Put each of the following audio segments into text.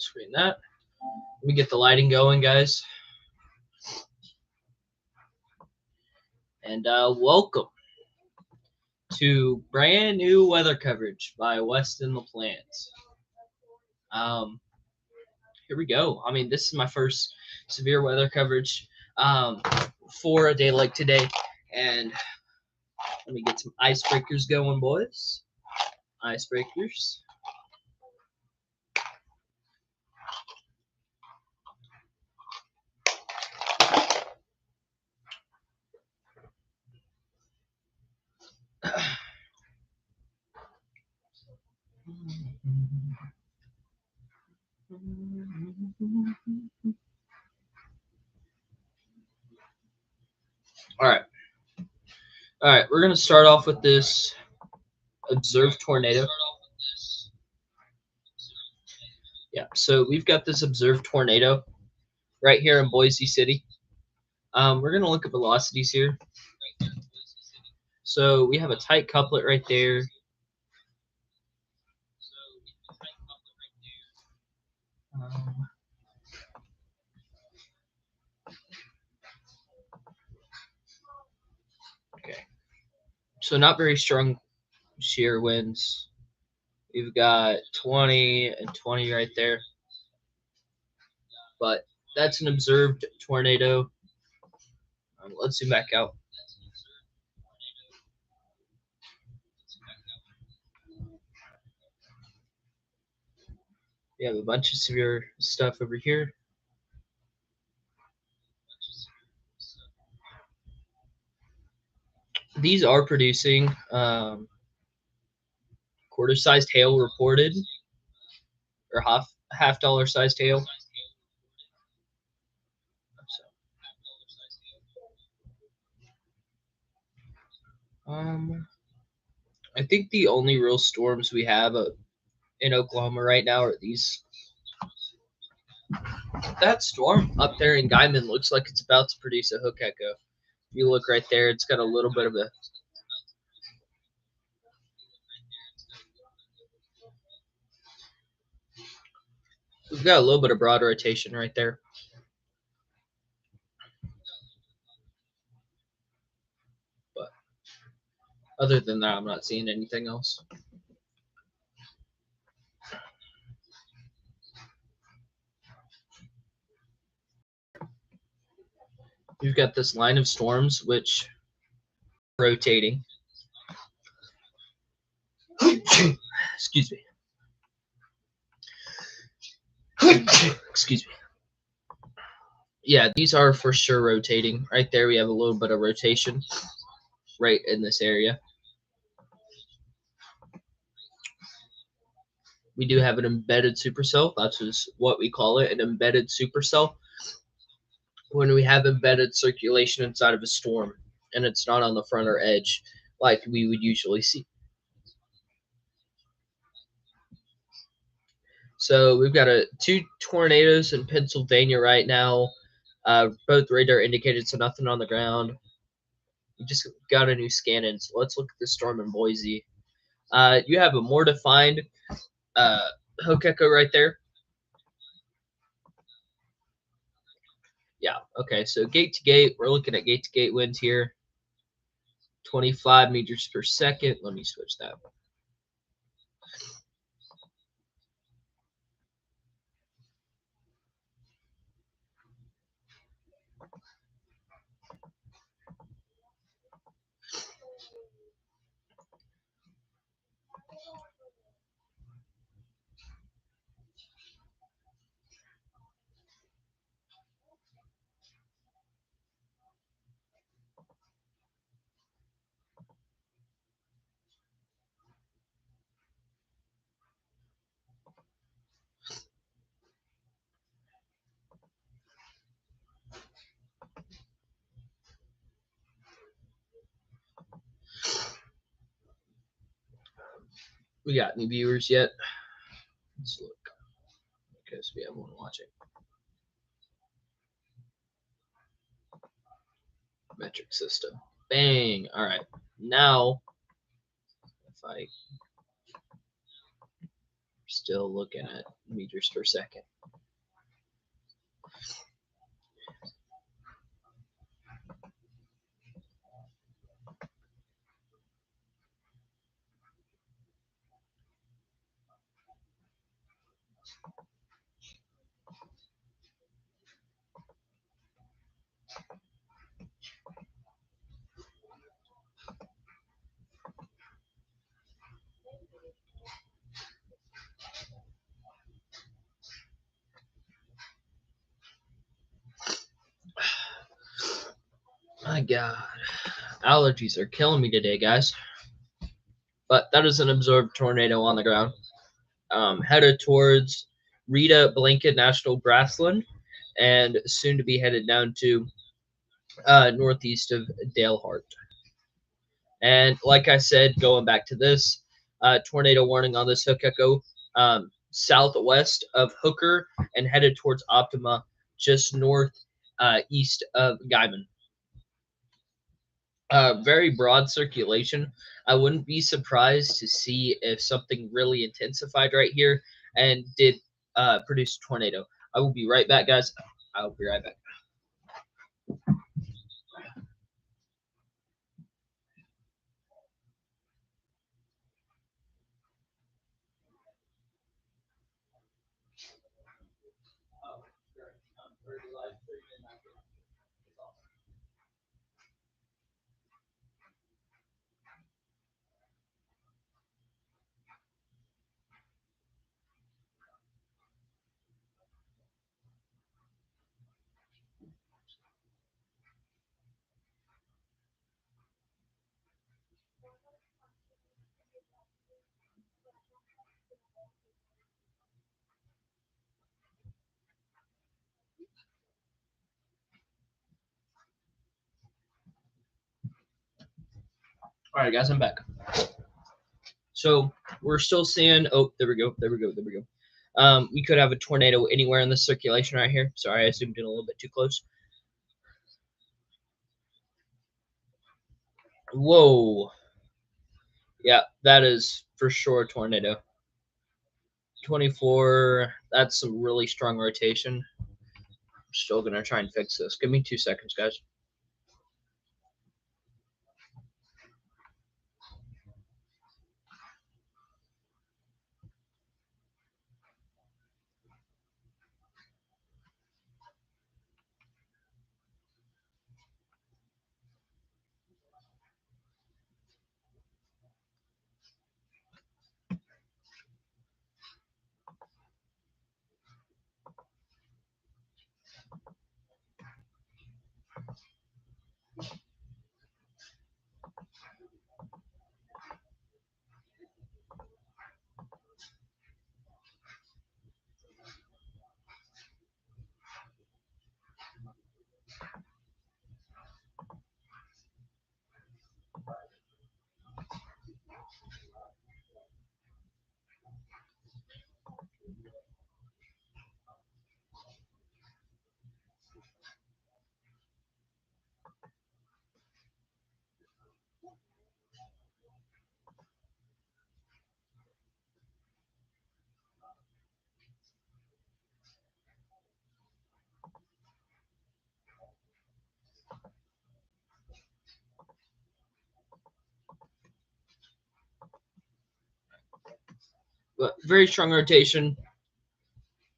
screen that. Let me get the lighting going, guys. And welcome to brand new weather coverage by Weston LaPlante. Here we go. I mean, this is my first severe weather coverage for a day like today. And let me get some icebreakers going, boys. Icebreakers. All right, we're gonna start off with this observed tornado. Yeah, so we've got this observed tornado right here in Boise City. We're gonna look at velocities here. So we have a tight couplet right there. Okay, so not very strong shear winds. We've got 20 and 20 right there. But that's an observed tornado. Let's zoom back out. We have a bunch of severe stuff over here. These are producing quarter-sized hail reported, or half dollar sized hail. I think the only real storms we have in Oklahoma right now are these. That storm up there in Guyman looks like it's about to produce a hook echo. If you look right there, it's got a little bit of a. We've got a little bit of broad rotation right there. But other than that, I'm not seeing anything else. You've got this line of storms which rotating. Excuse me. Excuse me. Yeah, these are for sure rotating. Right there, we have a little bit of rotation right in this area. We do have an embedded supercell. That's what we call it, an embedded supercell. When we have embedded circulation inside of a storm and it's not on the front or edge like we would usually see. So we've got two tornadoes in Pennsylvania right now. Both radar indicated, so nothing on the ground. We just got a new scan in, so let's look at the storm in Boise. You have a more defined hook echo right there. Yeah, okay, so gate to gate, we're looking at gate to gate winds here. 25 meters per second. Let me switch that. We got any viewers yet? Let's look. Because we have one watching. Metric system. Bang. All right. Now, if I still looking at meters per second. My God, allergies are killing me today, guys. But that is an absorbed tornado on the ground, headed towards Rita Blanket National Grassland, and soon to be headed down to northeast of Dalehart. And like I said, going back to this, tornado warning on this hook echo, southwest of Hooker and headed towards Optima, just north east of Guyman. Very broad circulation. I wouldn't be surprised to see if something really intensified right here and did produce a tornado. I will be right back, guys. I will be right back. All right, guys, I'm back. So we're still seeing. Oh, there we go. There we go. There we go. We could have a tornado anywhere in the circulation right here. Sorry, I zoomed in a little bit too close. Whoa. Yeah, that is for sure a tornado. 24. That's some really strong rotation. I'm still gonna try and fix this. Give me 2 seconds, guys. But very strong rotation.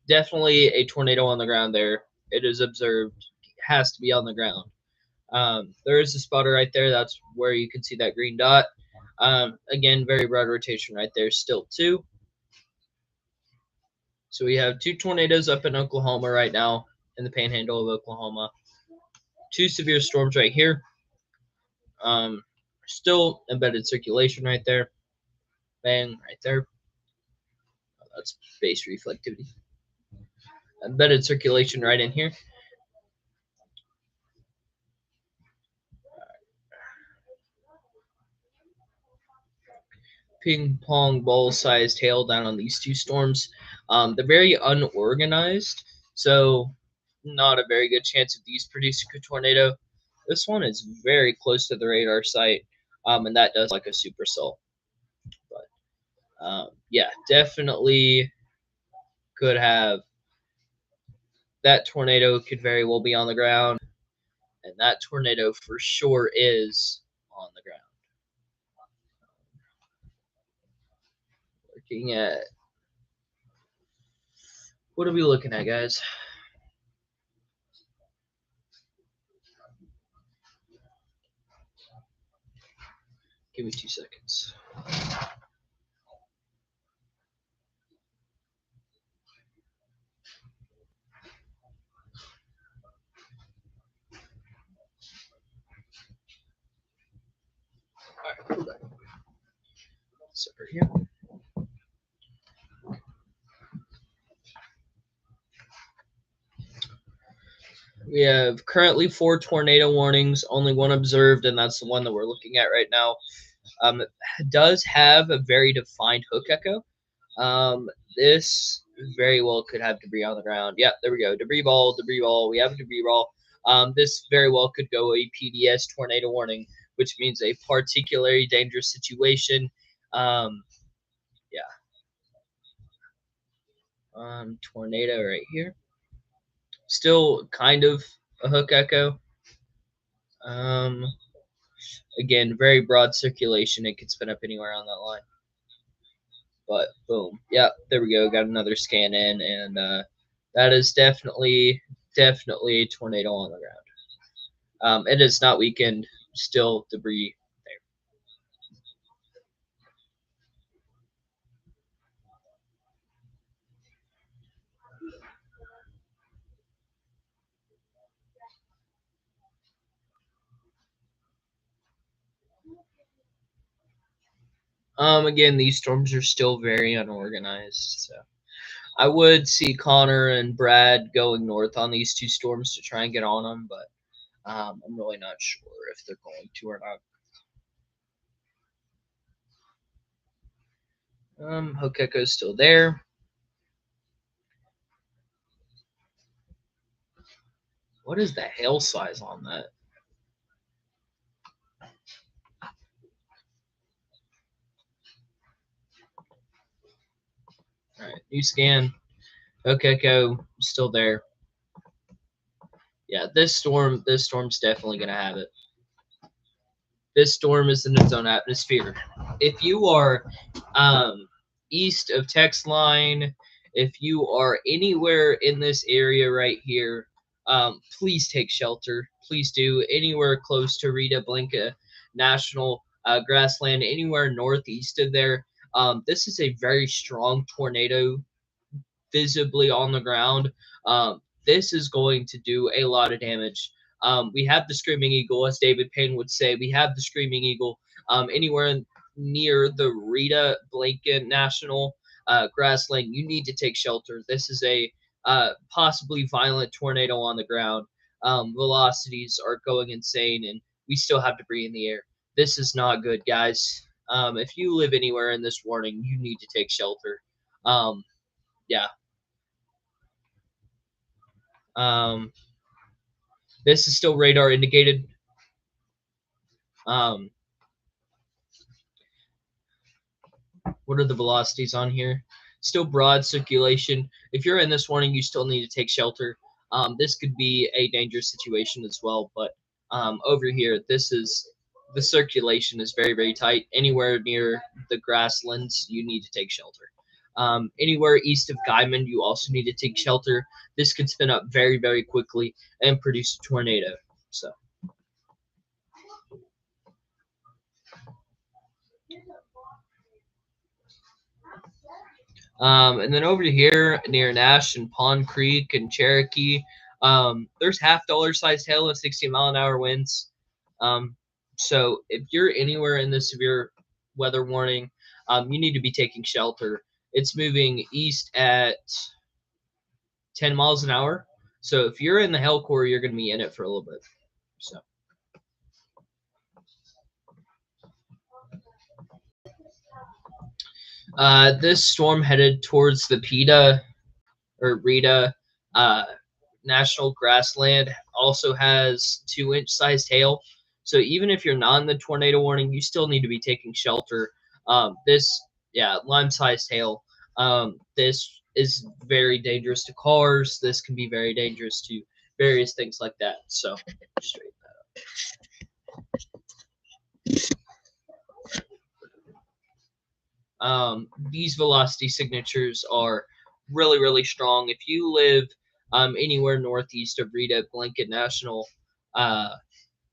Definitely a tornado on the ground there. It is observed. Has to be on the ground. There is a spotter right there. That's where you can see that green dot. Again, very broad rotation right there. Still two. So we have two tornadoes up in Oklahoma right now, in the panhandle of Oklahoma. Two severe storms right here. Still embedded circulation right there. Bang, right there. Oh, that's base reflectivity. Embedded circulation right in here. Ping pong ball sized hail down on these two storms. They're very unorganized, so not a very good chance of these producing a tornado. This one is very close to the radar site, and that does like a supercell. But yeah, definitely could have. That tornado could very well be on the ground, and that tornado for sure is on the ground. Looking at What are we looking at, guys? Give me 2 seconds. All right, sever here. We have currently 4 tornado warnings, only one observed, and that's the one that we're looking at right now. It does have a very defined hook echo. This very well could have debris on the ground. Yeah, there we go. Debris ball, debris ball. We have a debris ball. This very well could go a PDS tornado warning, which means a particularly dangerous situation. Yeah. Tornado right here. Still kind of a hook echo. Again, very broad circulation. It could spin up anywhere on that line. But boom, yeah, there we go. Got another scan in, and that is definitely a tornado on the ground. It is not weakened. Still debris there. Again, these storms are still very unorganized. So I would see Connor and Brad going north on these 2 storms to try and get on them, but I'm really not sure if they're going to or not. Hook Echo's still there. What is the hail size on that? All right, new scan. Hook Echo still there. Yeah, this storm's definitely gonna have it. This storm is in its own atmosphere. If you are east of text line, if you are anywhere in this area right here, please take shelter. Please do. Anywhere close to Rita Blanca National Grassland, anywhere northeast of there. This is a very strong tornado visibly on the ground. This is going to do a lot of damage. We have the Screaming Eagle, as David Payne would say. We have the Screaming Eagle anywhere near the Rita Blanket National Grassland. You need to take shelter. This is a possibly violent tornado on the ground. Velocities are going insane, and we still have debris in the air. This is not good, guys. If you live anywhere in this warning, you need to take shelter. Yeah. Um, this is still radar indicated. Um, what are the velocities on here? Still broad circulation. If you're in this warning, you still need to take shelter. This could be a dangerous situation as well, but over here, the circulation is very, very tight. Anywhere near the grasslands, you need to take shelter. Anywhere east of Guyman, you also need to take shelter. This could spin up very, very quickly and produce a tornado. So. And then over here near Nash and Pond Creek and Cherokee, there's $half sized hail and 60-mile-an-hour winds. So if you're anywhere in the severe weather warning, you need to be taking shelter. It's moving east at 10 miles an hour. So if you're in the hail core, you're going to be in it for a little bit. So. This storm headed towards the PETA or Rita National Grassland also has 2-inch sized hail. So even if you're not in the tornado warning, you still need to be taking shelter. Lime sized hail. This is very dangerous to cars. This can be very dangerous to various things like that. So straighten that up. These velocity signatures are really, really strong. If you live anywhere northeast of Rita Blanket uh,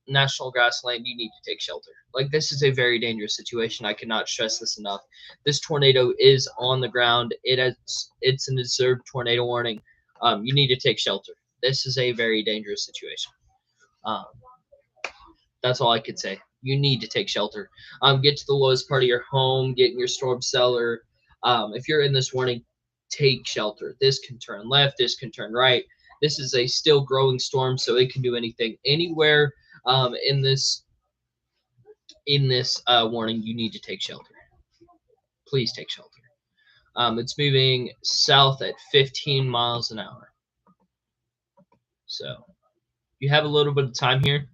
National Grassland, you need to take shelter. Like, this is a very dangerous situation. I cannot stress this enough. This tornado is on the ground. It's an observed tornado warning. You need to take shelter. This is a very dangerous situation. Um, that's all I could say. You need to take shelter. Get to the lowest part of your home. Get in your storm cellar. If you're in this warning, take shelter. This can turn left. This can turn right. This is a still growing storm, so it can do anything. Anywhere in this warning, you need to take shelter. Please take shelter. It's moving south at 15 miles an hour. So you have a little bit of time here.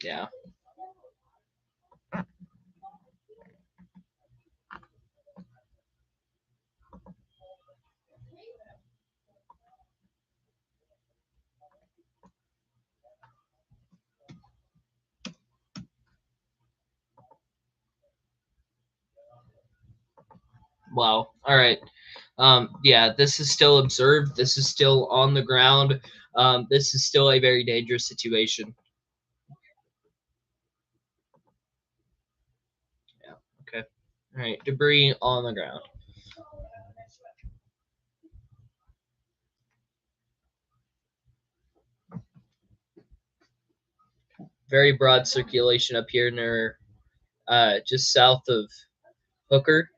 Yeah. Wow. All right. Yeah, this is still observed. This is still on the ground. This is still a very dangerous situation. Yeah. Okay. All right. Debris on the ground. Very broad circulation up here near just south of Hooker.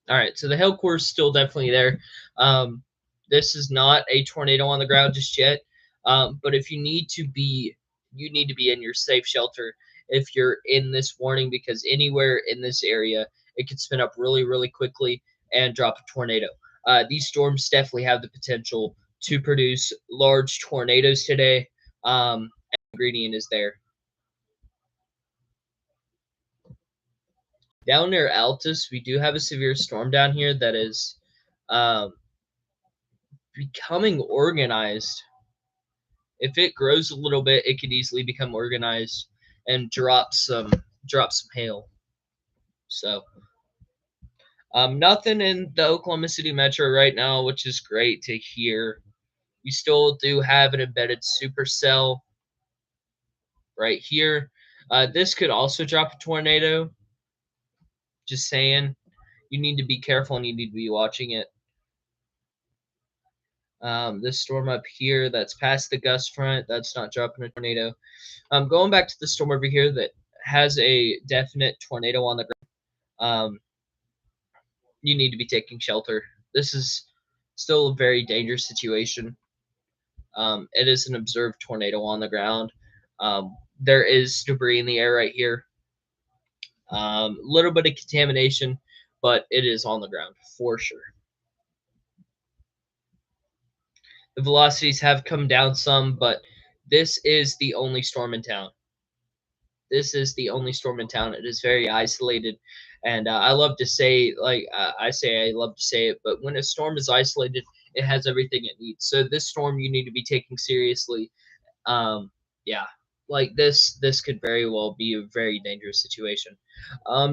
All right, so the hail core is still definitely there. Um, this is not a tornado on the ground just yet, but if you need to be in your safe shelter if you're in this warning, because anywhere in this area, it could spin up really, really quickly and drop a tornado. These storms definitely have the potential to produce large tornadoes today. Ingredient is there. Down near Altus, we do have a severe storm down here that is um, becoming organized. If it grows a little bit, it could easily become organized and drop some hail. So nothing in the Oklahoma City metro right now, which is great to hear. You still do have an embedded supercell right here. This could also drop a tornado. Just saying, you need to be careful and you need to be watching it. This storm up here that's past the gust front, that's not dropping a tornado. Going back to the storm over here that has a definite tornado on the ground. You need to be taking shelter. This is still a very dangerous situation. It is an observed tornado on the ground. There is debris in the air right here. A little bit of contamination, but it is on the ground for sure. The velocities have come down some, but this is the only storm in town. This is the only storm in town. It is very isolated, and I love to say, I love to say it, but when a storm is isolated, it has everything it needs. So this storm you need to be taking seriously. Yeah, like this could very well be a very dangerous situation.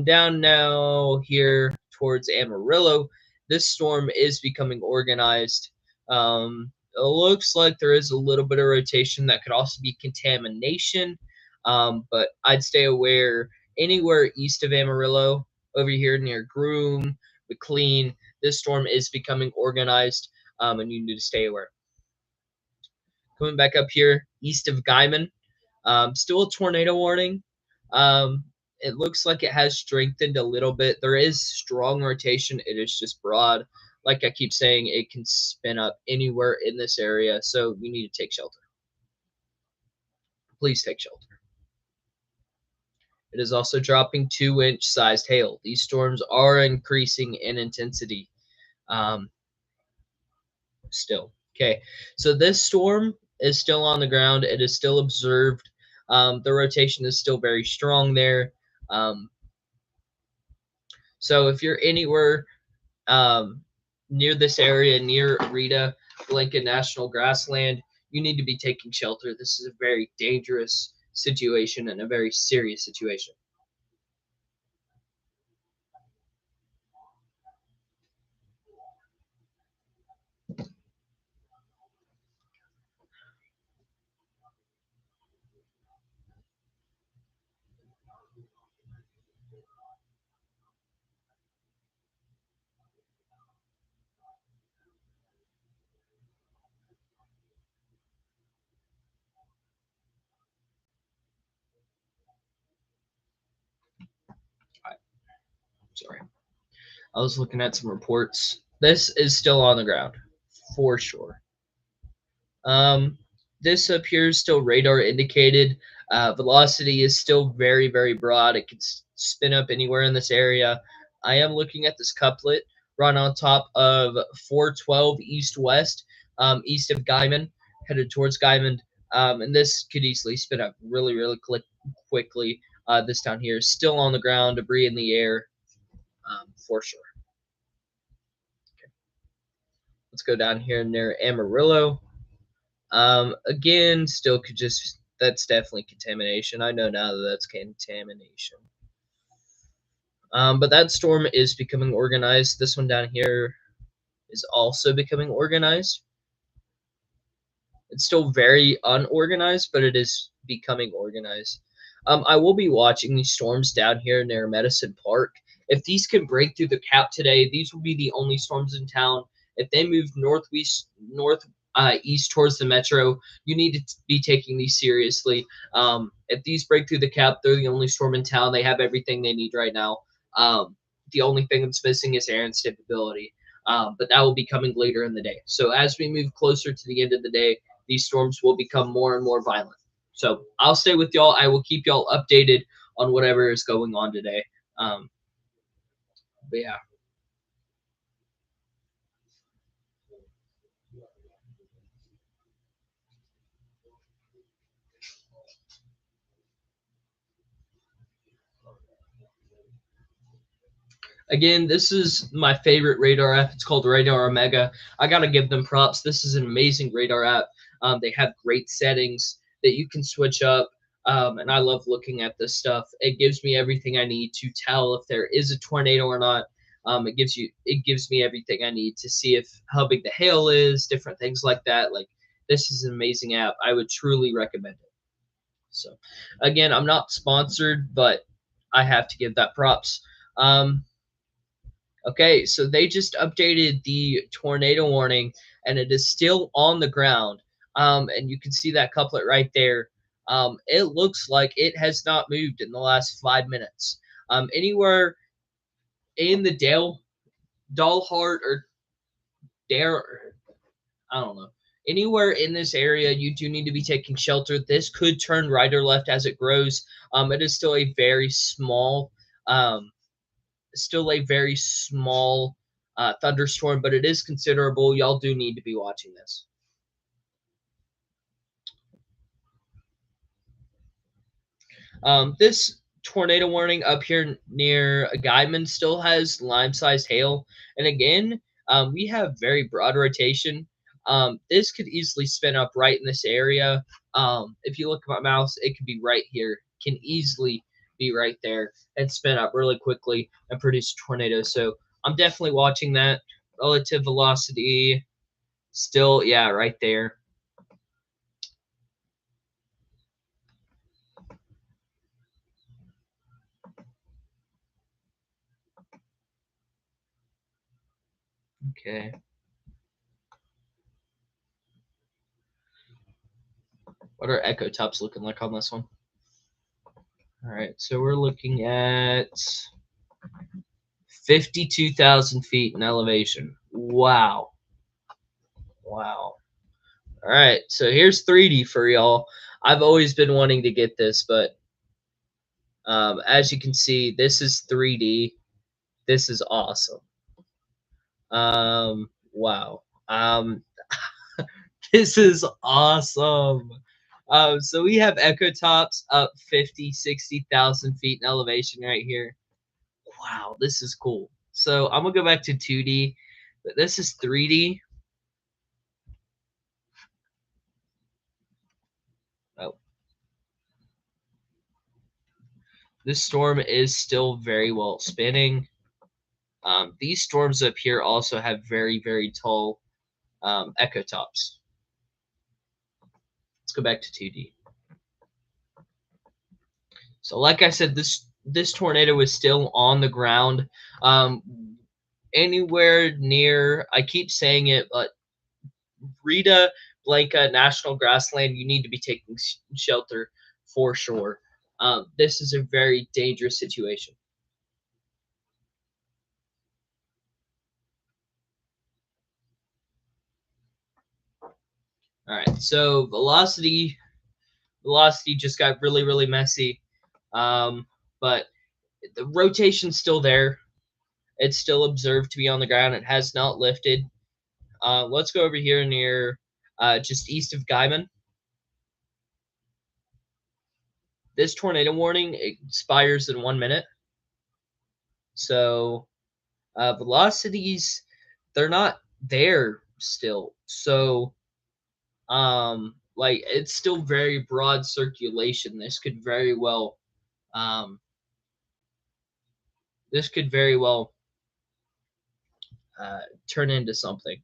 Down now here towards Amarillo, this storm is becoming organized. It looks like there is a little bit of rotation that could also be contamination. But I'd stay aware anywhere east of Amarillo, over here near Groom, McLean. This storm is becoming organized, and you need to stay aware. Coming back up here east of Guyman, still a tornado warning. It looks like it has strengthened a little bit. There is strong rotation. It is just broad. Like I keep saying, it can spin up anywhere in this area. So you need to take shelter. Please take shelter. It is also dropping 2-inch sized hail. These storms are increasing in intensity still. Okay, so this storm is still on the ground. It is still observed. The rotation is still very strong there. Um, so if you're anywhere um, near this area, near Rita Lincoln National Grassland, you need to be taking shelter. This is a very dangerous situation and a very serious situation. Sorry. I was looking at some reports. This is still on the ground, for sure. Um, this up here is still radar indicated. Velocity is still very, very broad. It can spin up anywhere in this area. I am looking at this couplet run on top of 412 east-west, east of Guyman, headed towards Guyman. And this could easily spin up really, really quickly. This down here is still on the ground, debris in the air, for sure. Let's go down here near Amarillo. Again, still could just that's definitely contamination. I know now that that's contamination. But that storm is becoming organized. This one down here is also becoming organized. It's still very unorganized, but it is becoming organized. I will be watching these storms down here near Medicine Park. If these can break through the cap today, these will be the only storms in town. If they move east towards the metro, you need to be taking these seriously. If these break through the cap, they're the only storm in town. They have everything they need right now. The only thing that's missing is air and stability. But that will be coming later in the day. So as we move closer to the end of the day, these storms will become more and more violent. So I'll stay with y'all. I will keep y'all updated on whatever is going on today. Um, but yeah. Again, this is my favorite radar app. It's called Radar Omega. I gotta give them props. This is an amazing radar app. They have great settings that you can switch up, and I love looking at this stuff. It gives me everything I need to tell if there is a tornado or not. It gives me everything I need to see if how big the hail is, different things like that. Like this is an amazing app. I would truly recommend it. So, again, I'm not sponsored, but I have to give that props. Um, Okay, so they just updated the tornado warning, and it is still on the ground. And you can see that couplet right there. It looks like it has not moved in the last 5 minutes. Anywhere in the Dale, Dalhart, or Dare, I don't know. Anywhere in this area, you do need to be taking shelter. This could turn right or left as it grows. It is still a very um, small thunderstorm, but it is considerable. Y'all do need to be watching this. This tornado warning up here near Guyman still has lime-sized hail, and again, we have very broad rotation. This could easily spin up right in this area. If you look at my mouse, it could be right here. Can easily be right there and spin up really quickly and produce tornadoes. So I'm definitely watching that. Relative velocity, still, yeah, right there. Okay. What are echo tops looking like on this one? All right, so we're looking at 52,000 feet in elevation. Wow. Wow. All right, so here's 3D for y'all. I've always been wanting to get this, but as you can see, this is 3D. This is awesome. Wow. This is awesome. So we have echo tops up 50, 60,000 feet in elevation right here. Wow, this is cool. So I'm gonna go back to 2D, but this is 3D. Oh, this storm is still very well spinning. These storms up here also have very, very tall echo tops. Let's go back to 2D. So, like I said, this tornado is still on the ground. Um, Anywhere near, I keep saying it, but Rita Blanca National Grassland, you need to be taking shelter for sure. This is a very dangerous situation. All right, so velocity just got really, really messy, but the rotation's still there. It's still observed to be on the ground. It has not lifted. Let's go over here near just east of Guyman. This tornado warning expires in 1 minute. So velocities, they're not there still. So like it's still very broad circulation. Um, this could very well turn into something,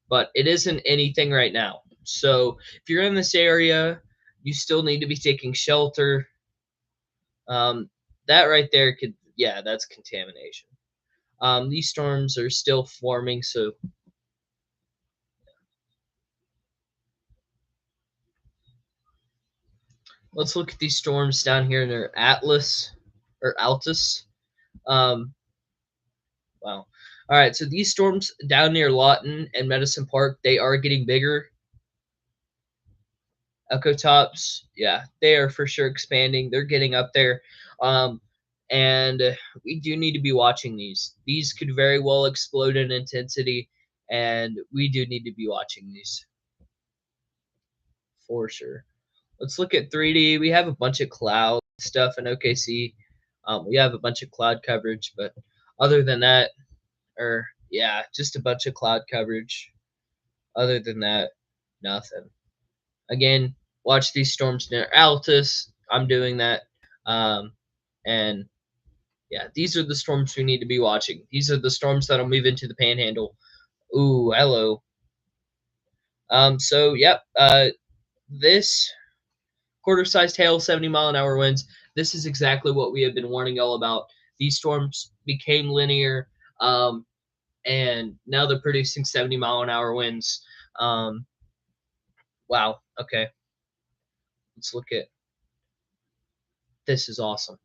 but it isn't anything right now. So if you're in this area, you still need to be taking shelter. That right there could, yeah, that's contamination. These storms are still forming, so let's look at these storms down here near Atlas or Altus. Um, wow. All right, so these storms down near Lawton and Medicine Park, they are getting bigger. Echo tops, yeah, they are for sure expanding. They're getting up there. Um, and we do need to be watching these. These could very well explode in intensity, and we do need to be watching these for sure. Let's look at 3D. We have a bunch of cloud stuff in OKC. We have a bunch of cloud coverage, but other than that, or yeah, just a bunch of cloud coverage. Other than that, nothing. Again, watch these storms near Altus. I'm doing that. And yeah, these are the storms we need to be watching. These are the storms that'll move into the panhandle. Ooh, hello. So yep, this quarter-sized hail, 70-mile-an-hour winds. This is exactly what we have been warning y'all about. These storms became linear, and now they're producing 70-mile-an-hour winds. Wow. Okay. Let's look at this. Is awesome.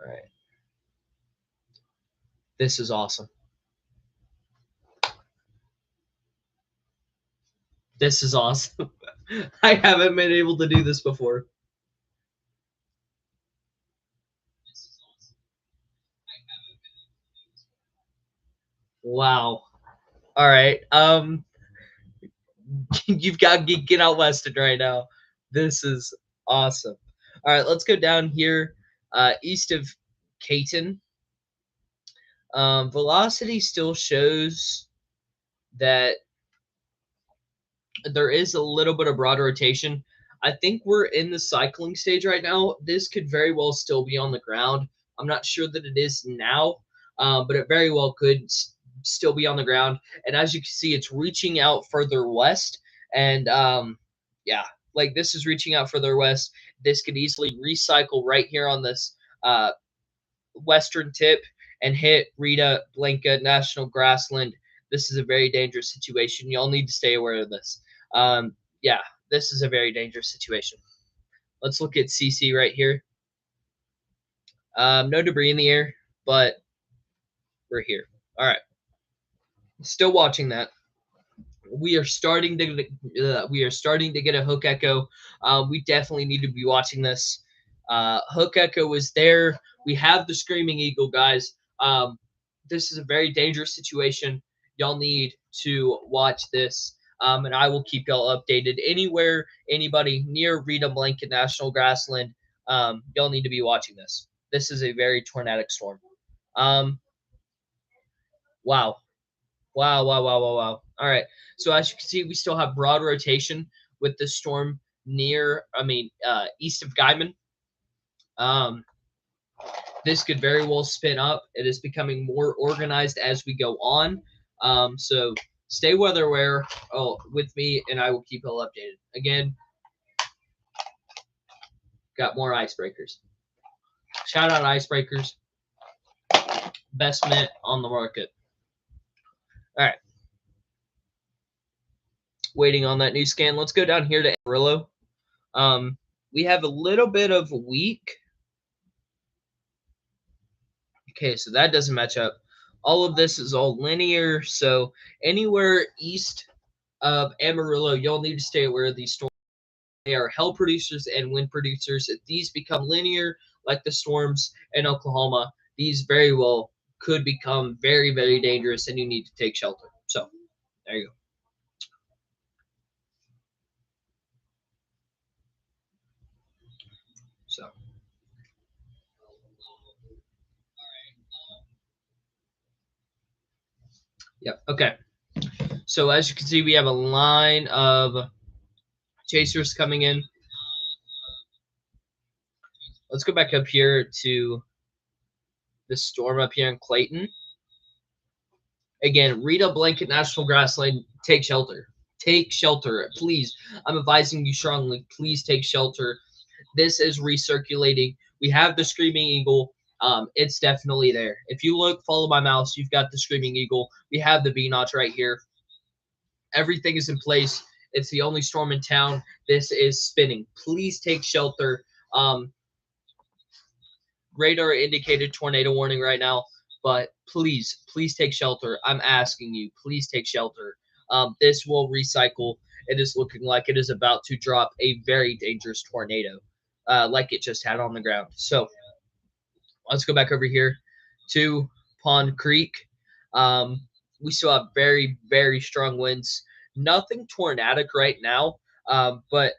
All right. This is awesome. This is awesome. I haven't been able to do this before. Wow. All right. You've got to get out wested right now. This is awesome. All right, let's go down here east of Caton. Velocity still shows that there is a little bit of broad rotation. I think we're in the cycling stage right now. This could very well still be on the ground. I'm not sure that it is now, but it very well could still be on the ground. And as you can see, it's reaching out further west. And yeah, like this is reaching out further west. This could easily recycle right here on this western tip and hit Rita Blanca National Grassland. This is a very dangerous situation. Y'all need to stay aware of this. Yeah, this is a very dangerous situation. Let's look at CC right here. No debris in the air, but we're here. All right, still watching that. We are starting to get a hook echo. We definitely need to be watching this. Hook echo is there. We have the screaming eagle, guys. This is a very dangerous situation. Y'all need to watch this. And I will keep y'all updated anywhere, anybody near Rita Blanket National Grassland. Y'all need to be watching this. This is a very tornadic storm. Um, wow. Wow, wow, wow, wow, wow. All right. So as you can see, we still have broad rotation with the storm east of Guyman. Um, this could very well spin up. It is becoming more organized as we go on. So stay weather aware with me, and I will keep you all updated. Again, got more icebreakers. Shout out icebreakers. Best mint on the market. All right. Waiting on that new scan. Let's go down here to Amarillo. We have a little bit of weak. Okay, so that doesn't match up. All of this is all linear, so anywhere east of Amarillo, you'll need to stay aware of these storms. They are hail producers and wind producers. If these become linear, like the storms in Oklahoma, these very well could become very, very dangerous, and you need to take shelter. So, there you go. So, yep. Okay. So, as you can see, we have a line of chasers coming in. Let's go back up here to the storm up here in Clayton. Again, Rita Blanket National Grassland, take shelter. Take shelter, please. I'm advising you strongly. Please take shelter. This is recirculating. We have the Screaming Eagle. It's definitely there. If you look, follow my mouse, you've got the Screaming Eagle. We have the V-notch right here. Everything is in place. It's the only storm in town. This is spinning. Please take shelter. Radar indicated tornado warning right now, but please, please take shelter. I'm asking you, please take shelter. This will recycle. It is looking like it is about to drop a very dangerous tornado, like it just had on the ground. So let's go back over here to Pond Creek. We still have very, very strong winds. Nothing tornadic right now, but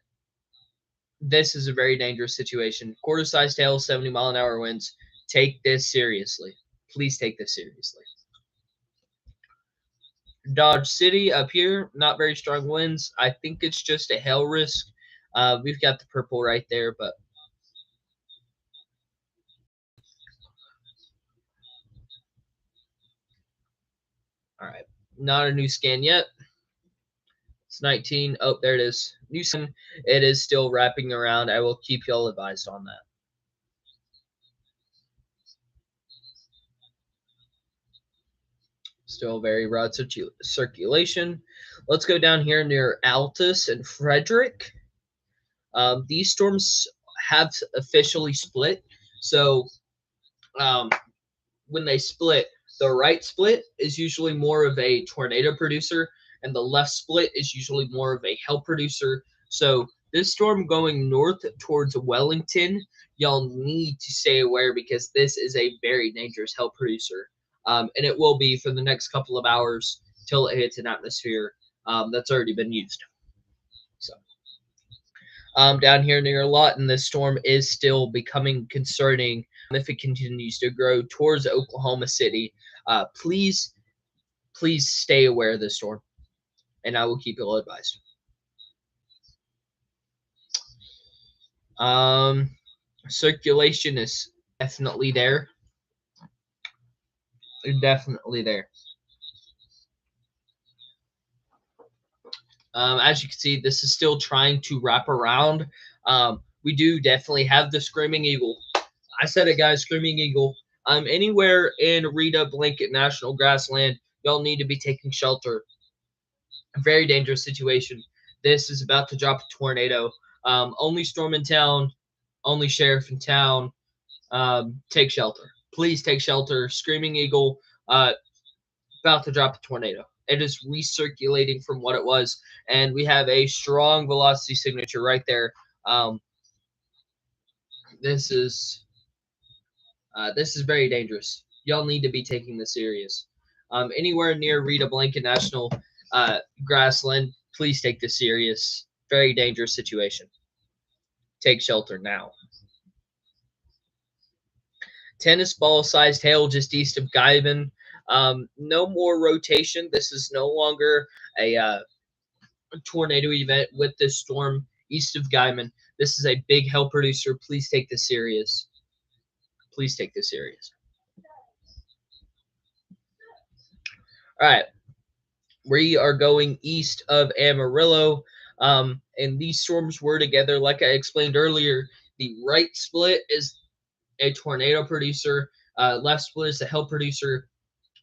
this is a very dangerous situation. Quarter-sized hail, 70-mile-an-hour winds. Take this seriously. Please take this seriously. Dodge City up here, not very strong winds. I think it's just a hail risk. We've got the purple right there, but all right. Not a new scan yet. It's 19. Oh, there it is. New scan. It is still wrapping around. I will keep y'all advised on that. Still very broad circulation. Let's go down here near Altus and Frederick. These storms have officially split. So when they split, the right split is usually more of a tornado producer, and the left split is usually more of a hail producer. So this storm going north towards Wellington, y'all need to stay aware because this is a very dangerous hail producer. And it will be for the next couple of hours till it hits an atmosphere that's already been used. So down here near Lawton, this storm is still becoming concerning if it continues to grow towards Oklahoma City. Please, please stay aware of this storm, and I will keep you all advised. Circulation is definitely there. Definitely there. As you can see, this is still trying to wrap around. We do definitely have the Screaming Eagle. I said it, guys, Screaming Eagle. Anywhere in Rita Blanket National Grassland, y'all need to be taking shelter. A very dangerous situation. This is about to drop a tornado. Only storm in town, only sheriff in town. Take shelter. Please take shelter. Screaming Eagle, about to drop a tornado. It is recirculating from what it was, and we have a strong velocity signature right there. This is very dangerous. Y'all need to be taking this serious. Anywhere near Rita Blanket National Grassland, please take this serious. Very dangerous situation. Take shelter now. Tennis ball sized hail just east of Guyman. No more rotation. This is no longer a tornado event with this storm east of Guyman. This is a big hail producer. Please take this serious. Please take this serious. All right. We are going east of Amarillo. And these storms were together. Like I explained earlier, the right split is a tornado producer, left split is a hail producer.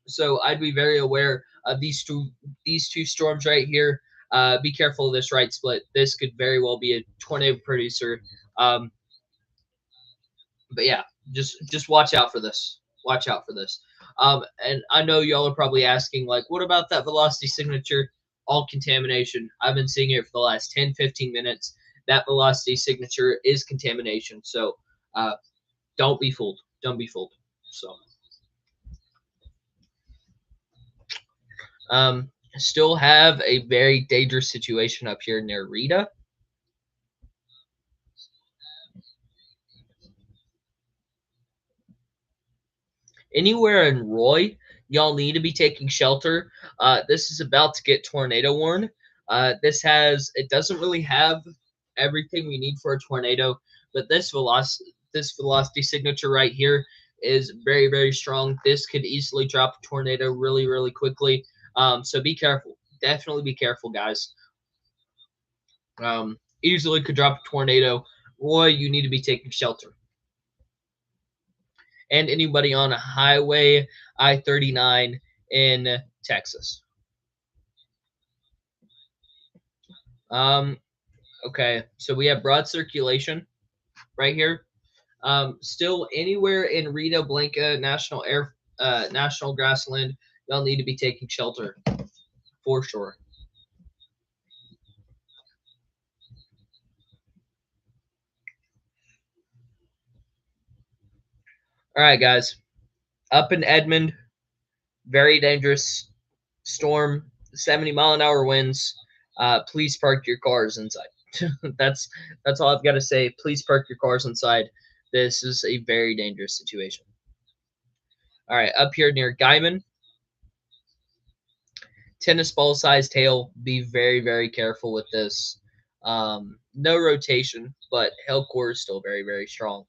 So I'd be very aware of these two storms right here. Be careful of this right split. This could very well be a tornado producer. Um, but yeah, just watch out for this. Watch out for this. And I know y'all are probably asking, like, what about that velocity signature? All contamination. I've been seeing it for the last 10, 15 minutes. That velocity signature is contamination. So don't be fooled. Don't be fooled. So still have a very dangerous situation up here near Rita. Anywhere in Roy, y'all need to be taking shelter. This is about to get tornado warned. It doesn't really have everything we need for a tornado, but this velocity signature right here is very, very strong. This could easily drop a tornado really, really quickly. So be careful. Definitely be careful, guys. Easily could drop a tornado. Roy, you need to be taking shelter. And anybody on a Highway I-39 in Texas. Um, okay, so we have broad circulation right here. Still anywhere in Rita Blanca National Grassland, y'all need to be taking shelter for sure. All right, guys. Up in Edmond, very dangerous storm, 70-mile-an-hour winds. Please park your cars inside. that's that's all I've got to say. Please park your cars inside. This is a very dangerous situation. All right, up here near Guyman, tennis ball sized hail. Be very, very careful with this. No rotation, but hail core is still very, very strong.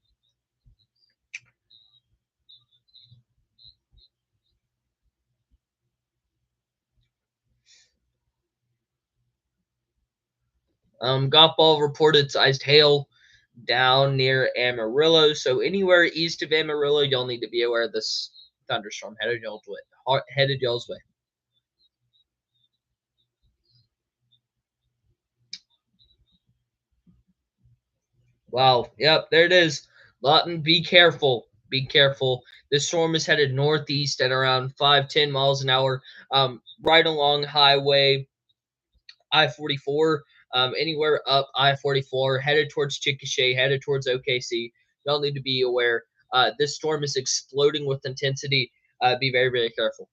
Golf ball reported sized hail down near Amarillo. So anywhere east of Amarillo, you'll need to be aware of this thunderstorm headed y'all's way. Headed y'all's way. Wow. Yep, there it is. Lawton, be careful. Be careful. This storm is headed northeast at around 5-10 miles an hour, right along Highway I-44, anywhere up I-44, headed towards Chickasha, headed towards OKC. Y'all need to be aware. This storm is exploding with intensity. Be very, very careful.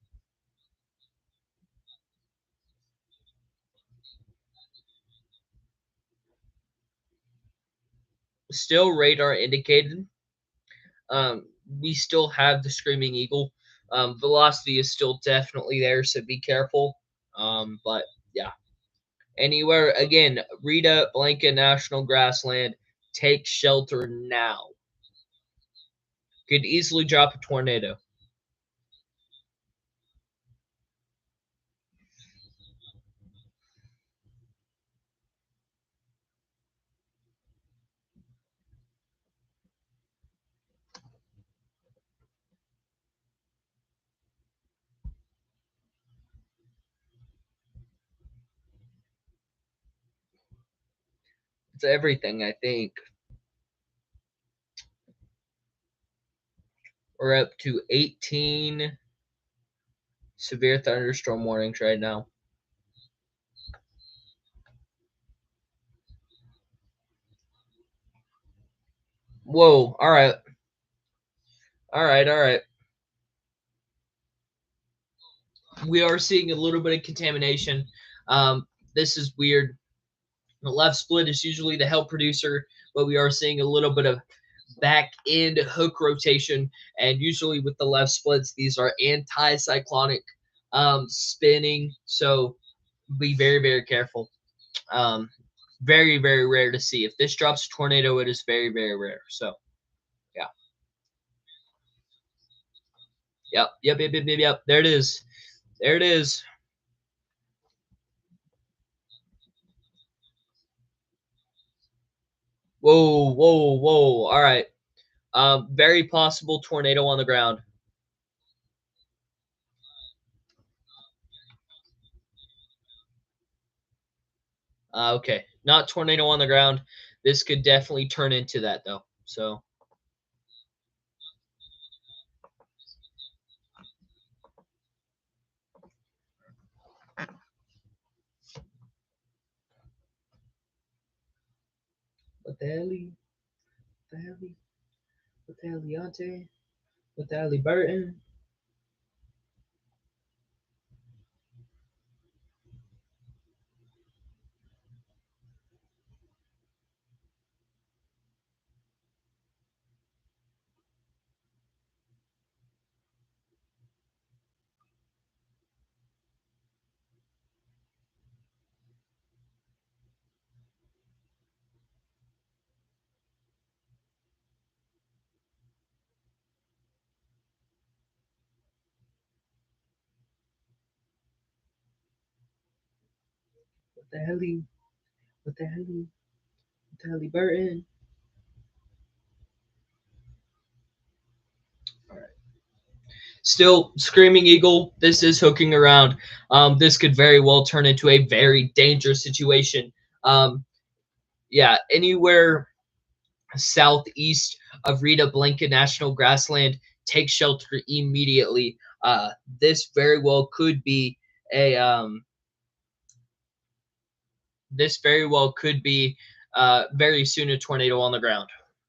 Still radar indicated. We still have the Screaming Eagle. Velocity is still definitely there, so be careful. But yeah, anywhere again, Rita Blanca National Grassland, take shelter now. Could easily drop a tornado. It's everything, I think. We're up to 18 severe thunderstorm warnings right now. Whoa, all right. All right, all right. we are seeing a little bit of contamination. This is weird. The left split is usually the help producer, but we are seeing a little bit of back end hook rotation. And usually with the left splits, these are anti-cyclonic spinning. So be very, very careful. Um, very, very rare to see. If this drops a tornado, it is very, very rare. So, yeah. Yep. There it is. There it is. Whoa. All right. Very possible tornado on the ground. Okay. Not tornado on the ground. This could definitely turn into that, though. So, what the hell? What the hell? What the hell, Leonte? What the hell, Burton? What the hell? What the hell? What the hell, Burton? Still, Screaming Eagle, this is hooking around. This could very well turn into a very dangerous situation. Yeah, anywhere southeast of Rita Blanket National Grassland, take shelter immediately. This very well could be a this very well could be very soon a tornado on the ground.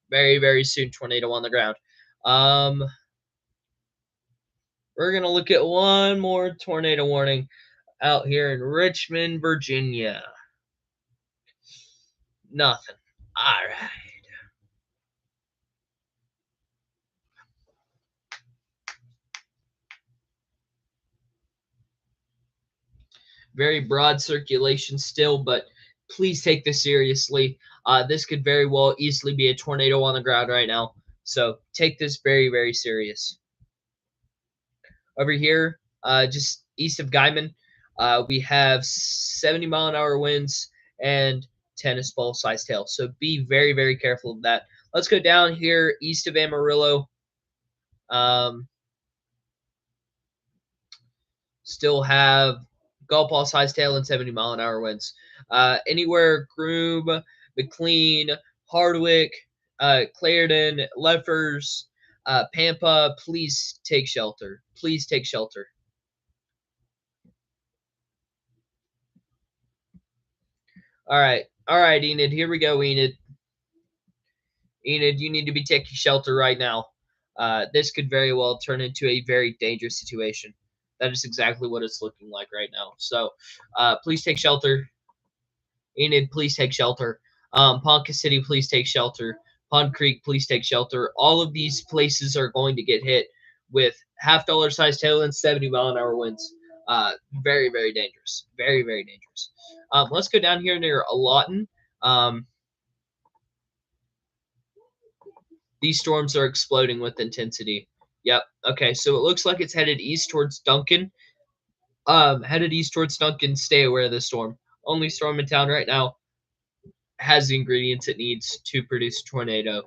Very, very soon tornado on the ground. Um, we're gonna look at one more tornado warning out here in Richmond, Virginia. Nothing. All right. Very broad circulation still, but please take this seriously. This could very well easily be a tornado on the ground right now. So take this very, very serious. Over here, just east of Guyman, we have 70-mile-an-hour winds and tennis ball size tail. So be very, very careful of that. Let's go down here east of Amarillo. Um, still have golf ball size tail and 70-mile-an-hour winds. Anywhere Groom, McLean, Hardwick, Clarendon, Leffers, Pampa, please take shelter. Please take shelter. All right, Enid. Here we go, Enid. Enid, you need to be taking shelter right now. This could very well turn into a very dangerous situation. That is exactly what it's looking like right now. So, please take shelter. Enid, please take shelter. Ponca City, please take shelter. Pond Creek, please take shelter. All of these places are going to get hit with half-dollar size tailwinds, 70-mile-an-hour winds. Very, very dangerous. Very, very dangerous. Let's go down here near Lawton. These storms are exploding with intensity. Yep. Okay, so it looks like it's headed east towards Duncan. Headed east towards Duncan. Stay aware of the storm. Only storm in town right now has the ingredients it needs to produce a tornado.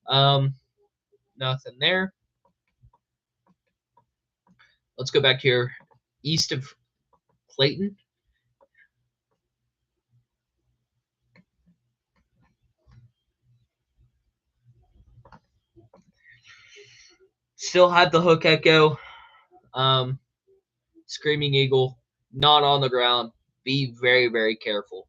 Um, Nothing there. Let's go back here east of Clayton. Still had the hook echo. Um, Screaming Eagle, not on the ground. Be very, very careful.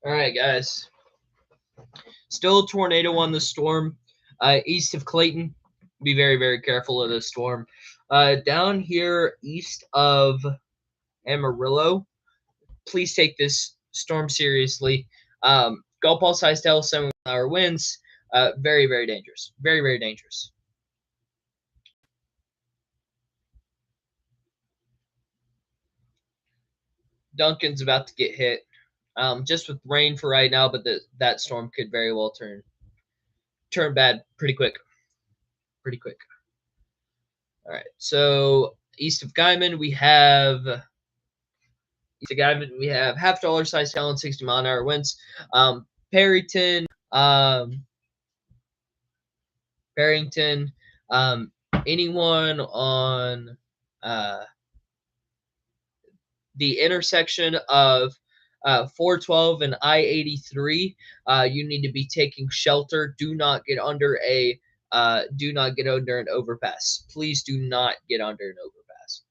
All right, guys. Still a tornado on the storm. East of Clayton. Be very, very careful of the storm. Down here east of Amarillo, please take this storm seriously. Gulf ball size tail, 7-mile-an-hour winds. Very, very dangerous. Very, very dangerous. Duncan's about to get hit. Just with rain for right now, but that storm could very well turn bad pretty quick. Pretty quick. All right. So east of Guyman, we have half dollar size tail and 60-mile-an-hour winds. Perryton, Barrington, anyone on the intersection of 412 and I-83, you need to be taking shelter. Do not get under an overpass. Please do not get under an overpass.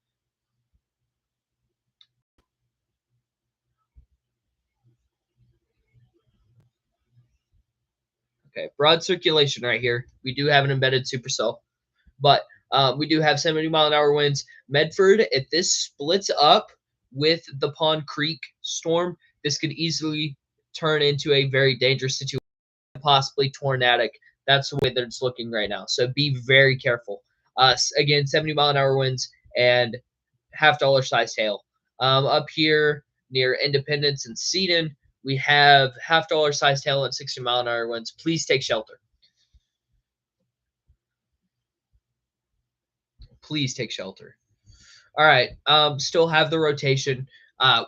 Okay, broad circulation right here. We do have an embedded supercell, but we do have 70-mile-an-hour winds. Medford, if this splits up with the Pond Creek storm, this could easily turn into a very dangerous situation, possibly tornadic. That's the way that it's looking right now. So be very careful. Again, 70-mile-an-hour winds and half dollar size hail. Up here near Independence and Seaton, we have half dollar size hail and 60-mile-an-hour winds. Please take shelter. Please take shelter. All right. Still have the rotation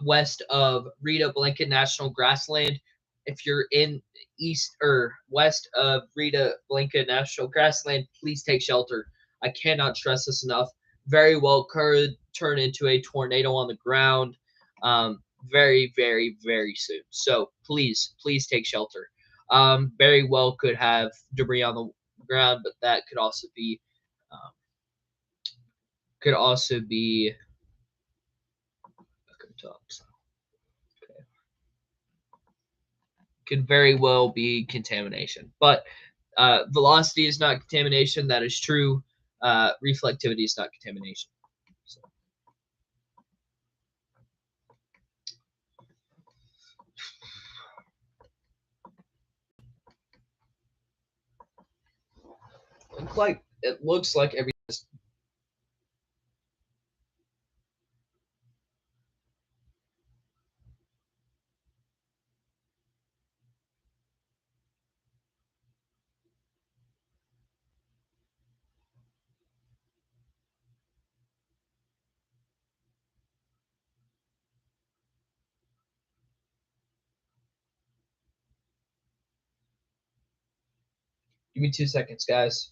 west of Rita Blanket National Grassland. If you're in east or west of Rita Blanket National Grassland, please take shelter. I cannot stress this enough. Very well could turn into a tornado on the ground very, very, very soon. So please, please take shelter. Very well could have debris on the ground, but that could also be um, could very well be contamination. But velocity is not contamination. That is true. Reflectivity is not contamination. So. It looks like everything is. Give me 2 seconds, guys.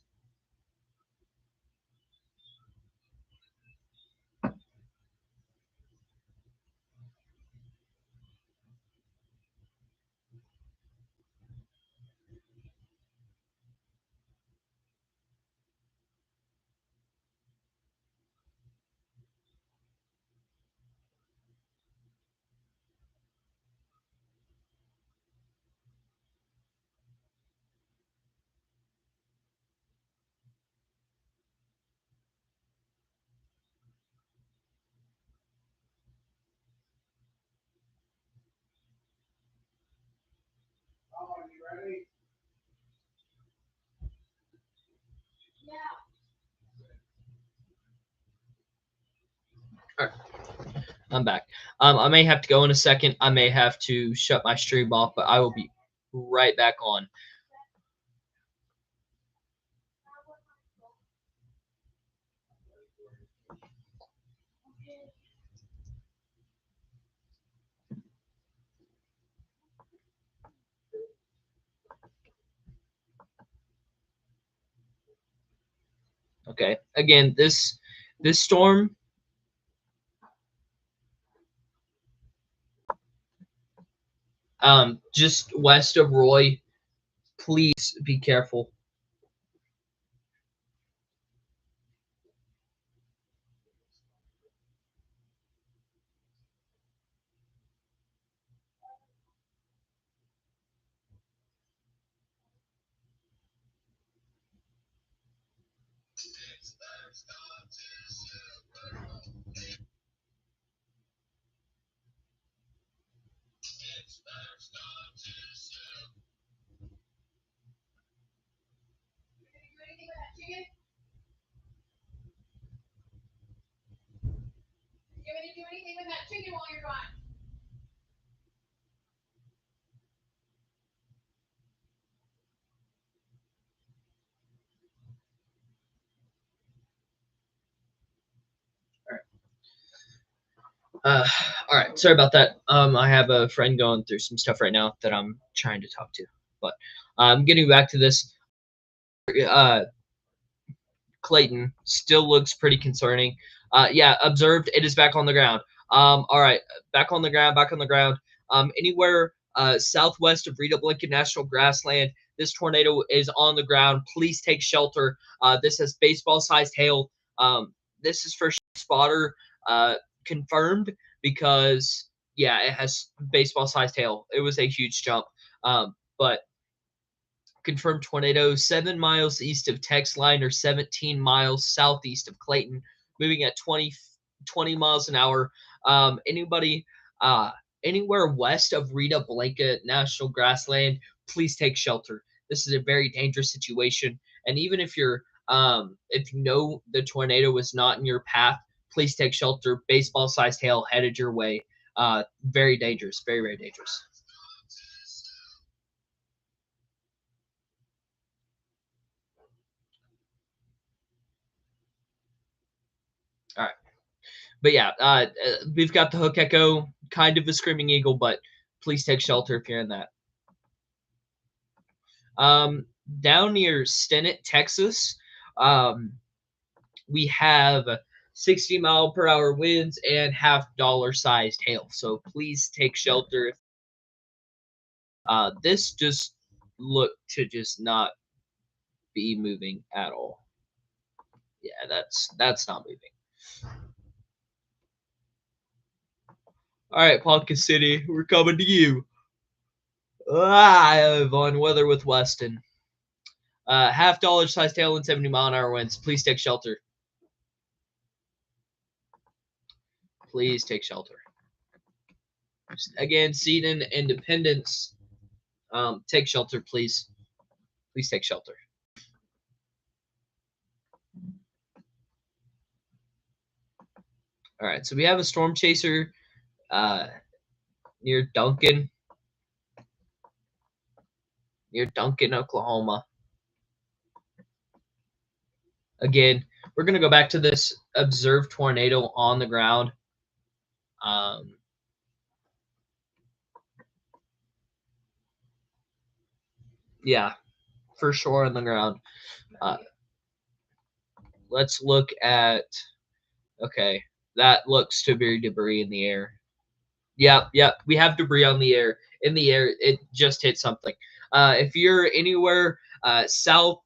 All right, I'm back. I may have to go in a second. I may have to shut my stream off, but I will be right back on. Okay. Again, this storm just west of Roy. Please be careful. Uh, all right. Sorry about that. I have a friend going through some stuff right now that I'm trying to talk to, but getting back to this. Uh, Clayton still looks pretty concerning. Yeah, observed. It is back on the ground. All right, back on the ground. Back on the ground. Anywhere southwest of Rita Blinken National Grassland, this tornado is on the ground. Please take shelter. This has baseball-sized hail. This is for spotter confirmed because yeah, it has baseball-sized hail. It was a huge jump. But confirmed tornado 7 miles east of Tex Line or 17 miles southeast of Clayton, moving at 20 miles an hour. Anybody uh, anywhere west of Rita Blanca National Grassland, please take shelter. This is a very dangerous situation. And even if you know the tornado was not in your path, please take shelter. Baseball sized hail headed your way. Very dangerous. Very, very dangerous. All right. But yeah, we've got the hook echo, kind of a screaming eagle, but please take shelter if you're in that. Um, Down near Stinnett, Texas, um, we have 60-mile-per-hour winds and half-dollar sized hail. So please take shelter. This just looked to just not be moving at all. Yeah, that's not moving. All right, Ponca City, we're coming to you. Live on Weather with Weston. $half-dollar sized hail and 70-mile-an-hour winds. Please take shelter. Please take shelter. Again, Seaton, Independence. Take shelter, please. Please take shelter. All right, so we have a storm chaser near Duncan, Oklahoma. Again, we're going to go back to this observed tornado on the ground. Yeah, for sure on the ground. Let's look at, okay, that looks to be debris in the air. Yep. We have debris on the air. In the air, it just hit something. If you're anywhere south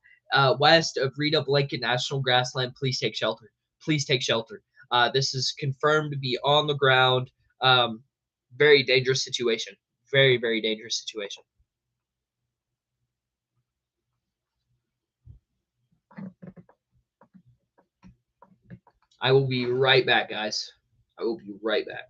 west of Rita Blanket National Grassland, please take shelter. Please take shelter. This is confirmed to be on the ground. Very dangerous situation. Very, very dangerous situation. I will be right back, guys. I will be right back.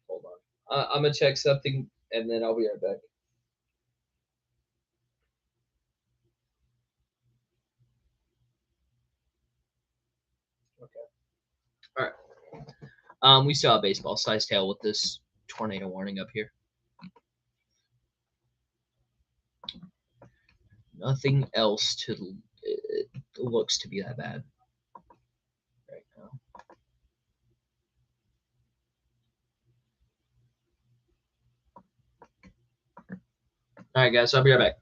Hold on. I'm gonna check something and then I'll be right back. Okay. All right. We still have baseball sized hail with this tornado warning up here. Nothing else it looks to be that bad right now. All right, guys. I'll be right back.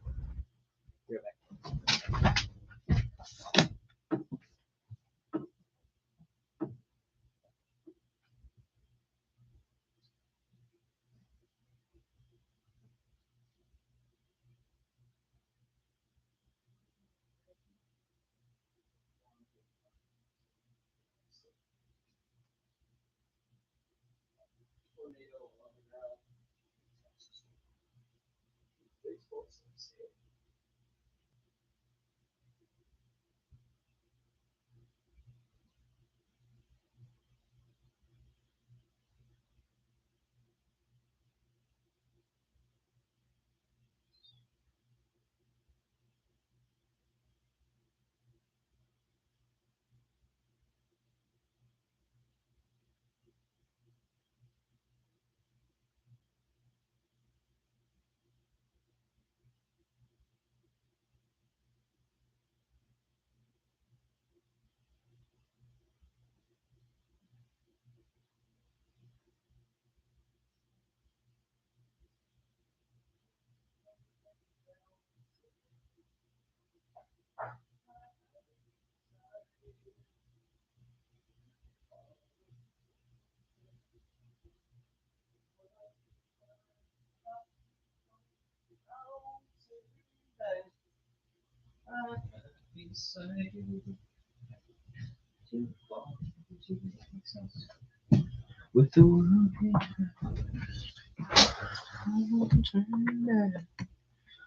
With the world.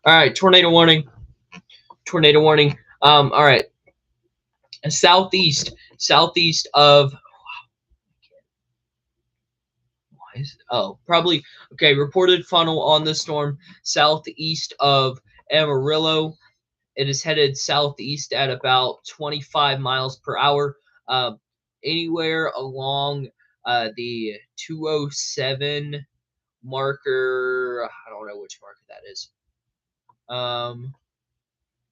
All right, tornado warning. Tornado warning. All right, southeast of. Why is it? Oh, probably okay. Reported funnel on the storm southeast of Amarillo. It is headed southeast at about 25 miles per hour. Um, Anywhere along the 207 marker. I don't know which marker that is.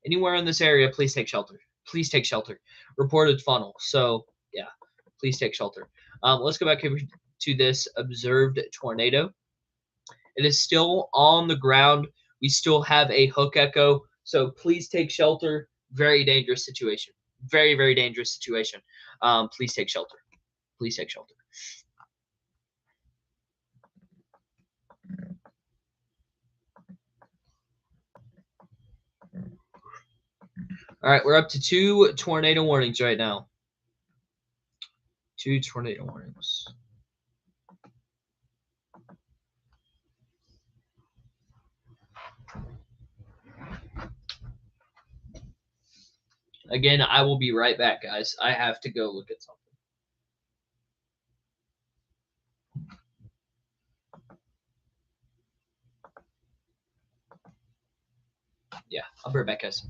Anywhere in this area, please take shelter. Please take shelter. Reported funnel. So yeah, please take shelter. Let's go back over to this observed tornado. It is still on the ground. We still have a hook echo. So please take shelter. Very dangerous situation. Very, very dangerous situation. Please take shelter. Please take shelter. All right, we're up to 2 tornado warnings right now. 2 tornado warnings. Again, I will be right back, guys. I have to go look at something. Yeah, I'll be right back, guys.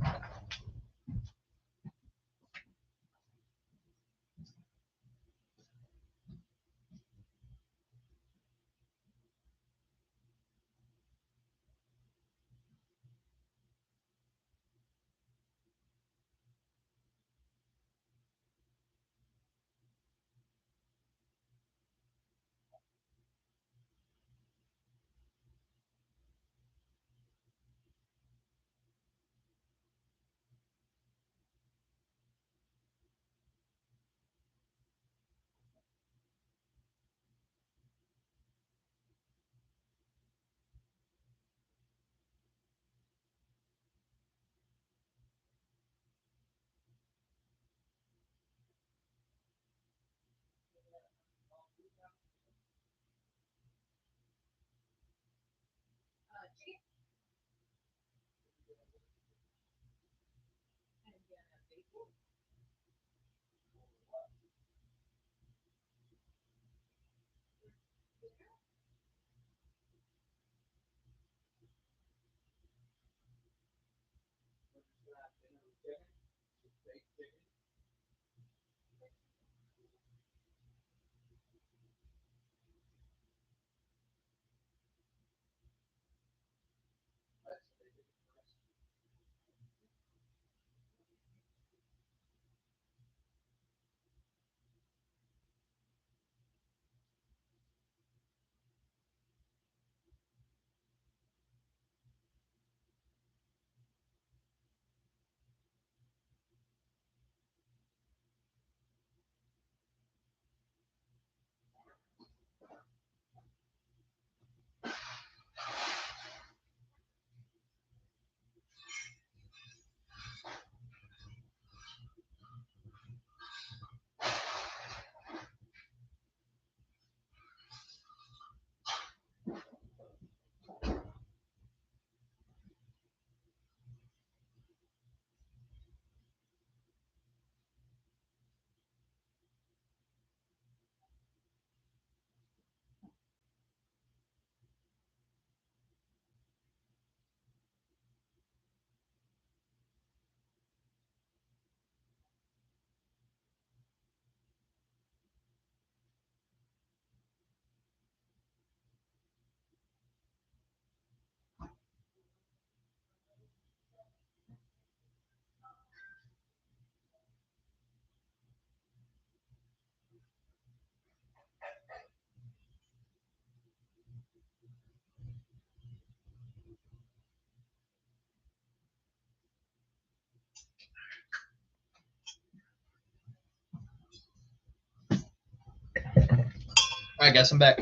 I guess I'm back.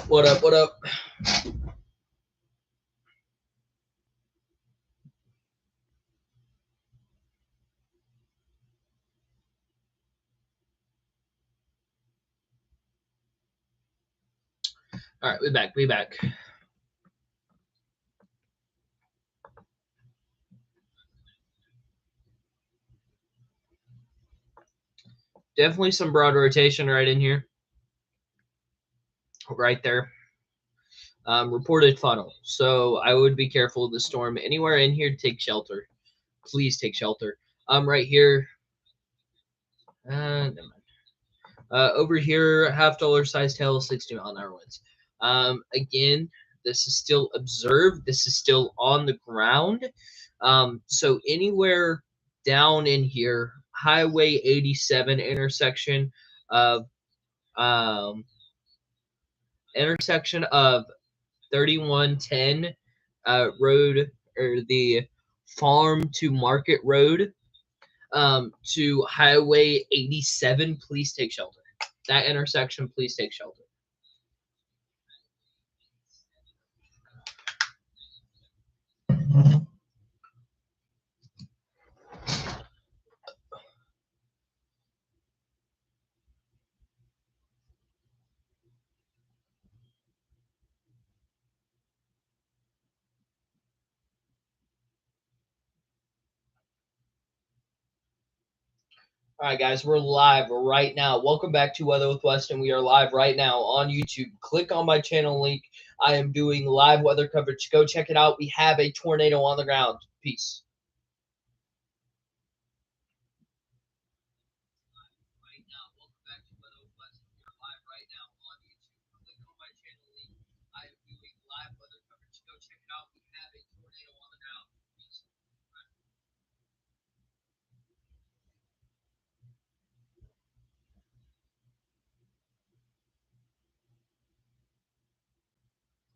What up? What up? All right, we back. We back. Definitely some broad rotation right in here. Right there. Reported funnel. So I would be careful of the storm. Anywhere in here, take shelter. Please take shelter. Right here. Never mind. Over here, $half size tail, 60-mile-an-hour winds. Again, this is still observed. This is still on the ground. So anywhere down in here, Highway 87 um, intersection of 3110 road, or the farm to market road, to Highway 87, please take shelter. That intersection, please take shelter. All right, guys, we're live right now. Welcome back to Weather with Weston. We are live right now on YouTube. Click on my channel link. I am doing live weather coverage. Go check it out. We have a tornado on the ground. Peace.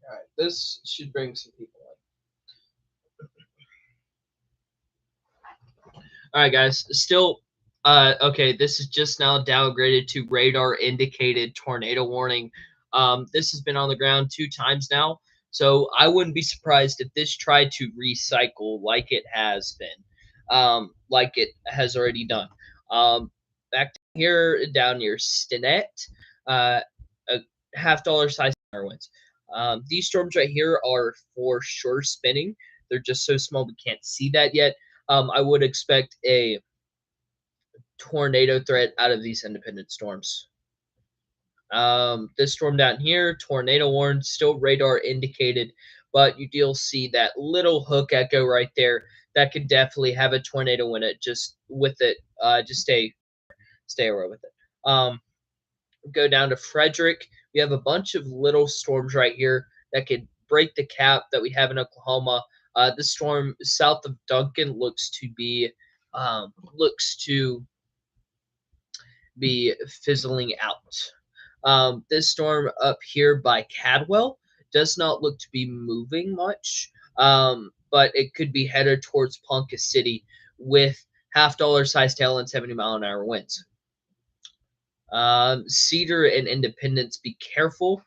All right, this should bring some people in. All right, guys. Still, okay. This is just now downgraded to radar indicated tornado warning. This has been on the ground 2 times now, so I wouldn't be surprised if this tried to recycle like it has been, like it has already done. Back here down near Stinnett, a $half size winds. These storms right here are for sure spinning. They're just so small we can't see that yet. I would expect a tornado threat out of these independent storms. This storm down here, tornado warned, still radar indicated, but you do see that little hook echo right there. That could definitely have a tornado in it. Just with it, just stay away with it. Go down to Frederick. We have a bunch of little storms right here that could break the cap that we have in Oklahoma. This storm south of Duncan looks to be fizzling out. This storm up here by Cadwell does not look to be moving much, but it could be headed towards Ponca City with $half size tail and 70-mile-an-hour winds. Cedar and Independence, be careful.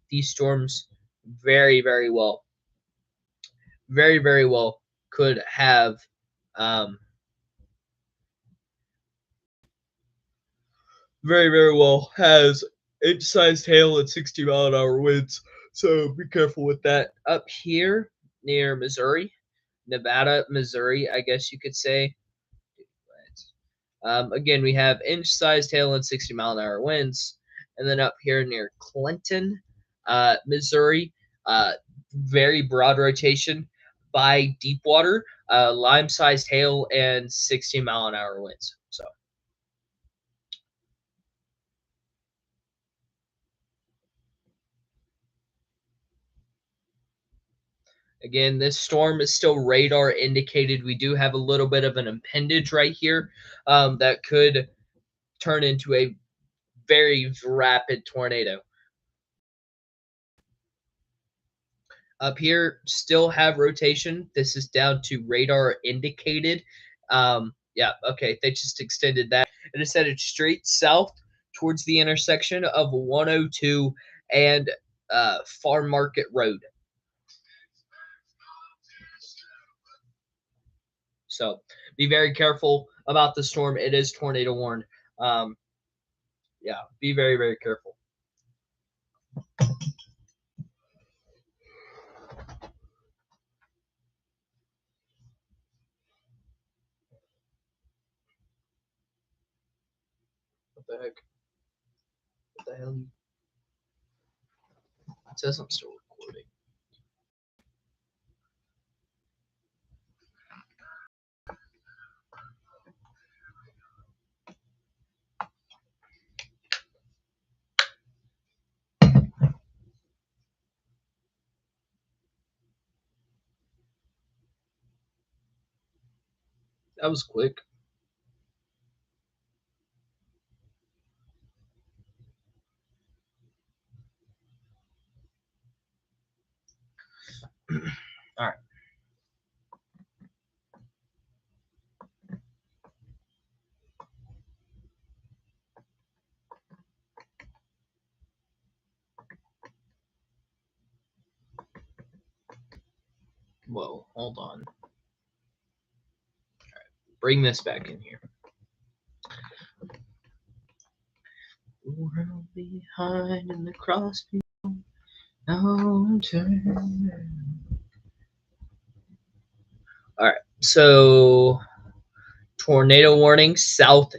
These storms very, very well could have very well has inch-sized hail and 60-mile-an-hour winds. So be careful with that. Up here near Missouri, Nevada, Missouri, I guess you could say. Again, we have inch-sized hail and 60-mile-an-hour winds. And then up here near Clinton, Missouri, very broad rotation by Deepwater, lime-sized hail and 60-mile-an-hour winds. So. Again, this storm is still radar indicated. We do have a little bit of an impendage right here that could turn into a very rapid tornado. Up here, still have rotation. This is down to radar indicated. Yeah, okay, they just extended that. And it's headed straight south towards the intersection of 102 and Farm Market Road. So be very careful about the storm. It is tornado warned. Yeah, be very, very careful. What the heck? What the hell? It says I'm still recording. That was quick. All right. Whoa, hold on. All right. Bring this back in here. World behind in the crossbeam. No turn. All right. So tornado warning south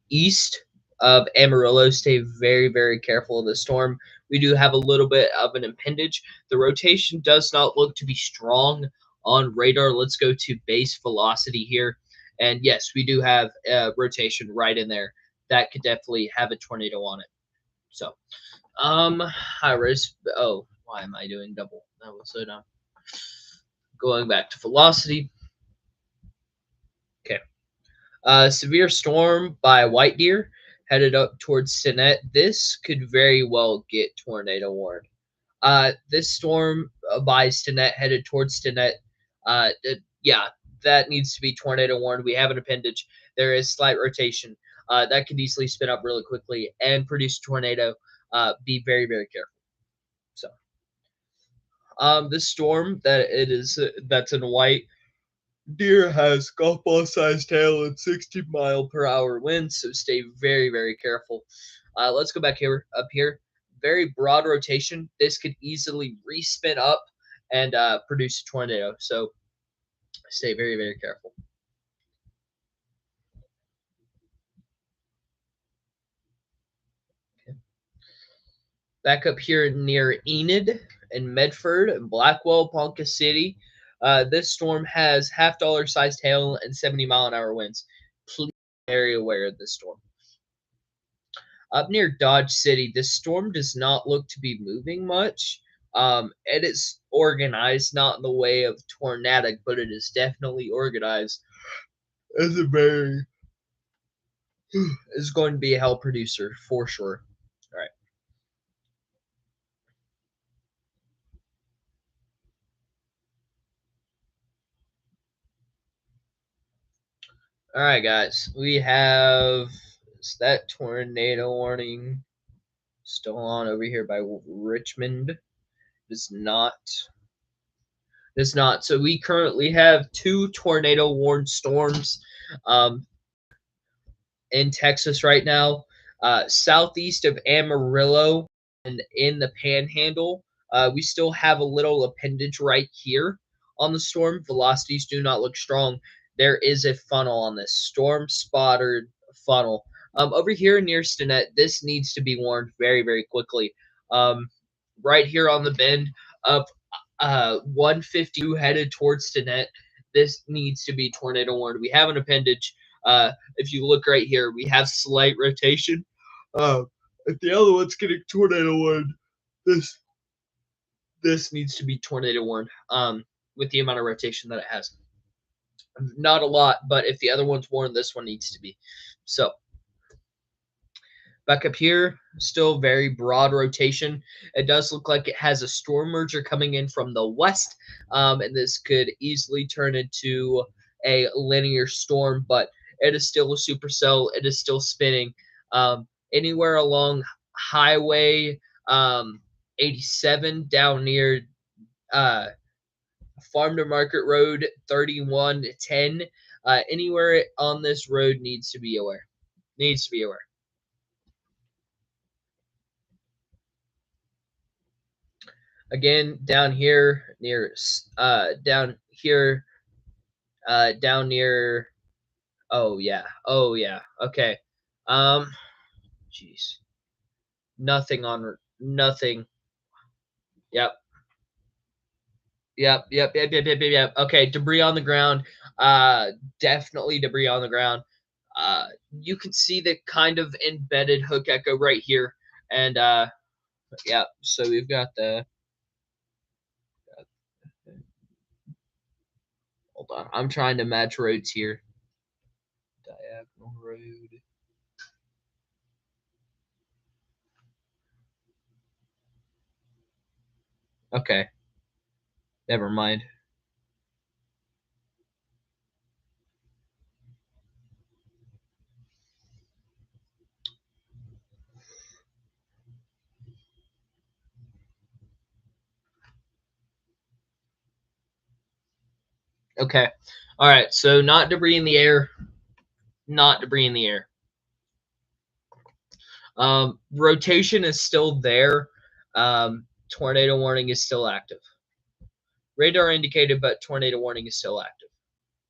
east of Amarillo. Stay very, very careful of the storm. We do have a little bit of an impingement. The rotation does not look to be strong on radar. Let's go to base velocity here. And yes, we do have rotation right in there. That could definitely have a tornado on it. So, high risk. Oh, why am I doing double? That was so dumb. Going back to velocity. Okay. Severe storm by White Deer headed up towards Stinnett. This could very well get tornado warned. This storm by Stinnett headed towards Stinnett. Yeah, that needs to be tornado warned. We have an appendage. There is slight rotation. That could easily spin up really quickly and produce a tornado. Be very, very careful. So, this storm that's in white Deer has golf ball sized tail and 60-mile-per-hour winds, so stay very, very careful. Let's go back here, up here. Very broad rotation. This could easily respin up and produce a tornado, so stay very, very careful. Okay. Back up here near Enid and Medford and Blackwell, Ponca City. This storm has half-dollar sized hail and 70-mile-an-hour winds. Please be very aware of this storm. Up near Dodge City, this storm does not look to be moving much. It is organized, not in the way of tornadic, but it is definitely organized as a very is going to be a hell producer for sure. All right. All right, guys. We have is that tornado warning still on over here by Richmond? It's not. It's not. So we currently have 2 tornado warned storms in Texas right now, southeast of Amarillo and in the Panhandle. We still have a little appendage right here on the storm. Velocities do not look strong. There is a funnel on this storm spotted funnel. Over here near Stinnett, this needs to be warned very, very quickly. Right here on the bend of 152 headed towards Stinnett, this needs to be tornado warned. We have an appendage. If you look right here, we have slight rotation. If the other one's getting tornado warned, this needs to be tornado warned. With the amount of rotation that it has, not a lot, but if the other one's warned, this one needs to be. So back up here, still very broad rotation. It does look like it has a storm merger coming in from the west, and this could easily turn into a linear storm, but it is still a supercell. It is still spinning. Anywhere along Highway 87 down near uh, Farm to Market Road 3110. Anywhere on this road needs to be aware. Needs to be aware. Again, down here near down here down near. Oh yeah. Oh yeah. Okay. Jeez. Nothing. Yep. Yep. Okay, debris on the ground. Definitely debris on the ground. You can see the kind of embedded hook echo right here, and yeah. So we've got the. Hold on, I'm trying to match roads here. Diagonal road. Okay. Never mind. Okay. All right. So not debris in the air. Not debris in the air. Rotation is still there. Tornado warning is still active. Radar indicated, but tornado warning is still active.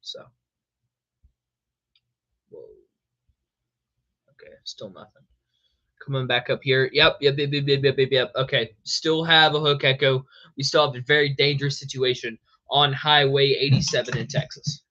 So. Whoa. Okay. Still nothing. Coming back up here. Yep. Okay. Still have a hook echo. We still have a very dangerous situation on Highway 87 in Texas.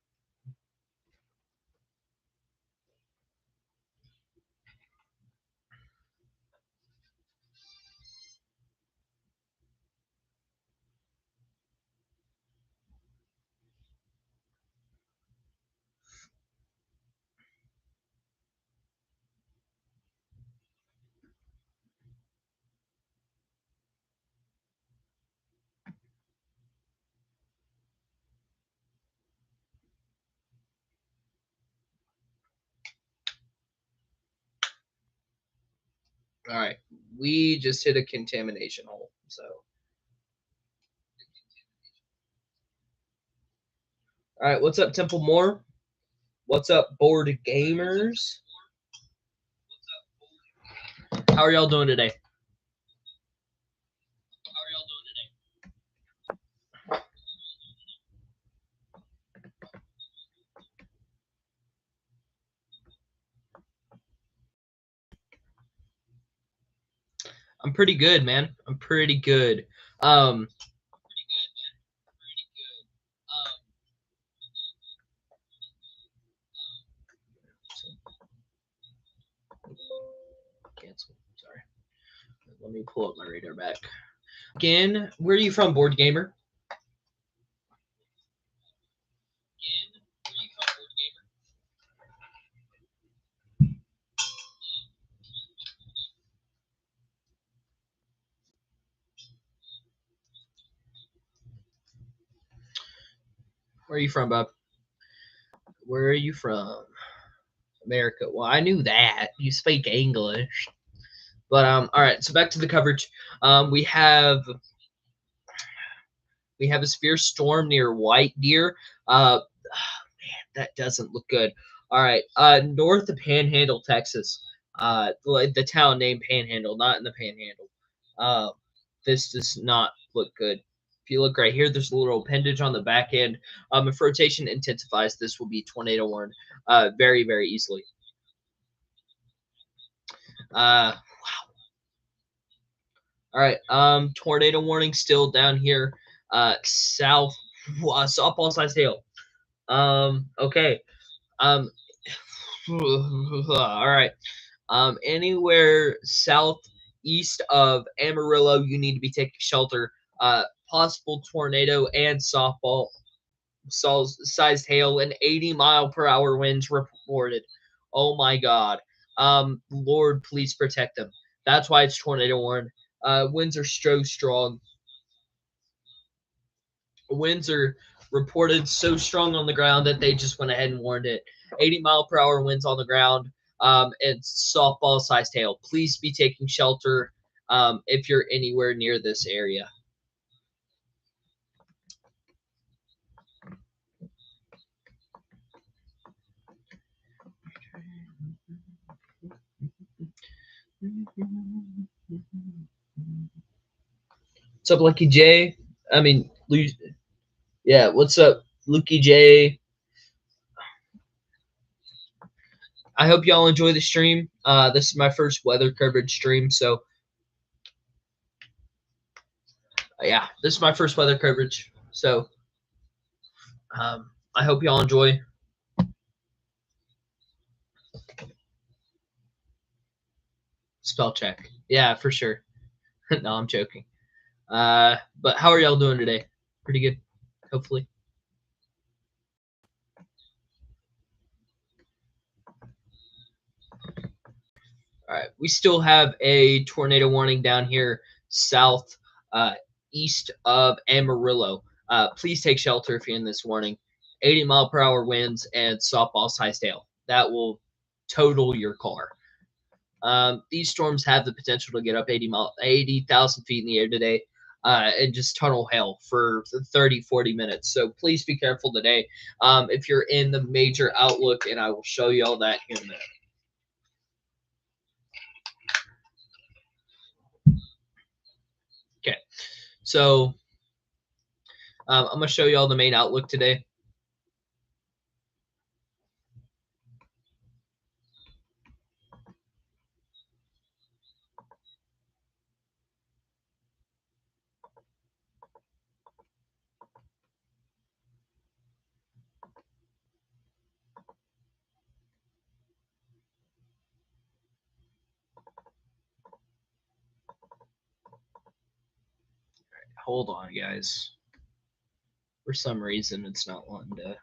All right. We just hit a contamination hole. So. All right. What's up, Temple Moore? What's up, board gamers? How are y'all doing today? I'm pretty good, man. I'm pretty good. Um, cancel. Sorry. Let me pull up my radar back. Again, where are you from, board gamer? Where are you from, Bob? Where are you from? America. Well, I knew that. You speak English. But all right, so back to the coverage. We have a severe storm near White Deer. Man, that doesn't look good. All right, north of Panhandle, Texas. The town named Panhandle, not in the Panhandle. This does not look good. If you look right here, there's a little appendage on the back end. If rotation intensifies, this will be tornado warned very, very easily. Wow. All right. Tornado warning still down here. South. Softball size hail. Okay. Um. All right. Anywhere southeast of Amarillo, you need to be taking shelter. Possible tornado and softball sized hail and 80-mile-per-hour winds reported. Oh my God. Lord, please protect them. That's why it's tornado warned. Winds are so strong. Winds are reported so strong on the ground that they just went ahead and warned it. 80-mile-per-hour winds on the ground. and softball sized hail. Please be taking shelter if you're anywhere near this area. What's up, Lucky J? I mean, yeah, what's up, Lucky J? I hope y'all enjoy the stream. This is my first weather coverage stream, so yeah, this is my first weather coverage. So I hope y'all enjoy. Spell check. Yeah, for sure. No, I'm joking. But how are y'all doing today? Pretty good, hopefully. All right, we still have a tornado warning down here south east of Amarillo. Please take shelter if you're in this warning. 80-mile-per-hour winds and softball-sized hail. That will total your car. These storms have the potential to get up 80,000 feet in the air today and just tunnel hail for 30, 40 minutes. So please be careful today if you're in the major outlook, and I will show you all that here in a minute. Okay, so I'm going to show you all the main outlook today. Hold on, guys. For some reason, it's not wanting to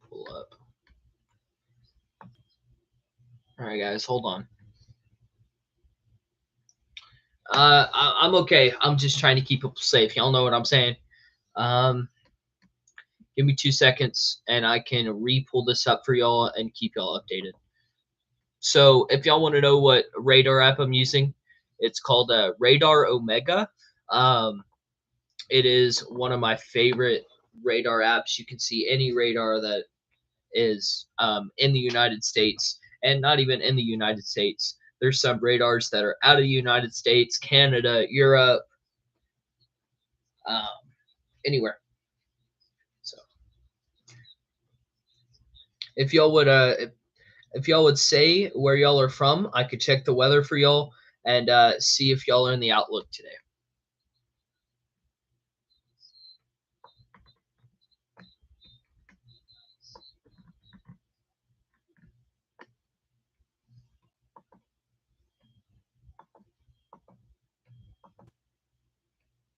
pull up. All right, guys, hold on. I'm okay. I'm just trying to keep people safe. Y'all know what I'm saying. Give me 2 seconds, and I can re-pull this up for y'all and keep y'all updated. So if y'all want to know what radar app I'm using, it's called Radar Omega. It is one of my favorite radar apps. You can see any radar that is in the United States, and not even in the United States. There's some radars that are out of the United States, Canada, Europe, anywhere. So if y'all would if y'all would say where y'all are from, I could check the weather for y'all and see if y'all are in the outlook today.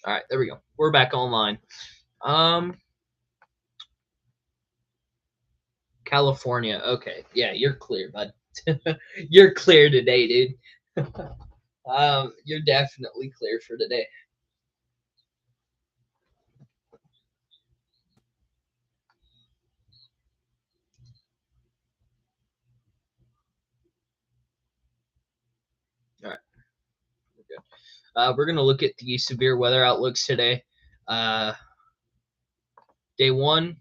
All right, there we go. We're back online. California. Okay, yeah, you're clear, bud. You're clear today, dude. You're definitely clear for today. All right, we're good. We're gonna look at the severe weather outlooks today. Day one,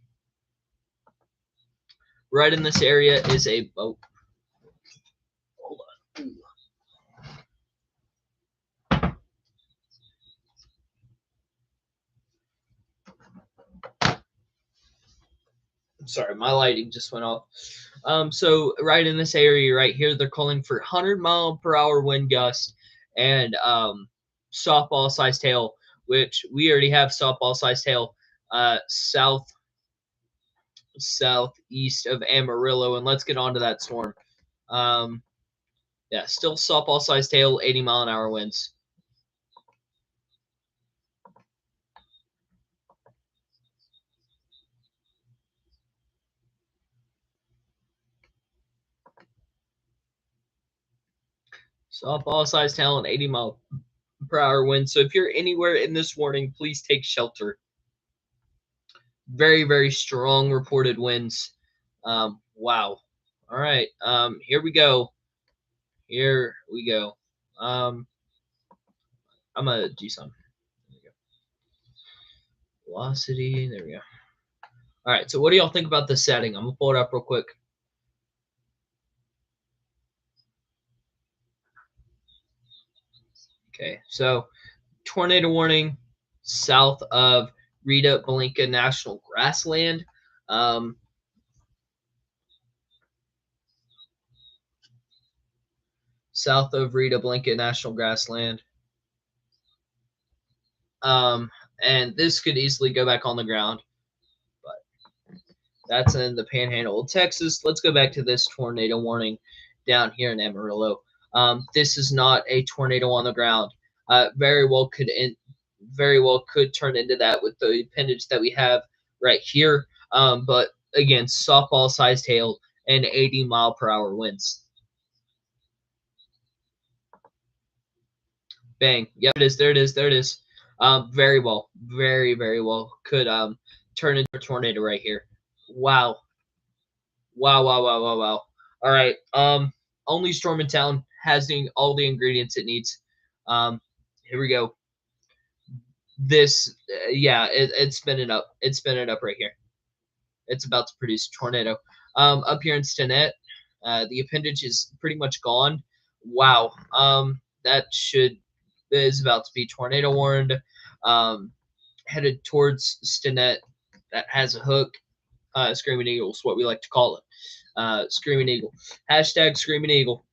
right in this area is a boat. Hold on. Ooh. I'm sorry, my lighting just went off. So right in this area right here, they're calling for 100-mile-per-hour wind gust and softball-sized hail, which we already have softball-sized hail southeast of Amarillo. And let's get on to that storm. Yeah, still softball-sized hail, 80-mile-an-hour winds. Softball-sized hail and 80-mile-per-hour winds. So if you're anywhere in this warning, please take shelter. Very, very strong reported winds. Wow. All right. Here we go. Here we go. I'm gonna do something. There we go. Velocity. There we go. All right. So what do y'all think about the setting? I'm gonna pull it up real quick. Okay. So tornado warning south of Rita Blanca National Grassland. Um, South of Rita Blanca National Grassland. Um, and this could easily go back on the ground, but that's in the Panhandle of Texas. Let's go back to this tornado warning down here in Amarillo. This is not a tornado on the ground. Very well could turn into that with the appendage that we have right here. But again, softball-sized hail and 80-mile-per-hour winds. Bang. Yep, it is. There it is. There it is. Very well. Very, very well. Could turn into a tornado right here. Wow. Wow, wow, wow, wow, wow. All right. Only storm in town has all the ingredients it needs. Here we go. This, yeah, it's spinning up. It's spinning up right here. It's about to produce a tornado. Up here in Stinnett, the appendage is pretty much gone. Wow. That is about to be tornado warned. Headed towards Stinnett. That has a hook. Screaming Eagle is what we like to call it. Screaming Eagle. Hashtag Screaming Eagle.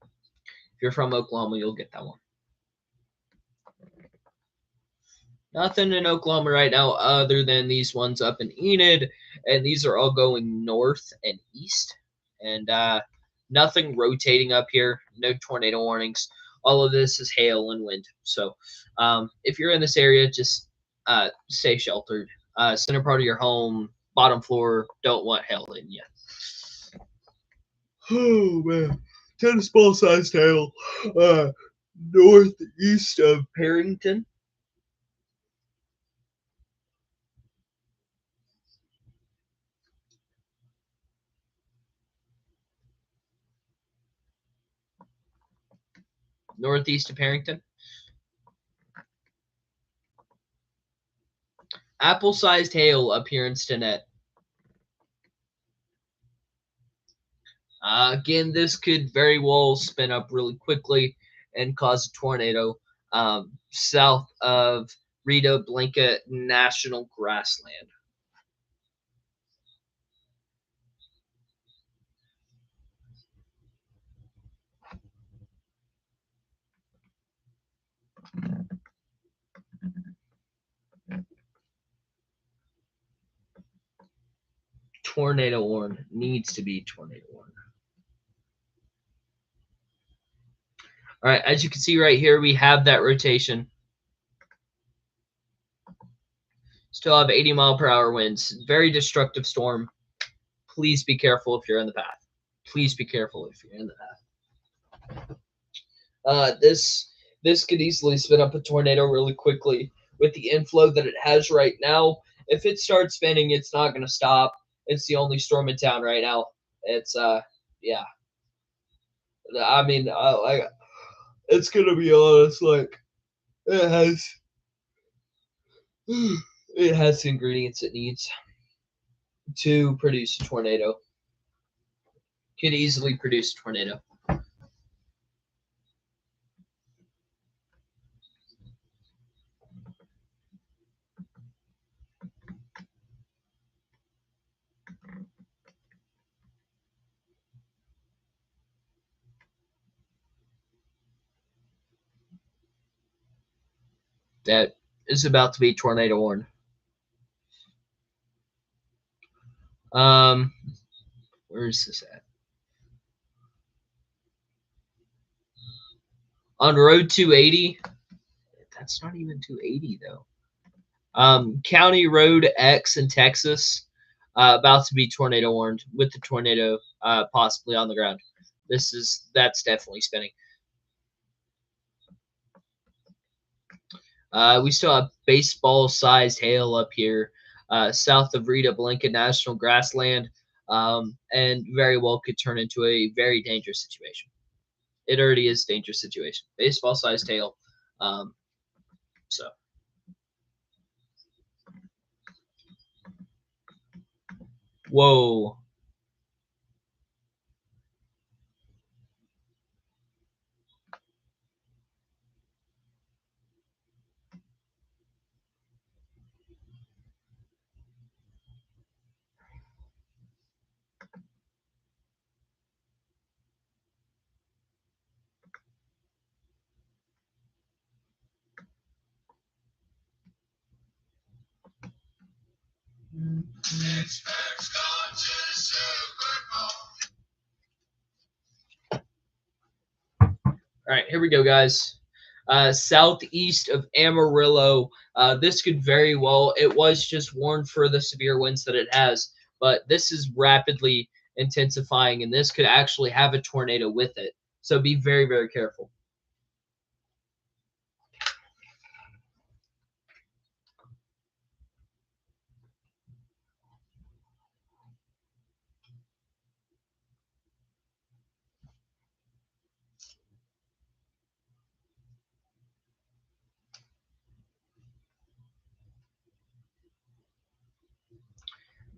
If you're from Oklahoma, you'll get that one. Nothing in Oklahoma right now other than these ones up in Enid, and these are all going north and east. And nothing rotating up here. No tornado warnings. All of this is hail and wind. So if you're in this area, just stay sheltered. Center part of your home, bottom floor, don't want hail in you. Oh man, tennis ball sized hail. Northeast of Perrington. Northeast of Perrington. Apple-sized hail up here in Stinnett. Again, this could very well spin up really quickly and cause a tornado south of Rita Blanca National Grassland. Tornado warn needs to be tornado warn. All right, as you can see right here, we have that rotation. Still have 80-mile-per-hour winds. Very destructive storm. Please be careful if you're in the path. Please be careful if you're in the path. This could easily spin up a tornado really quickly with the inflow that it has right now. If it starts spinning, it's not going to stop. It's the only storm in town right now. It's yeah. I mean, it's gonna be honest. Like it has, it has the ingredients it needs to produce a tornado. Could easily produce a tornado. That is about to be tornado warned. Where is this at? On Road 280. That's not even 280 though. County Road X in Texas, about to be tornado warned with the tornado possibly on the ground. That's definitely spinning. We still have baseball-sized hail up here, south of Rita Blanket National Grassland, and very well could turn into a very dangerous situation. It already is a dangerous situation. Baseball-sized hail. Um, so, whoa. All right, here we go, guys. Southeast of Amarillo. This could very well, it was just warned for the severe winds that it has, but this is rapidly intensifying, and this could actually have a tornado with it. So be very, very careful.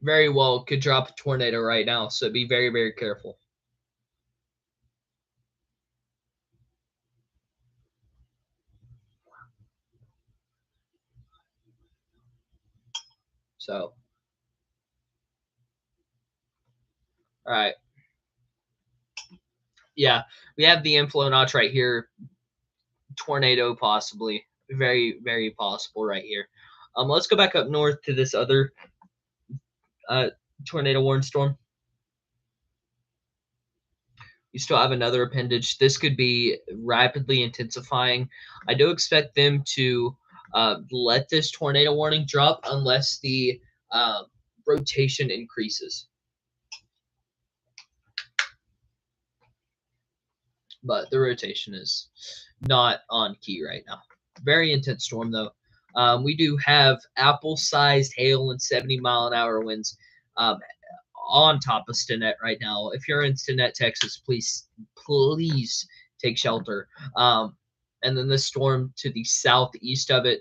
Very well could drop a tornado right now, so be very, very careful. So, all right. Yeah, we have the inflow notch right here. Tornado possibly. Very, very possible right here. Let's go back up north to this other uh, tornado warning storm. You still have another appendage. This could be rapidly intensifying. I do expect them to let this tornado warning drop unless the rotation increases. But the rotation is not on key right now. Very intense storm, though. We do have apple-sized hail and 70-mile-an-hour winds on top of Stinnett right now. If you're in Stinnett, Texas, please take shelter. And then the storm to the southeast of it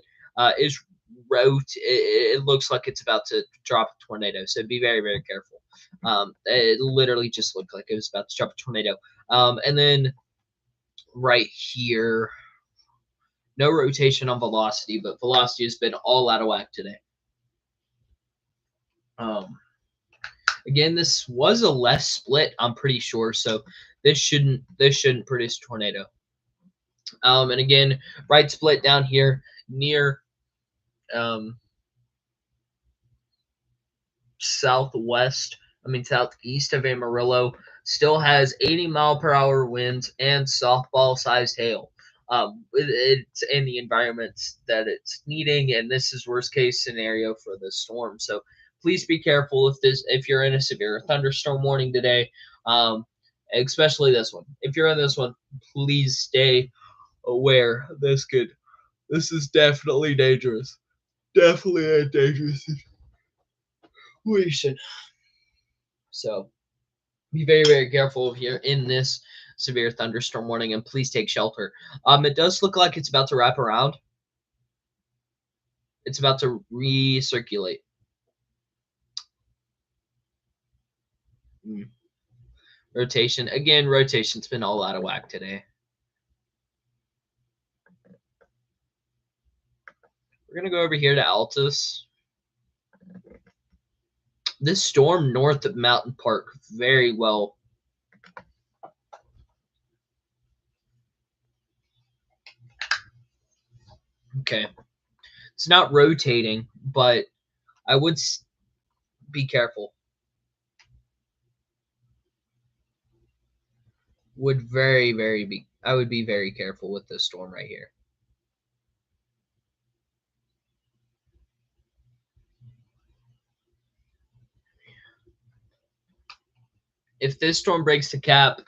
is it looks like it's about to drop a tornado, so be very, very careful. It literally just looked like it was about to drop a tornado. And then right here, no rotation on velocity, but velocity has been all out of whack today. Again, this was a less split, I'm pretty sure, so this shouldn't produce a tornado. And again, right split down here near southeast of Amarillo, still has 80-mile-per-hour winds and softball-sized hail. It's in the environments that it's needing, and this is worst case scenario for the storm. So please be careful if you're in a severe thunderstorm warning today, especially this one. If you're in this one, please stay aware. This is definitely dangerous. Definitely a dangerous situation. So be very, very careful if you're in this severe thunderstorm warning, and please take shelter. It does look like it's about to wrap around. It's about to recirculate. Rotation. Again, rotation's been all out of whack today. We're going to go over here to Altus. This storm north of Mountain Park very well. Okay. It's not rotating, but I would be careful. I would be very careful with this storm right here. If this storm breaks the cap,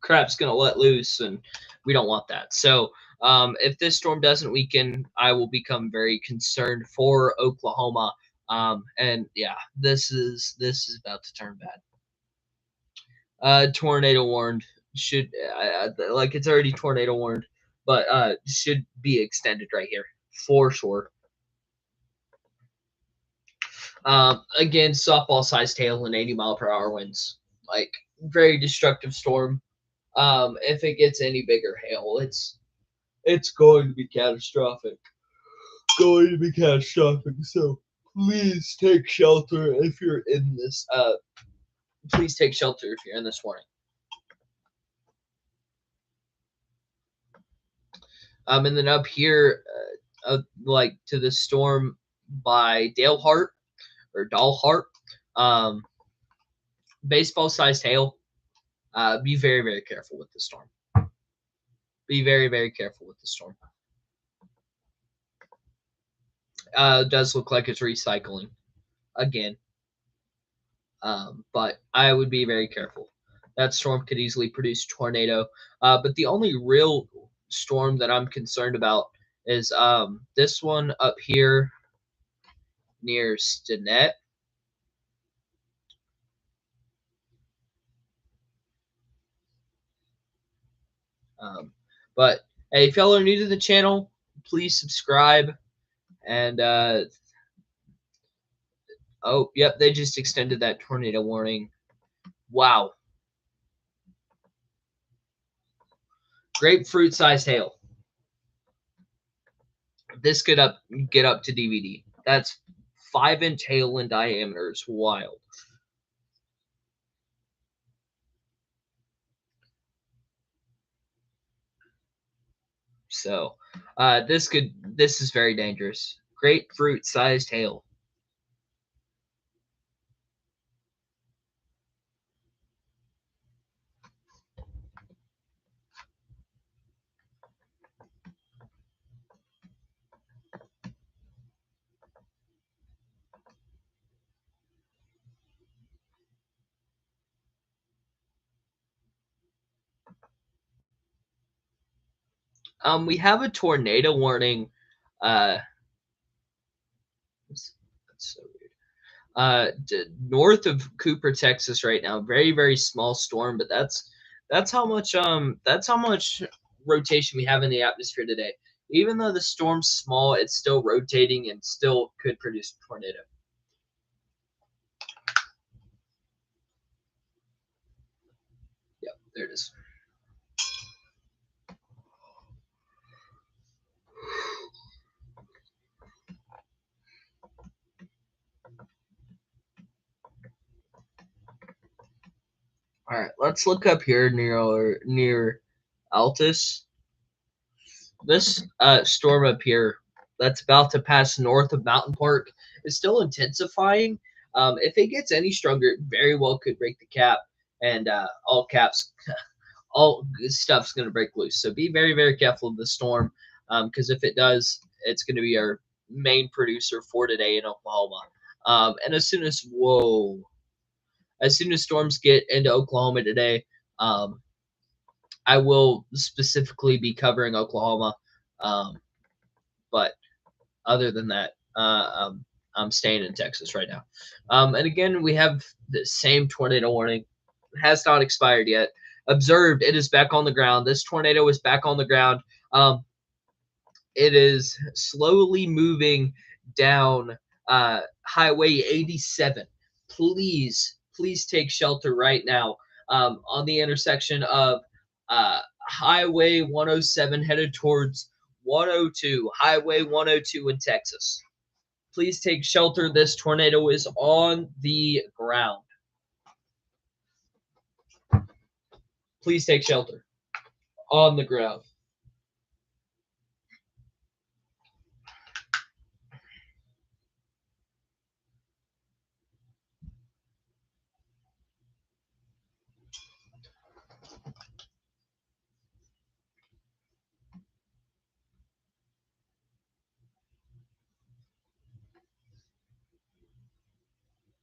crap's gonna let loose, and we don't want that. So If this storm doesn't weaken, I will become very concerned for Oklahoma. And yeah, this is about to turn bad. Tornado warned. Should like it's already tornado warned, but should be extended right here for sure. Again, softball sized hail and 80-mile-per-hour winds. Like very destructive storm. If it gets any bigger hail, it's going to be catastrophic. Going to be catastrophic. So please take shelter if you're in this. Please take shelter if you're in this warning. And then up here, like to the storm by Dale Hart or Dahl Hart, baseball-sized hail. Be very, very careful with the storm. Be very, very careful with the storm. It does look like it's recycling again, but I would be very careful. That storm could easily produce tornado. But the only real storm that I'm concerned about is this one up here near Stinnett. But hey, if y'all are new to the channel, please subscribe. And oh, yep, they just extended that tornado warning. Wow. Grapefruit-sized hail. This could get up to DVD. That's 5-inch hail in diameter. It's wild. So, this is very dangerous. Grapefruit-sized hail. We have a tornado warning. That's so weird. North of Cooper, Texas, right now. Very, very small storm, but that's how much rotation we have in the atmosphere today. Even though the storm's small, it's still rotating and still could produce a tornado. Yep, there it is. All right, let's look up here near Altus. This storm up here that's about to pass north of Mountain Park is still intensifying. If it gets any stronger, it very well could break the cap, and all caps, all stuff's going to break loose. So be very, very careful of the storm, because if it does, it's going to be our main producer for today in Oklahoma. And as soon as storms get into Oklahoma today, I will specifically be covering Oklahoma. But other than that, I'm staying in Texas right now. And again, we have the same tornado warning. It has not expired yet. Observed, it is back on the ground. This tornado is back on the ground. It is slowly moving down Highway 87. Please take shelter right now on the intersection of Highway 107 headed towards 102, Highway 102 in Texas. Please take shelter. This tornado is on the ground. Please take shelter. On the ground.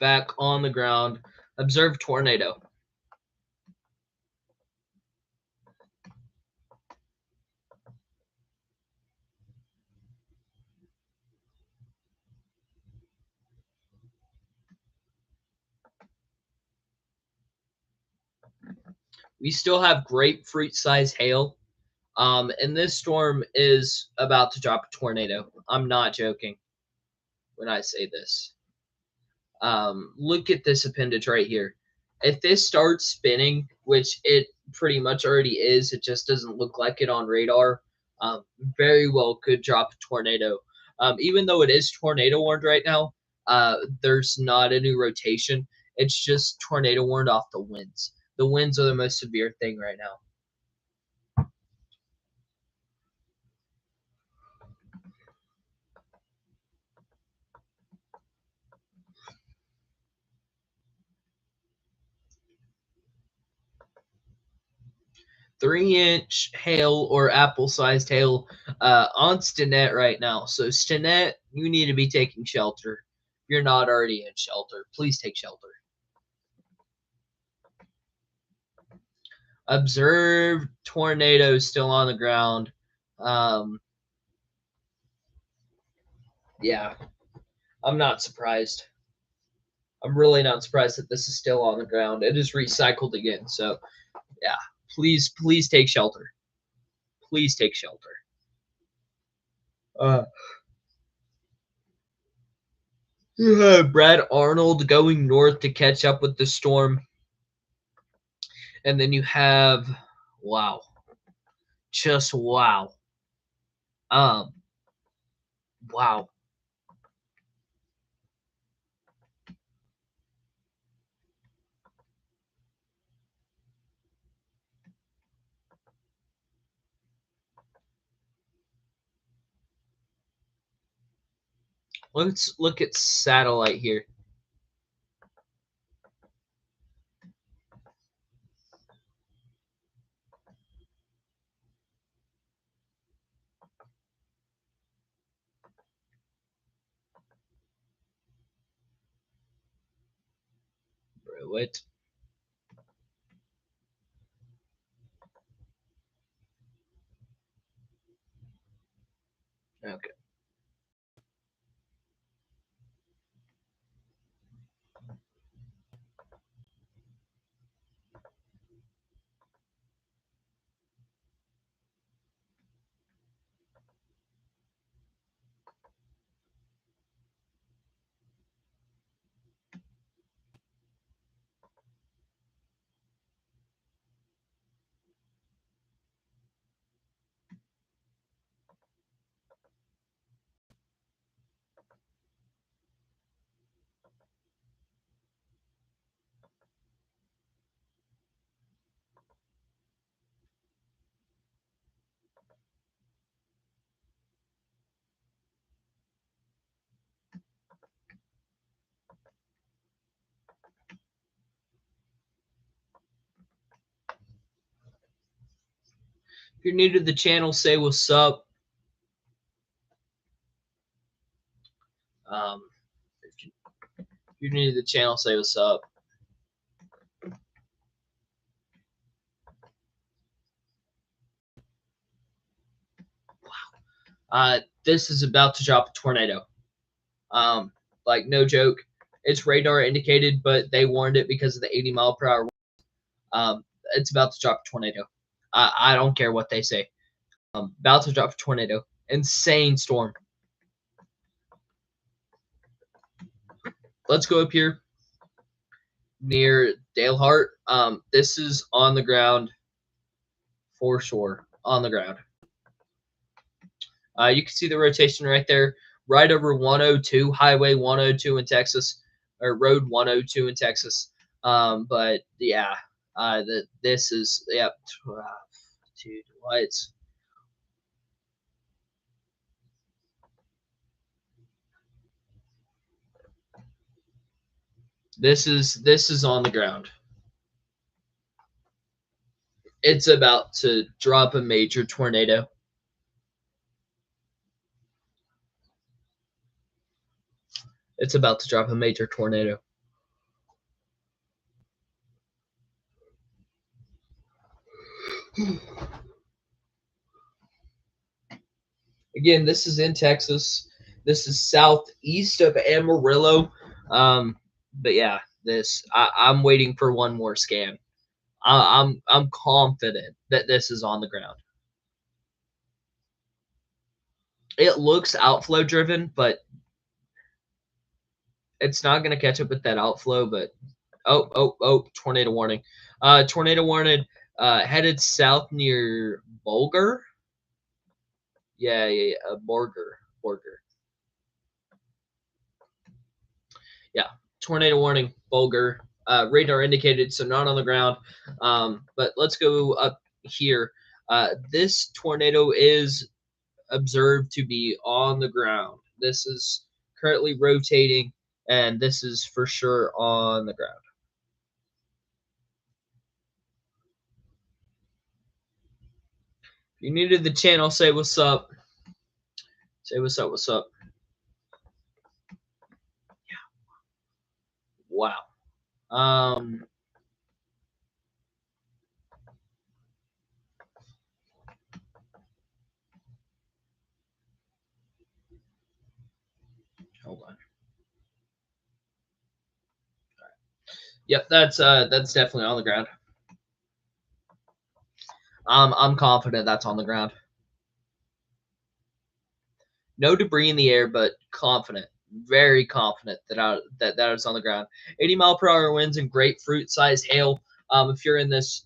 Back on the ground. Observe tornado. We still have grapefruit size hail. And this storm is about to drop a tornado. I'm not joking when I say this. Look at this appendage right here. If this starts spinning, which it pretty much already is, it just doesn't look like it on radar. Um, Very well could drop a tornado. Even though it is tornado warned right now, there's not a new rotation. It's just tornado warned off the winds. The winds are the most severe thing right now. 3-inch hail or apple-sized hail on Stinnett right now. So Stinnett, you need to be taking shelter. If you're not already in shelter, please take shelter. Observed tornadoes still on the ground. Yeah, I'm not surprised. I'm really not surprised that this is still on the ground. It is recycled again. So, yeah, please take shelter. Please take shelter. You have Brad Arnold going north to catch up with the storm. And then you have, wow, just wow. Um, wow. Let's look at satellite here. What? Okay. If you're new to the channel, say what's up. Um, if you're new to the channel, say what's up. This is about to drop a tornado. Like no joke. It's radar indicated, but they warned it because of the 80-mile-per-hour. It's about to drop a tornado. I don't care what they say. About to drop a tornado. Insane storm. Let's go up here near Dalehart. This is on the ground for sure. On the ground. You can see the rotation right there, right over 102, Highway 102 in Texas, or Road 102 in Texas. But yeah, this is, yep, dude, what? This is on the ground. It's about to drop a major tornado. It's about to drop a major tornado. Again, this is in Texas. This is southeast of Amarillo. But yeah, I'm waiting for one more scan. I'm confident that this is on the ground. It looks outflow driven, but it's not going to catch up with that outflow. But oh, tornado warning. Tornado warning. Headed south near Bulgar. Yeah. Borger. Yeah, tornado warning, Bulgar. Radar indicated, so not on the ground. But let's go up here. This tornado is observed to be on the ground. This is currently rotating, and this is for sure on the ground. If you're new to the channel, say what's up. Say what's up, what's up. Yeah. Wow. Hold on. Yep, that's definitely on the ground. I'm confident that's on the ground. No debris in the air, but confident, very confident that is on the ground. 80-mile-per-hour winds and grapefruit-sized hail. If you're in this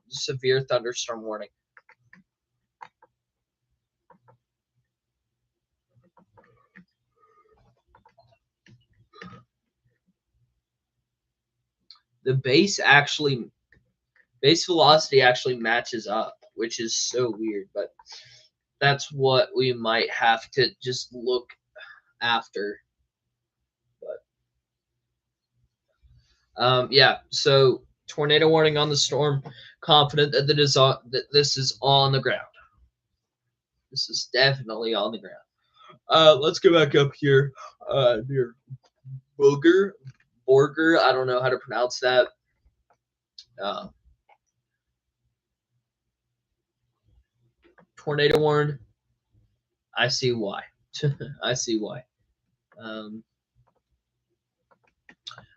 severe thunderstorm warning. The base velocity actually matches up, which is so weird, but that's what we might have to just look after. But yeah, so tornado warning on the storm. Confident that this is on the ground. This is definitely on the ground. Let's go back up here near Borger. I don't know how to pronounce that. Tornado warn. I see why. I see why.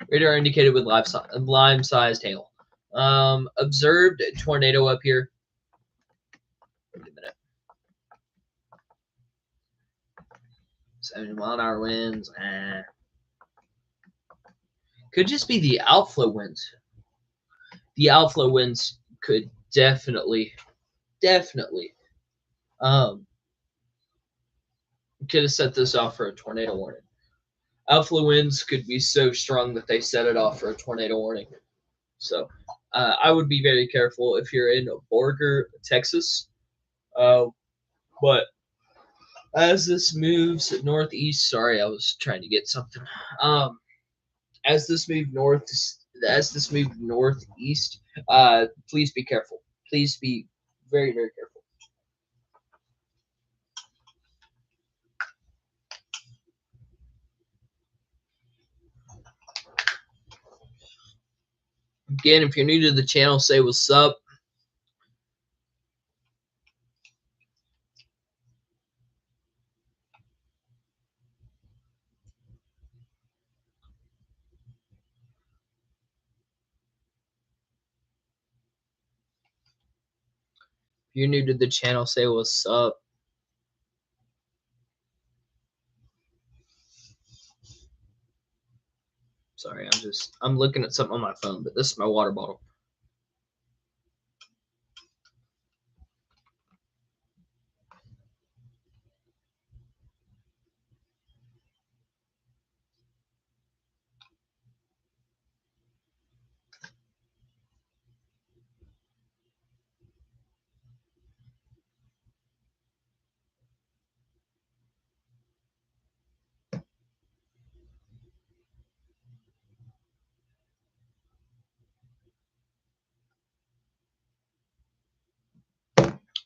Radar indicated with lime-sized hail. Observed tornado up here. Wait a minute. 70-mile-an-hour winds. Could just be the outflow winds. The outflow winds could definitely could have set this off for a tornado warning. Outflow winds could be so strong that they set it off for a tornado warning. So I would be very careful if you're in Borger, Texas. But as this moves northeast, sorry, I was trying to get something. As this moves northeast, please be careful. Please be very, very careful. Again, if you're new to the channel, say what's up. If you're new to the channel, say what's up. Sorry, I'm looking at something on my phone, but this is my water bottle.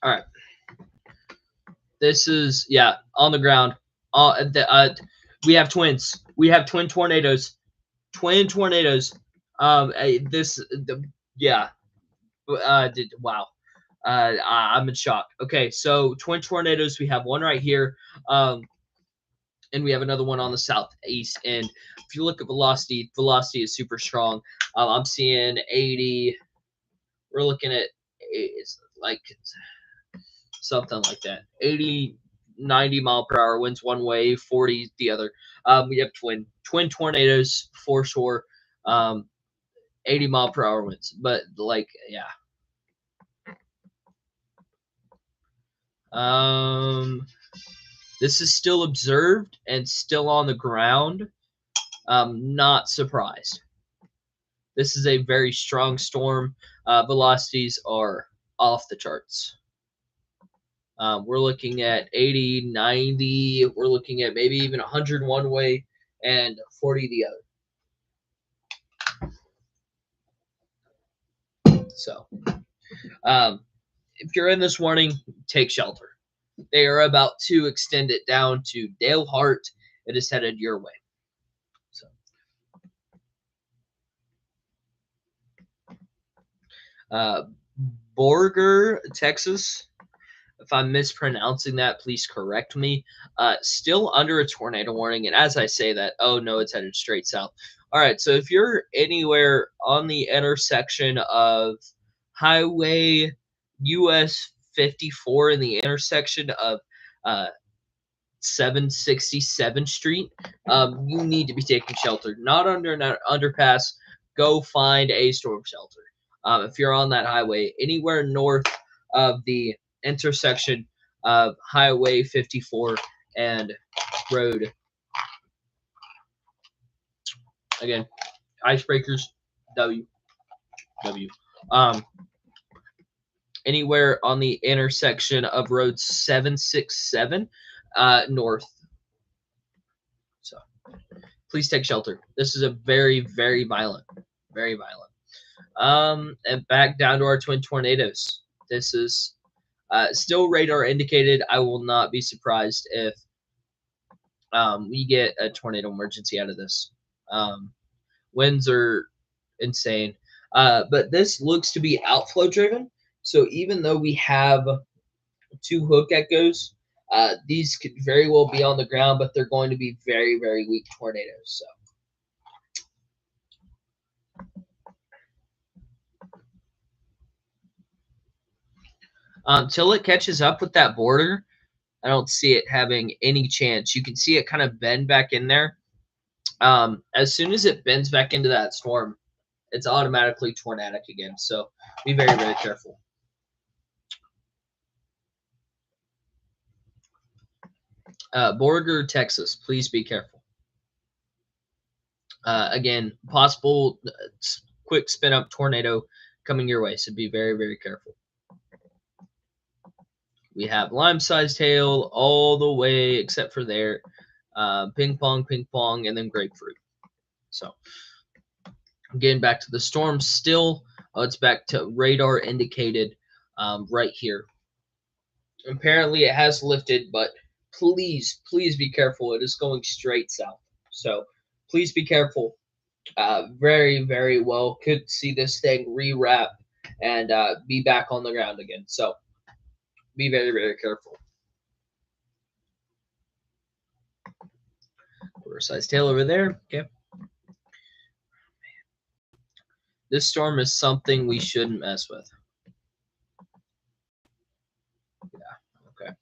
All right. This is on the ground. We have twins. We have twin tornadoes. Twin tornadoes. Wow. I'm in shock. Okay, so twin tornadoes. We have one right here, and we have another one on the southeast. And if you look at velocity is super strong. I'm seeing 80. we're looking at it's like something like that. 80, 90 mile per hour winds one way, 40 the other. We have twin tornadoes for sure. 80 mile per hour winds, but like yeah. This is still observed and still on the ground. Not surprised. This is a very strong storm. Velocities are off the charts. We're looking at 80, 90. We're looking at maybe even 100 one way and 40 the other. So, if you're in this warning, take shelter. They are about to extend it down to Dale Hart. It is headed your way. So, Borger, Texas. If I'm mispronouncing that, please correct me. Still under a tornado warning, and as I say that, oh no, it's headed straight south. All right, so if you're anywhere on the intersection of Highway US 54 in the intersection of 767th Street, you need to be taking shelter. Not under an underpass. Go find a storm shelter. If you're on that highway, anywhere north of the intersection of Highway 54 and Road. Again, icebreakers, W. Anywhere on the intersection of Road 767 north. So please take shelter. This is a very, very violent. And back down to our twin tornadoes. This is still radar indicated. I will not be surprised if we get a tornado emergency out of this. Winds are insane. But this looks to be outflow driven. So even though we have 2 hook echoes, these could very well be on the ground, but they're going to be very, very weak tornadoes. So. Until it catches up with that border, I don't see it having any chance. You can see it kind of bend back in there. As soon as it bends back into that storm, it's automatically tornadic again. So be very, very careful. Borger, Texas, please be careful. Again, possible quick spin up tornado coming your way, so be very, very careful. We have lime-sized hail all the way except for there. Ping pong, and then grapefruit. So, getting back to the storm still. It's back to radar indicated right here. Apparently, it has lifted, but please be careful. It is going straight south. So, please be careful. Very, very well could see this thing rewrap and be back on the ground again. So, be very, very careful. Quarter-sized tail over there. Okay. This storm is something we shouldn't mess with. Yeah, okay.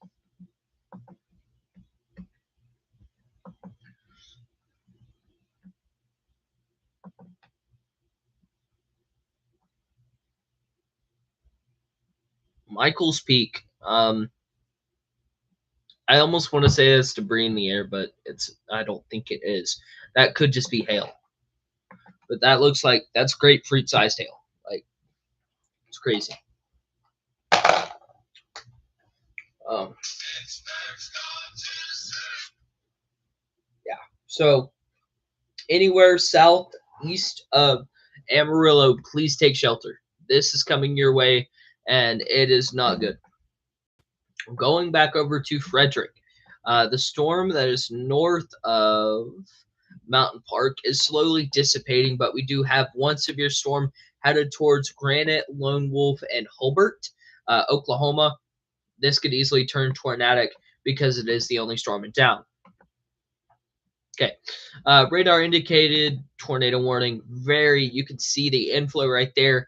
Michael's Peak. I almost want to say it's debris in the air, but I don't think it is. That could just be hail. But that looks like that's grapefruit sized hail. Like, it's crazy. Yeah. So anywhere southeast of Amarillo, please take shelter. This is coming your way, and it is not good. Going back over to Frederick, the storm that is north of Mountain Park is slowly dissipating, but we do have one severe storm headed towards Granite, Lone Wolf, and Hobart, Oklahoma. This could easily turn tornadic because it is the only storm in town. Okay, radar indicated tornado warning. You can see the inflow right there.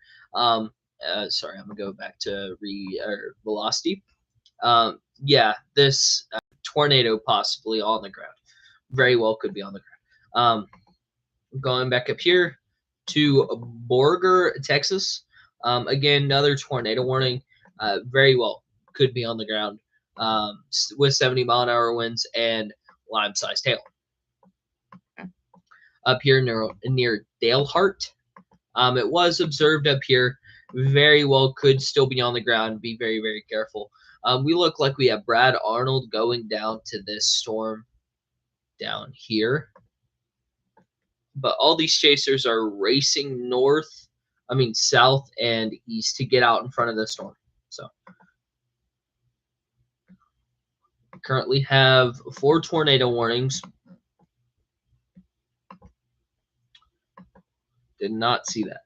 sorry, I'm gonna go back to velocity. Yeah, this tornado possibly on the ground. Very well could be on the ground. Going back up here to Borger, Texas. Again, another tornado warning. Very well could be on the ground with 70-mile-an-hour winds and lime-sized hail. Up here near Dalehart, it was observed up here. Very well could still be on the ground. Be very, very careful. We look like we have Brad Arnold going down to this storm down here. But all these chasers are racing south and east to get out in front of the storm. So currently have 4 tornado warnings. Did not see that.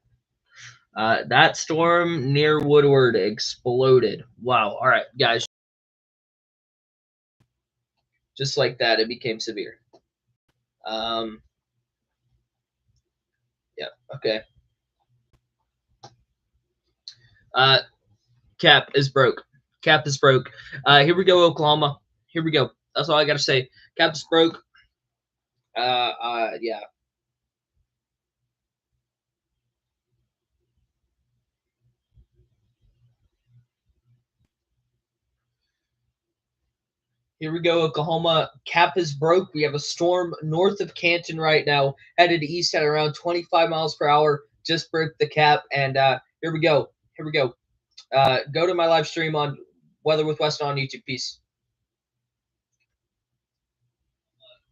That storm near Woodward exploded. Wow. All right, guys. Just like that, it became severe. Yeah, okay. Cap is broke. Cap is broke. Here we go, Oklahoma. Here we go. That's all I got to say. Cap is broke. Yeah. Here we go, Oklahoma. Cap is broke. We have a storm north of Canton right now, headed east at around 25 miles per hour. Just broke the cap, and here we go. Here we go. Go to my live stream on Weather with Weston on YouTube. Peace.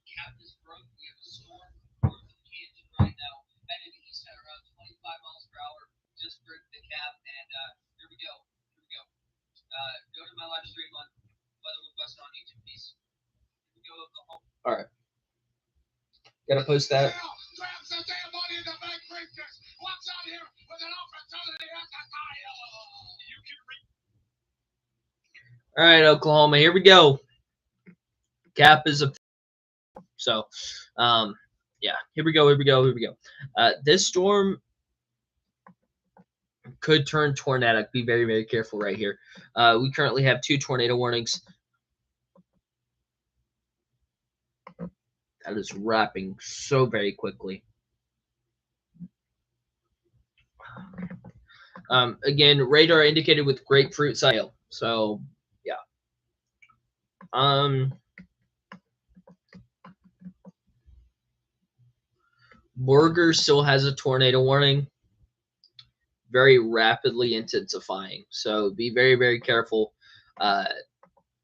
Cap is broke. We have a storm north of Canton right now, headed east at around 25 miles per hour. Just broke the cap, and here we go. Here we go. Go to my live stream on Weather with Weston on YouTube. Peace. Here we go, Oklahoma. All right. Gotta post that. All right, Oklahoma. Here we go. Cap is a so, yeah. Here we go. Here we go. Here we go. This storm could turn tornadic. Be very, very careful right here. We currently have 2 tornado warnings. That is wrapping so very quickly. Again, radar indicated with grapefruit sail. So, yeah. Borger still has a tornado warning. Very rapidly intensifying. So be very, very careful.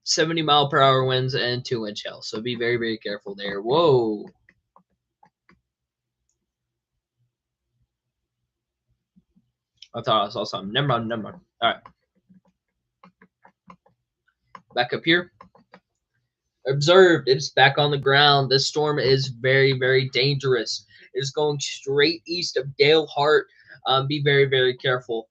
70-mile-per-hour winds and 2-inch hail. So be very, very careful there. Whoa. I thought I saw something. Never mind. Never mind. All right. Back up here. Observed. It's back on the ground. This storm is very, very dangerous. It is going straight east of Dalehart. Be very, very careful.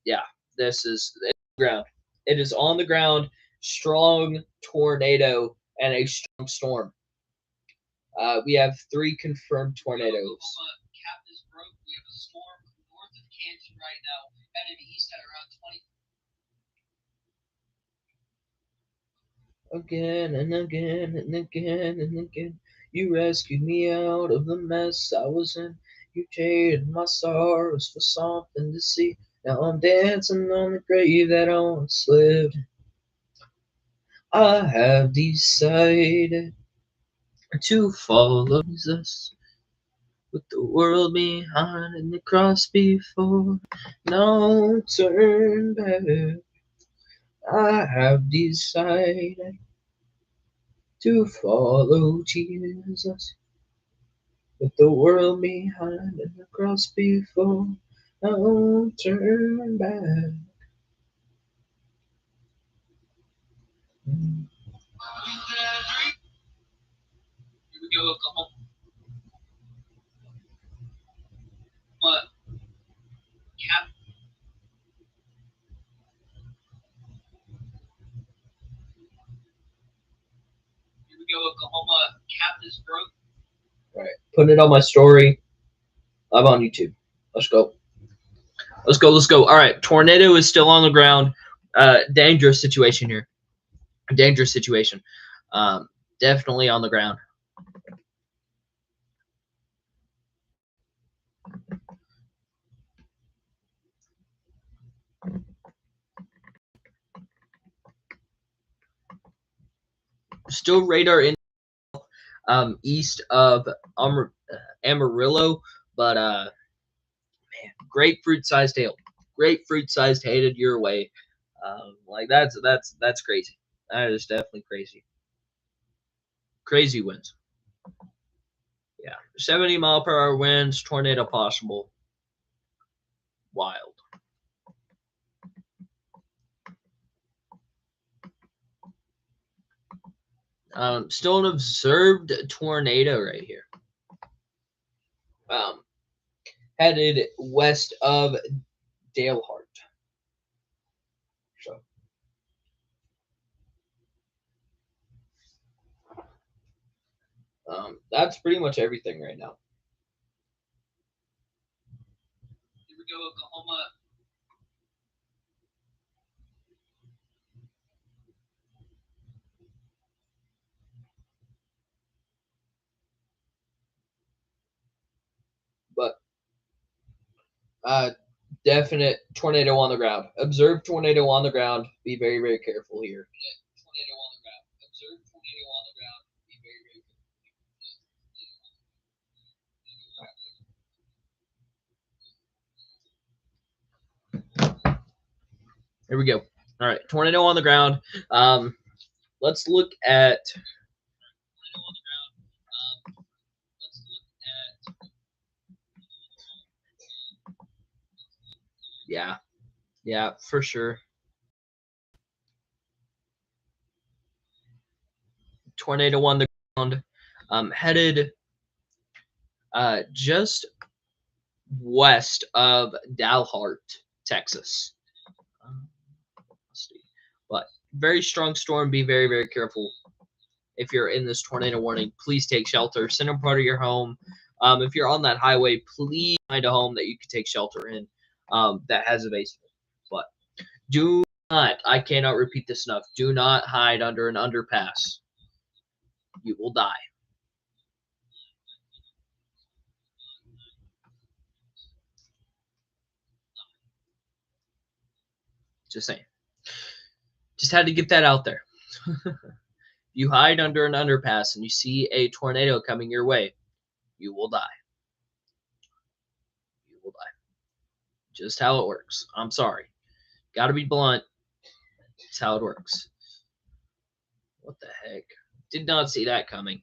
Yeah, this is the ground. It is on the ground. Strong tornado and a strong storm. We have 3 confirmed tornadoes. Cap is broke. We have a storm north of Canton right now, headed east at around 20. Again and again and again and again, you rescued me out of the mess I was in. You traded my sorrows for something to see. Now I'm dancing on the grave that I once lived. I have decided to follow Jesus, with the world behind and the cross before. No turn back. I have decided to follow Jesus, with the world behind and the cross before. No turn back. Here we go, Oklahoma. What? Cap. Here we go, Oklahoma. Cap is broke. All right, putting it on my story. I'm on YouTube. Let's go. Let's go. Let's go. All right. Tornado is still on the ground. Dangerous situation here. Dangerous situation. Definitely on the ground. Still radar in east of Amarillo, but man, grapefruit sized hail. Grapefruit sized headed your way. Like that's crazy. That is definitely crazy. Crazy winds. Yeah, 70-mile-per-hour winds, tornado possible. Wild. Still an observed tornado right here. Headed west of Dalehart. So, that's pretty much everything right now. Here we go, Oklahoma. But definite tornado on the ground. Observed tornado on the ground. Be very, very careful here. Tornado on the ground. Observed tornado on the ground. Be very, very careful. Here we go. All right, tornado on the ground. Let's look at. Yeah, yeah, for sure. Tornado on the ground. Headed just west of Dalhart, Texas. Let's see. But very strong storm. Be very, very careful. If you're in this tornado warning, please take shelter. Send a part of your home. If you're on that highway, please find a home that you can take shelter in that has a basement. But do not, I cannot repeat this enough, do not hide under an underpass. You will die. Just saying. Just had to get that out there. You hide under an underpass and you see a tornado coming your way, you will die. You will die. Just how it works. I'm sorry. Gotta be blunt. It's how it works. What the heck? Did not see that coming.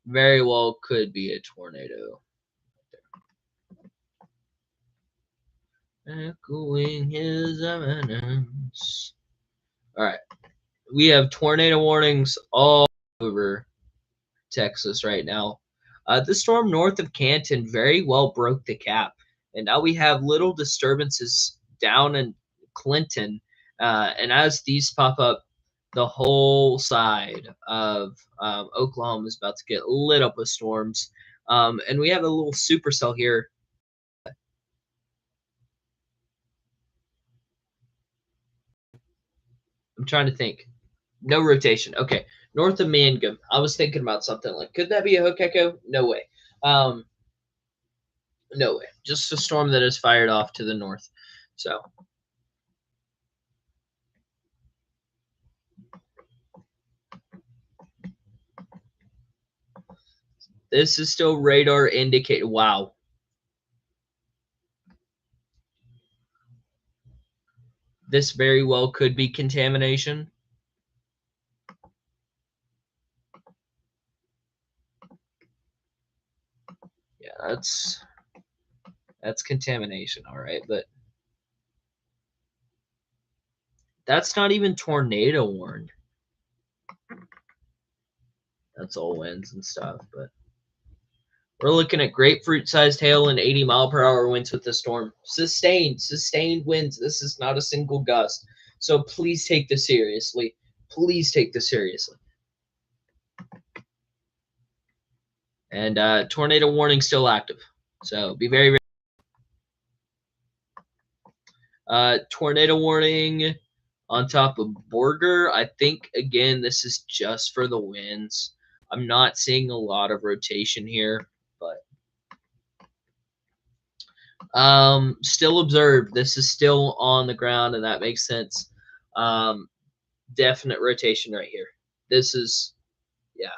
Very well could be a tornado. Echoing his eminence. All right. We have tornado warnings all over Texas right now. The storm north of Canton very well broke the cap. And now we have little disturbances down in Clinton. And as these pop up, the whole side of Oklahoma is about to get lit up with storms. And we have a little supercell here. I'm trying to think. No rotation. Okay. North of Mangum. I was thinking about something like, could that be a hook echo? No way. No way. Just a storm that is fired off to the north. So this is still radar indicate. Wow. This very well could be contamination. Yeah, that's contamination, all right, but that's not even tornado warned. That's all winds and stuff, but we're looking at grapefruit-sized hail and 80-mile-per-hour winds with the storm. Sustained winds. This is not a single gust. So please take this seriously. Please take this seriously. And tornado warning still active. So be very, very tornado warning on top of Borger. I think again this is just for the winds. I'm not seeing a lot of rotation here, but still observed. This is still on the ground, and that makes sense. Definite rotation right here. This is, yeah,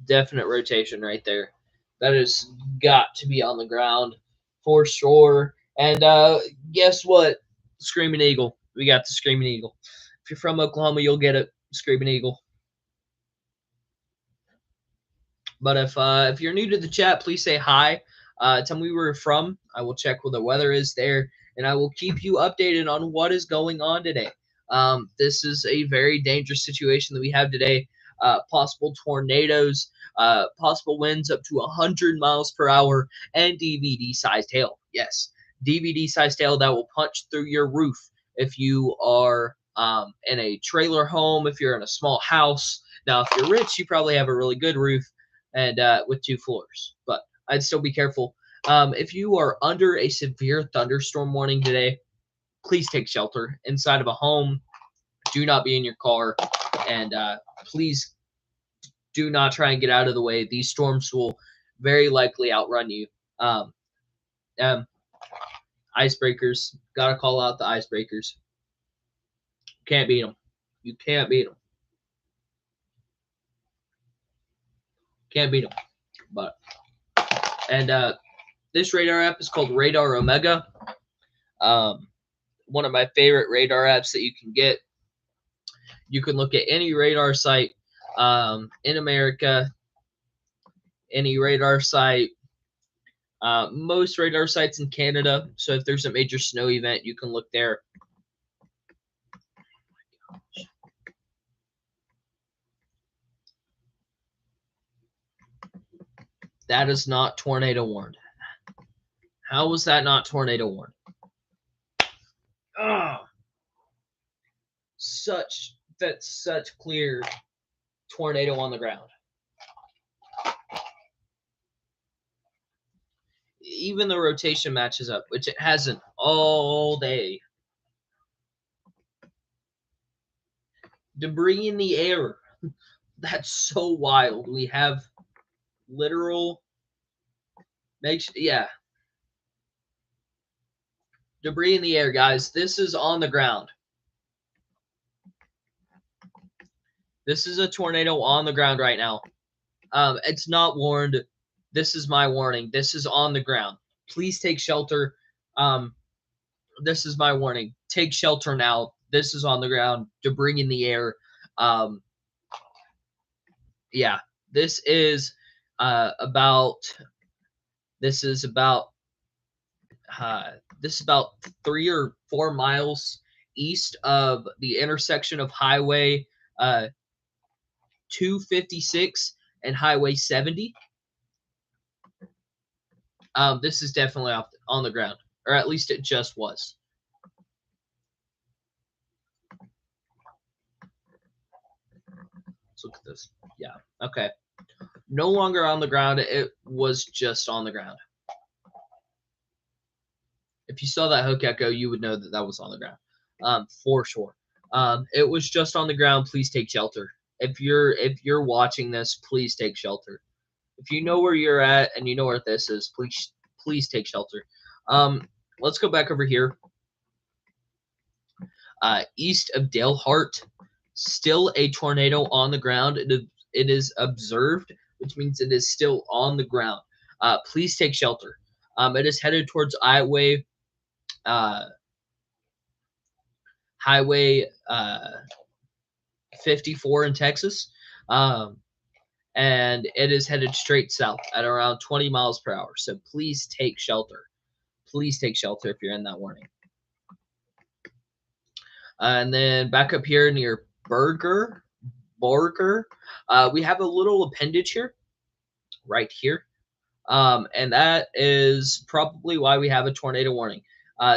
definite rotation right there. That has got to be on the ground for sure. And guess what? Screaming Eagle. We got the Screaming Eagle. If you're from Oklahoma, you'll get it. Screaming Eagle. But if you're new to the chat, please say hi. Tell me where you're from. I will check what the weather is there, and I will keep you updated on what is going on today. This is a very dangerous situation that we have today. Possible tornadoes, possible winds up to 100 miles per hour, and DVD-sized hail. Yes, DVD-sized hail that will punch through your roof if you are in a trailer home, if you're in a small house. Now, if you're rich, you probably have a really good roof and with 2 floors. But I'd still be careful. If you are under a severe thunderstorm warning today, please take shelter inside of a home. Do not be in your car, and please do not try and get out of the way. These storms will very likely outrun you. Um, icebreakers, gotta call out the icebreakers. Can't beat them. You can't beat them. Can't beat them. But and this radar app is called Radar Omega. One of my favorite radar apps that you can get. You can look at any radar site in America, any radar site, most radar sites in Canada. So if there's a major snow event, you can look there. That is not tornado warned. How was that not tornado warned? Oh, that's such clear tornado on the ground. Even the rotation matches up, which it hasn't all day. Debris in the air. That's so wild. We have literal yeah. Debris in the air, guys. This is on the ground. This is a tornado on the ground right now. It's not warned. This is my warning. This is on the ground. Please take shelter. This is my warning. Take shelter now. This is on the ground. Debris in the air. Yeah, this is about 3 or 4 miles east of the intersection of Highway 256 and Highway 70. This is definitely on the ground, or at least it just was. Let's look at this. Yeah, okay. No longer on the ground. It was just on the ground. If you saw that hook echo, you would know that that was on the ground, for sure. It was just on the ground. Please take shelter. If you're watching this, please take shelter. If you know where you're at and you know where this is, please take shelter. Let's go back over here. East of Dalehart, still a tornado on the ground. It is observed, which means it is still on the ground. Please take shelter. It is headed towards Highway 54 in Texas. And it is headed straight south at around 20 miles per hour. So please take shelter. Please take shelter if you're in that warning. And then back up here near Borger, we have a little appendage here, right here. And that is probably why we have a tornado warning.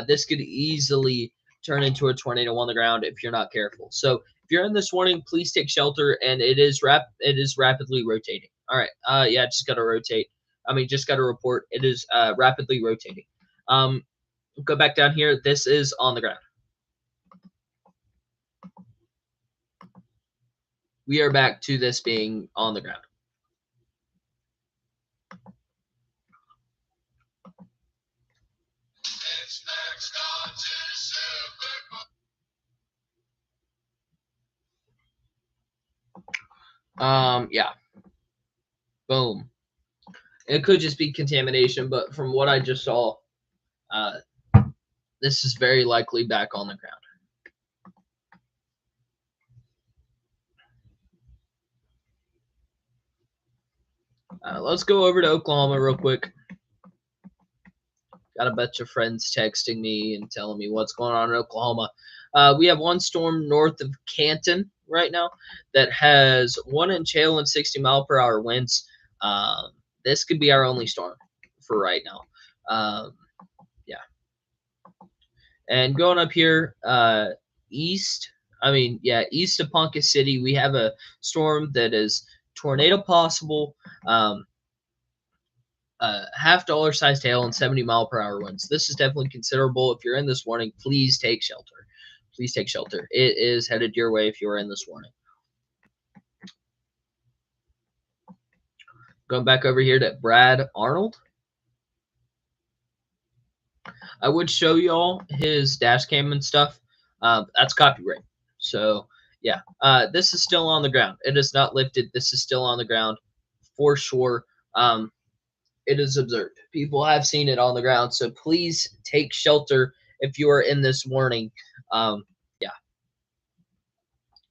This could easily turn into a tornado on the ground if you're not careful. So if you're in this warning, please take shelter, and it is rapidly rotating. All right, yeah, just gotta rotate. I mean, just gotta report. It is rapidly rotating. Go back down here. This is on the ground. We are back to this being on the ground. Yeah. Boom. It could just be contamination, but from what I just saw, this is very likely back on the ground. Let's go over to Oklahoma real quick. Got a bunch of friends texting me and telling me what's going on in Oklahoma. We have one storm north of Canton right now that has 1 inch hail and 60-mile-per-hour winds. This could be our only storm for right now. Yeah. And going up here, east of Ponca City, we have a storm that is tornado possible. Half dollar sized hail and 70-mile-per-hour winds. This is definitely considerable. If you're in this warning, please take shelter. Please take shelter. It is headed your way if you are in this warning. Going back over here to Brad Arnold. I would show y'all his dash cam and stuff. That's copyright. So, yeah. This is still on the ground. It is not lifted. This is still on the ground for sure. It is observed. People have seen it on the ground, so please take shelter if you are in this warning. Yeah.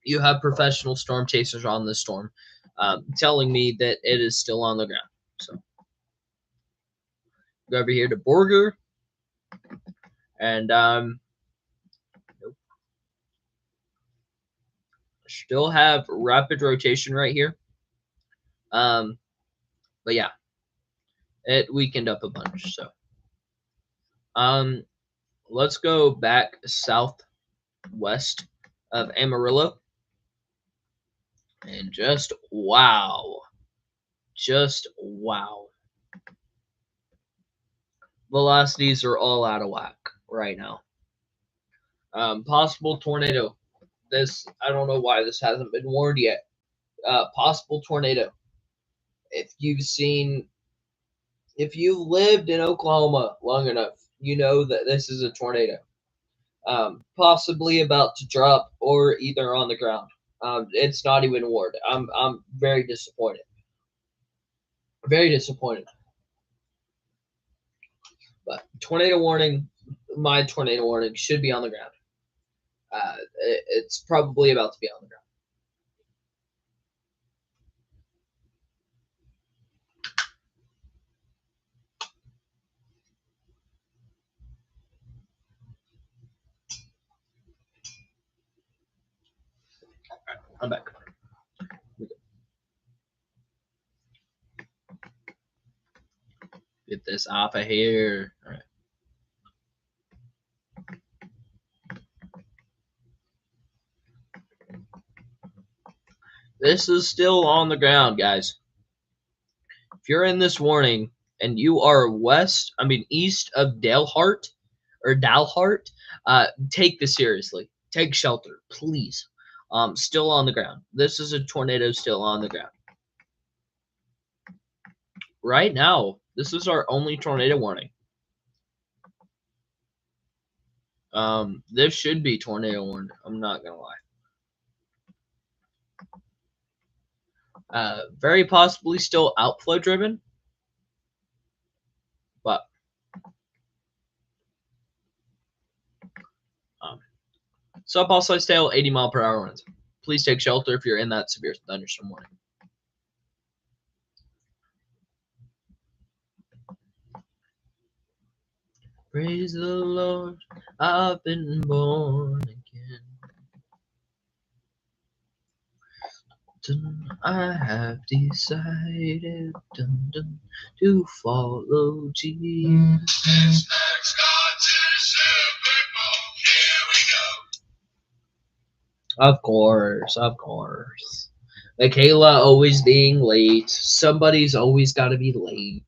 You have professional storm chasers on this storm telling me that it is still on the ground. So go over here to Borger. And still have rapid rotation right here. But yeah. It weakened up a bunch, so let's go back southwest of Amarillo, and just wow, velocities are all out of whack right now. Possible tornado. This, I don't know why this hasn't been warned yet. Possible tornado. If you've lived in Oklahoma long enough, you know that this is a tornado. Possibly about to drop or either on the ground. It's not even warned. I'm very disappointed. Very disappointed. But tornado warning, my tornado warning should be on the ground. It's probably about to be on the ground. I'm back. Get this off of here. All right. This is still on the ground, guys. If you're in this warning and you are east of Dalhart, take this seriously. Take shelter, please. Still on the ground. This is a tornado still on the ground. Right now, this is our only tornado warning. This should be tornado warned. I'm not gonna lie. Very possibly still outflow driven, but sub-all size tail, 80-mile-per-hour winds. Please take shelter if you're in that severe thunderstorm warning. Praise the Lord, I've been born again. I have decided to follow Jesus. Of course, of course. Michaela always being late. Somebody's always got to be late.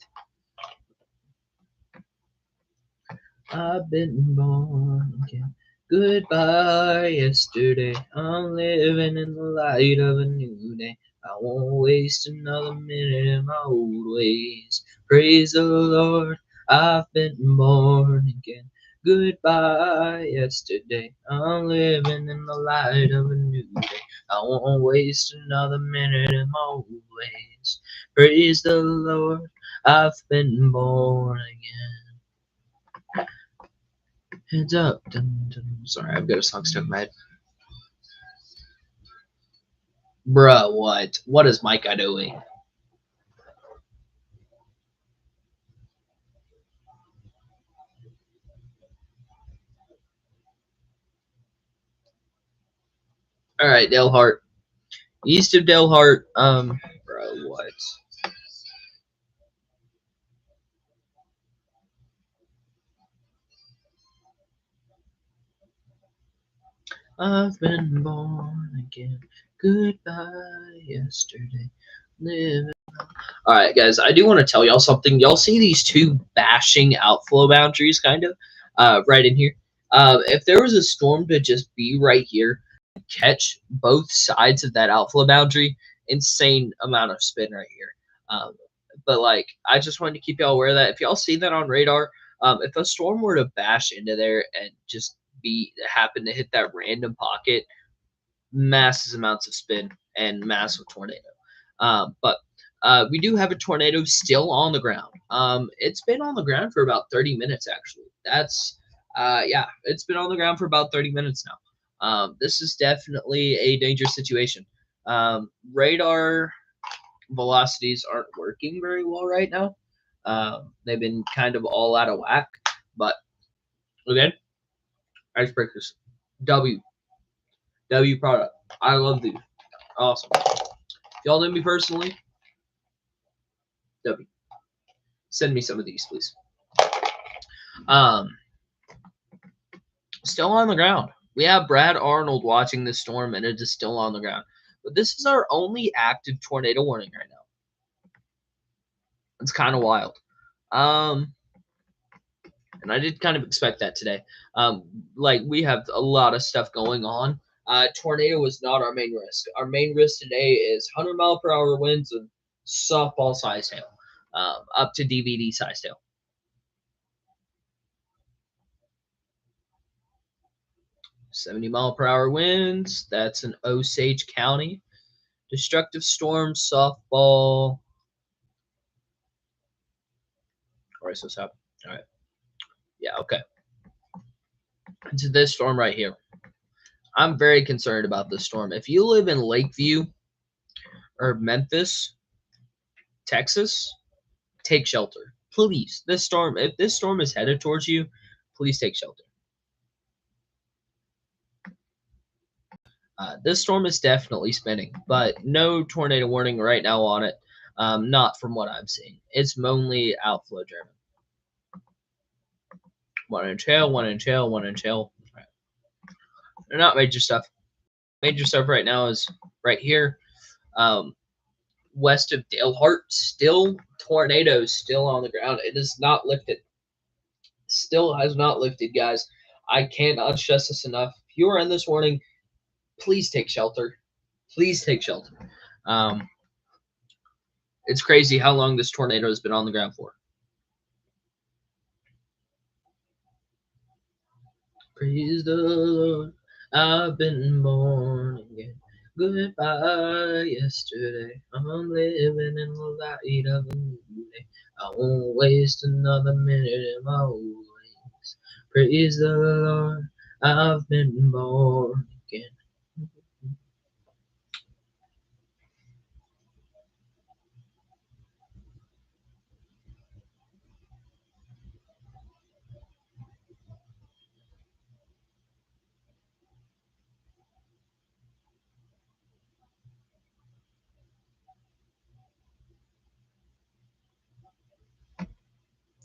I've been born again. Goodbye, yesterday. I'm living in the light of a new day. I won't waste another minute in my old ways. Praise the Lord, I've been born again. Goodbye, yesterday. I'm living in the light of a new day. I won't waste another minute in my old ways. Praise the Lord, I've been born again. Heads up. Dun, dun. Sorry, I've got a song stuck in my head. Bruh, what? What is Micah doing? Alright, Delhart. East of Delhart. Bro, what? I've been born again. Goodbye, yesterday. Living. Alright, guys, I do want to tell y'all something. Y'all see these two bashing outflow boundaries, kind of, right in here? If there was a storm to just be right here, catch both sides of that outflow boundary, insane amount of spin right here. But, like, I just wanted to keep y'all aware of that. If y'all see that on radar, if a storm were to bash into there and just happen to hit that random pocket, massive amounts of spin and massive tornado. But we do have a tornado still on the ground. It's been on the ground for about 30 minutes, actually. That's, yeah, it's been on the ground for about 30 minutes now. This is definitely a dangerous situation. Radar velocities aren't working very well right now. They've been kind of all out of whack. But, again, icebreakers. W product. I love these. Awesome. If y'all know me personally, W. Send me some of these, please. Um, Still on the ground. We have Brad Arnold watching this storm, and it is still on the ground. But this is our only active tornado warning right now. It's kind of wild. And I did kind of expect that today. Like, we have a lot of stuff going on. Tornado is not our main risk. Our main risk today is 100-mile-per-hour winds and softball-sized hail, up to DVD-sized hail. 70-mile-per-hour winds. That's in Osage County. Destructive storm, softball. All right, so stop. All right. Yeah, okay. Into this storm right here. I'm very concerned about this storm. If you live in Lakeview or Memphis, Texas, take shelter. Please. If this storm is headed towards you, please take shelter. This storm is definitely spinning, but no tornado warning right now on it. Not from what I'm seeing. It's mainly outflow driven. One inch hail, 1 inch hail, 1 inch hail. Right. They're not major stuff. Major stuff right now is right here. West of Dalehart, still tornadoes still on the ground. It is not lifted. Still has not lifted, guys. I cannot stress this enough. If you are in this warning, please take shelter. Please take shelter. It's crazy how long this tornado has been on the ground for. Praise the Lord, I've been born again. Goodbye, yesterday. I'm living in the light of a new day. I won't waste another minute in my old ways. Praise the Lord, I've been born again.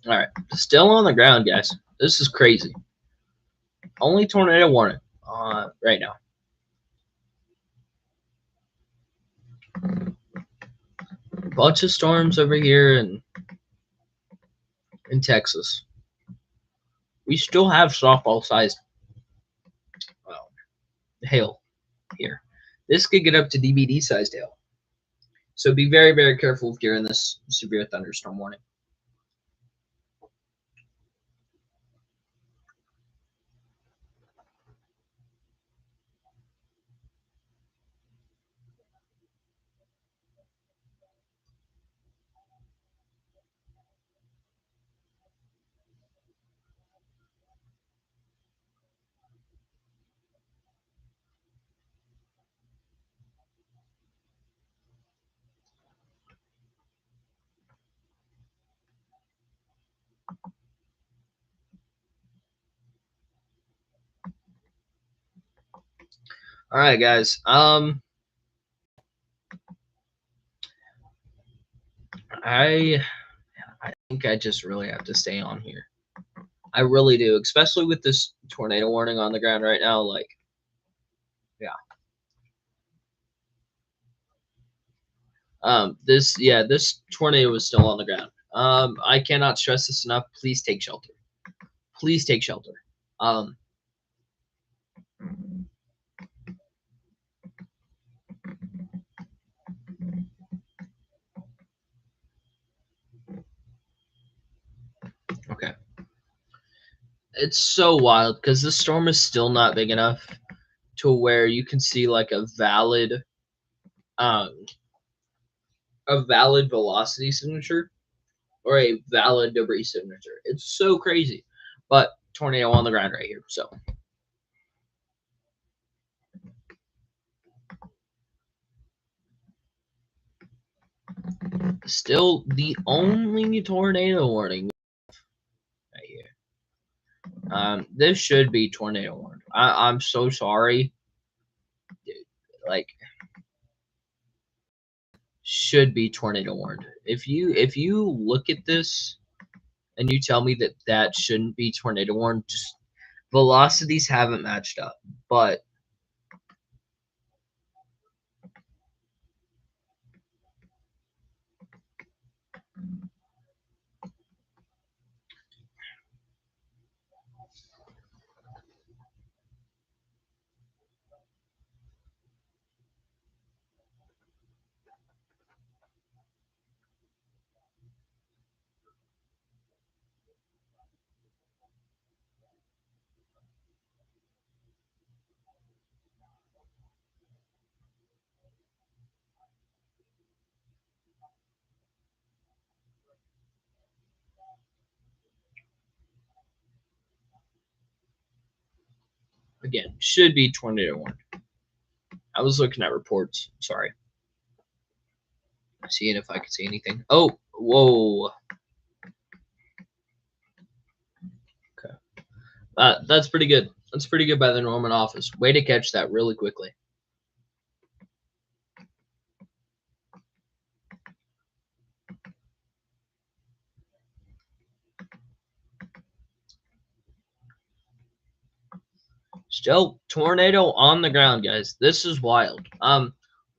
All right, still on the ground, guys. This is crazy. Only tornado warning right now. Bunch of storms over here in Texas. We still have softball-sized hail here. This could get up to DVD-sized hail. So be very, very careful if you're in this severe thunderstorm warning. All right, guys. I think I just really have to stay on here. I really do, especially with this tornado warning on the ground right now. Like, yeah. This tornado is still on the ground. I cannot stress this enough. Please take shelter. Please take shelter. Okay. It's so wild because this storm is still not big enough to where you can see like a valid velocity signature or a valid debris signature. It's so crazy. But tornado on the ground right here. So still the only tornado warning right here. This should be tornado warned. I'm so sorry. Dude, like should be tornado warned. If you look at this and you tell me that that shouldn't be tornado warned, just velocities haven't matched up. But again, should be tornado warned. I was looking at reports. Sorry. Seeing if I could see anything. Oh, whoa. Okay. That's pretty good. That's pretty good by the Norman office. Way to catch that really quickly. Still tornado on the ground, guys. This is wild.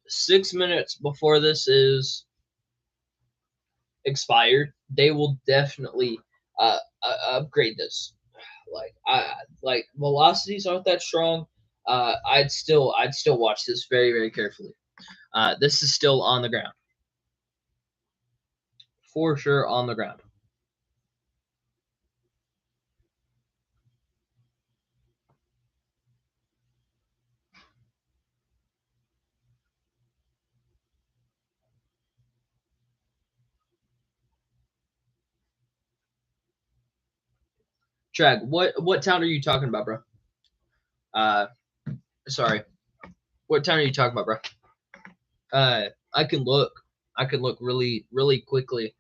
6 minutes before this is expired, they will definitely upgrade this. Like velocities aren't that strong. I'd still watch this very, very carefully. This is still on the ground. For sure on the ground. Trag, what town are you talking about, bro? Sorry. What town are you talking about, bro? I can look. I can look really, really quickly.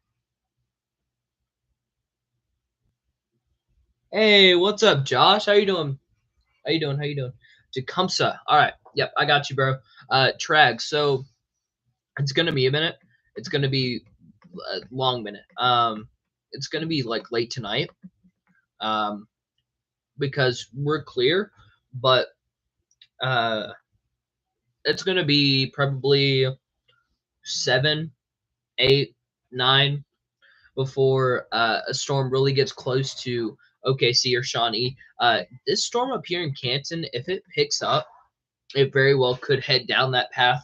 Hey, what's up, Josh? How you doing? How you doing? How you doing? Tecumseh. All right. Yep, I got you, bro. Trag. So it's gonna be a minute. It's gonna be a long minute. It's gonna be like late tonight. Because we're clear, but it's gonna be probably 7, 8, 9 before a storm really gets close to OKC or Shawnee. This storm up here in Canton, if it picks up, it very well could head down that path.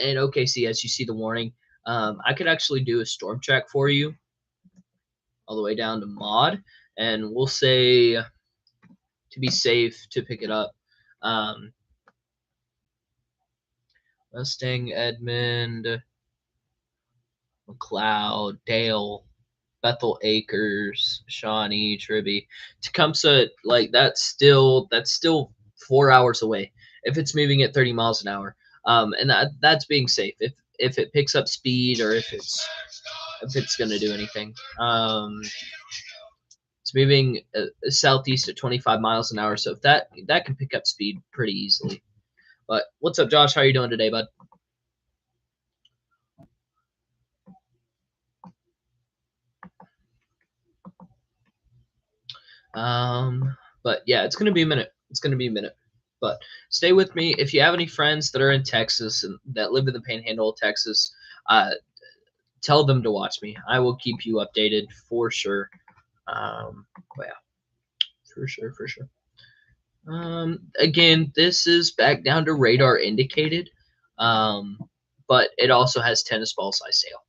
And OKC, as you see the warning, I could actually do a storm track for you all the way down to Mod, and we'll say to be safe to pick it up. Mustang, Edmond, McLeod, Dale, Bethel Acres, Shawnee, Tribby, Tecumseh. Like that's still 4 hours away if it's moving at 30 miles an hour. And that's being safe. If it picks up speed or if it's gonna do anything. It's moving southeast at 25 miles an hour, so if that can pick up speed pretty easily. But what's up, Josh? How are you doing today, bud? But yeah, it's gonna be a minute. It's gonna be a minute. But stay with me. If you have any friends that are in Texas and that live in the Panhandle of Texas, tell them to watch me. I will keep you updated for sure. But yeah, for sure. Again, this is back down to radar indicated, but it also has tennis ball size sail.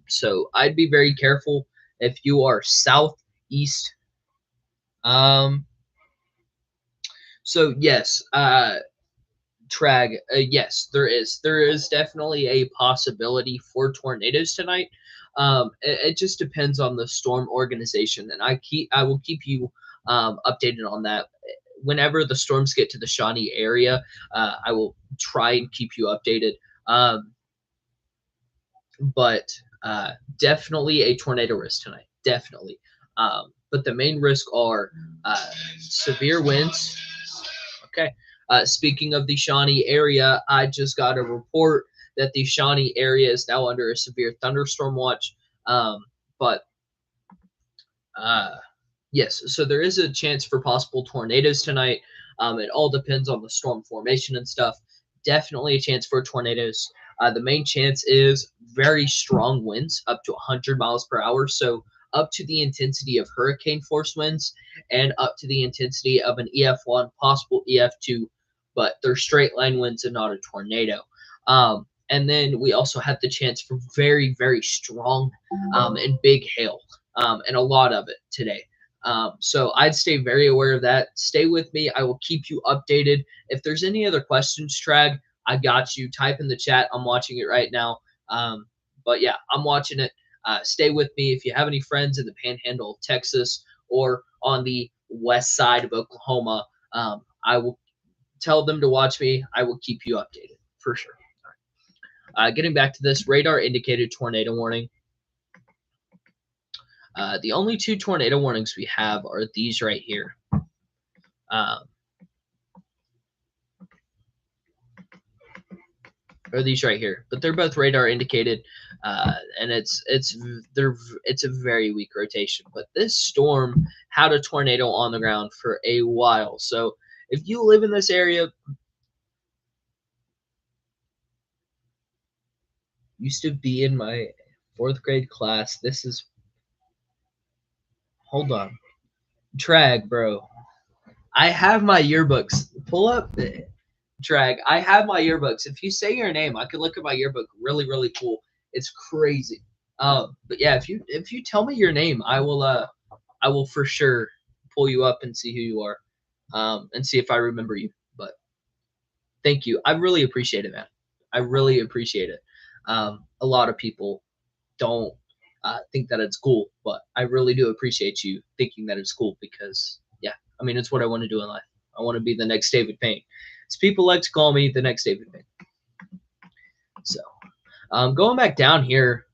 So I'd be very careful if you are southeast. So yes, Trag, yes, there is definitely a possibility for tornadoes tonight. It just depends on the storm organization, and I will keep you updated on that. Whenever the storms get to the Shawnee area, I will try and keep you updated. But definitely a tornado risk tonight, definitely. But the main risk are severe winds. Okay. Speaking of the Shawnee area, I just got a report that the Shawnee area is now under a severe thunderstorm watch. But yes, so there is a chance for possible tornadoes tonight. It all depends on the storm formation and stuff. Definitely a chance for tornadoes. The main chance is very strong winds, up to 100 miles per hour. So up to the intensity of hurricane force winds and up to the intensity of an EF1, possible EF2, but they're straight line winds and not a tornado. And then we also have the chance for very, very strong and big hail, and a lot of it today. So I'd stay very aware of that. Stay with me. I will keep you updated. If there's any other questions, Trag, I got you. Type in the chat. I'm watching it right now. But yeah, I'm watching it. Stay with me. If you have any friends in the Panhandle of Texas or on the west side of Oklahoma, I will tell them to watch me. I will keep you updated for sure. Getting back to this, radar indicated tornado warning. The only two tornado warnings we have are these right here. Or these right here, but they're both radar indicated, and it's a very weak rotation. But this storm had a tornado on the ground for a while, so if you live in this area, used to be in my 4th grade class. This is, hold on, Trag, bro. I have my yearbooks. Pull up Drag. I have my yearbooks. If you say your name, I could look at my yearbook. Really, really cool. It's crazy. But yeah, if you tell me your name, I will for sure pull you up and see who you are, and see if I remember you. But thank you. I really appreciate it, man. I really appreciate it. A lot of people don't think that it's cool, but I really do appreciate you thinking that it's cool because, yeah, I mean, it's what I want to do in life. I want to be the next David Payne. As people like to call me, the next David Payne. So, going back down here,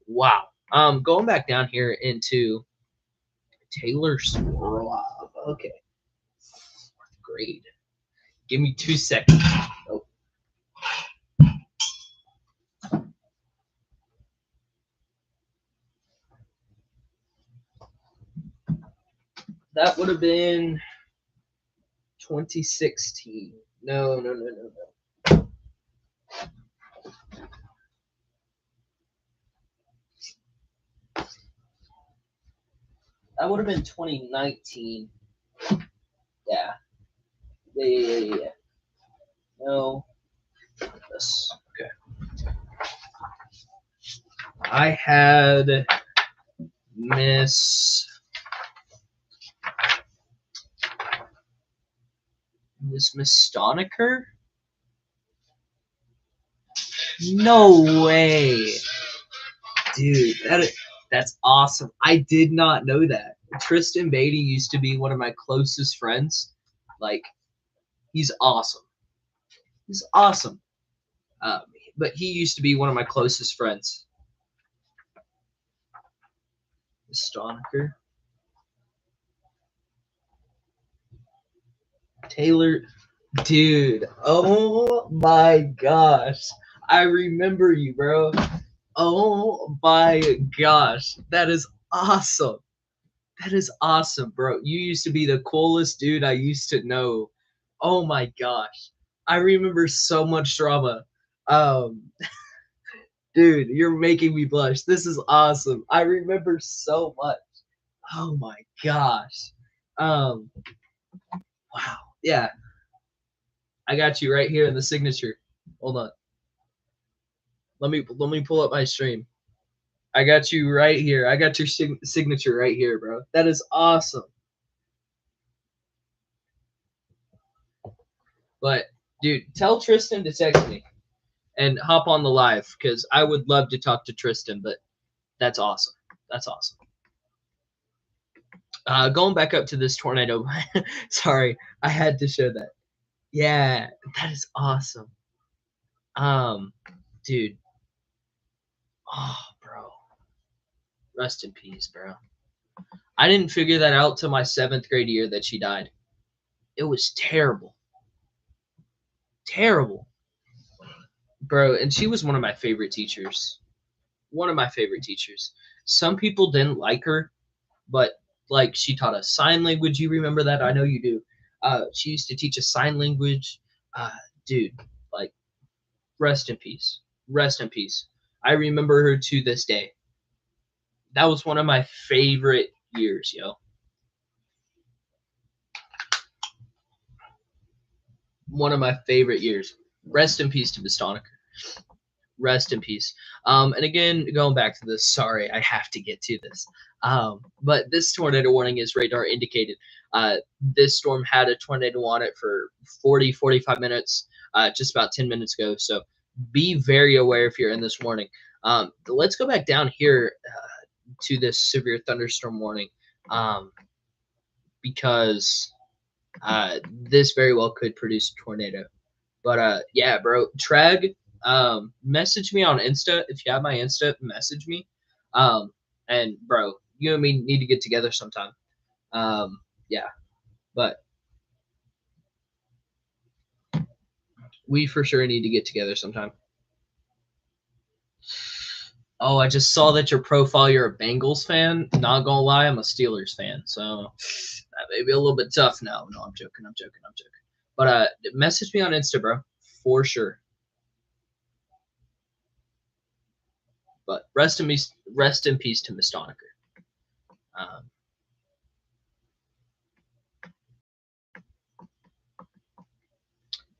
wow. Going back down here into Taylor Swab. Okay. 4th grade. Give me 2 seconds. Oh. That would have been 2016. No. That would have been 2019. Yeah. Yeah. No. This. Okay. I had Miss Stoneker. No way, dude. That's awesome. I did not know that. Tristan Beatty used to be one of my closest friends. Like, he's awesome. He's awesome. But he used to be one of my closest friends. Stoneker. Taylor. Dude. Oh my gosh. I remember you, bro. Oh my gosh. That is awesome. That is awesome, bro. You used to be the coolest dude I used to know. Oh my gosh. I remember so much drama. Um, dude, you're making me blush. This is awesome. I remember so much. Oh my gosh. Um, wow. Yeah, I got you right here in the signature. Hold on. Let me pull up my stream. I got you right here. I got your signature right here, bro. That is awesome. But dude, tell Tristan to text me and hop on the live because I would love to talk to Tristan. But that's awesome. That's awesome. Going back up to this tornado. Sorry, I had to show that. Yeah, that is awesome. Dude. Oh, bro. Rest in peace, bro. I didn't figure that out till my 7th grade year that she died. It was terrible. Terrible. Bro, and she was one of my favorite teachers. One of my favorite teachers. Some people didn't like her, but like she taught us sign language. You remember that? I know you do. She used to teach us sign language. Dude, like, rest in peace. Rest in peace. I remember her to this day. That was one of my favorite years, yo. One of my favorite years. Rest in peace to Miss Stoneker. Rest in peace. And again, going back to this, sorry, I have to get to this. But this tornado warning is radar indicated. This storm had a tornado on it for 45 minutes, just about 10 minutes ago. So be very aware if you're in this warning. Let's go back down here to this severe thunderstorm warning because this very well could produce a tornado. But yeah, bro, Treg, message me on Insta if you have my Insta. Message me, and bro, you and me need to get together sometime. Yeah, but we for sure need to get together sometime. Oh, I just saw that your profile, you're a Bengals fan. Not gonna lie, I'm a Steelers fan, so that may be a little bit tough now. No, I'm joking. I'm joking. I'm joking. But message me on Insta, bro, for sure. But rest in peace to Miss Stoneker. Um,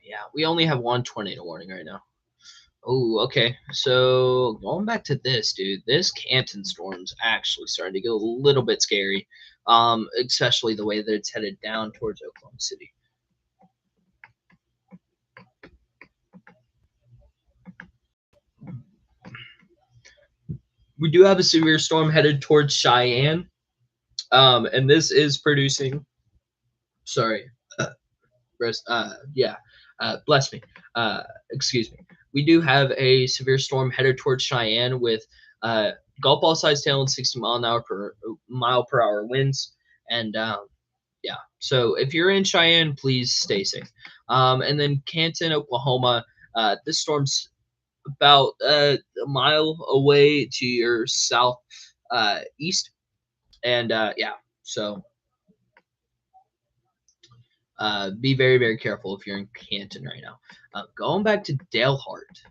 yeah, we only have one tornado warning right now. Oh, okay. So going back to this, dude, this Canton storm's actually starting to get a little bit scary. Especially the way that it's headed down towards Oklahoma City. We do have a severe storm headed towards Cheyenne. And this is producing. Sorry. Yeah. Bless me. Excuse me. We do have a severe storm headed towards Cheyenne with golf ball size tail and 60 mile per hour winds. And yeah, so if you're in Cheyenne, please stay safe. And then Canton, Oklahoma. This storm's about a mile away to your south east. And yeah, so be very, very careful if you're in Canton right now. Going back to Dalehart.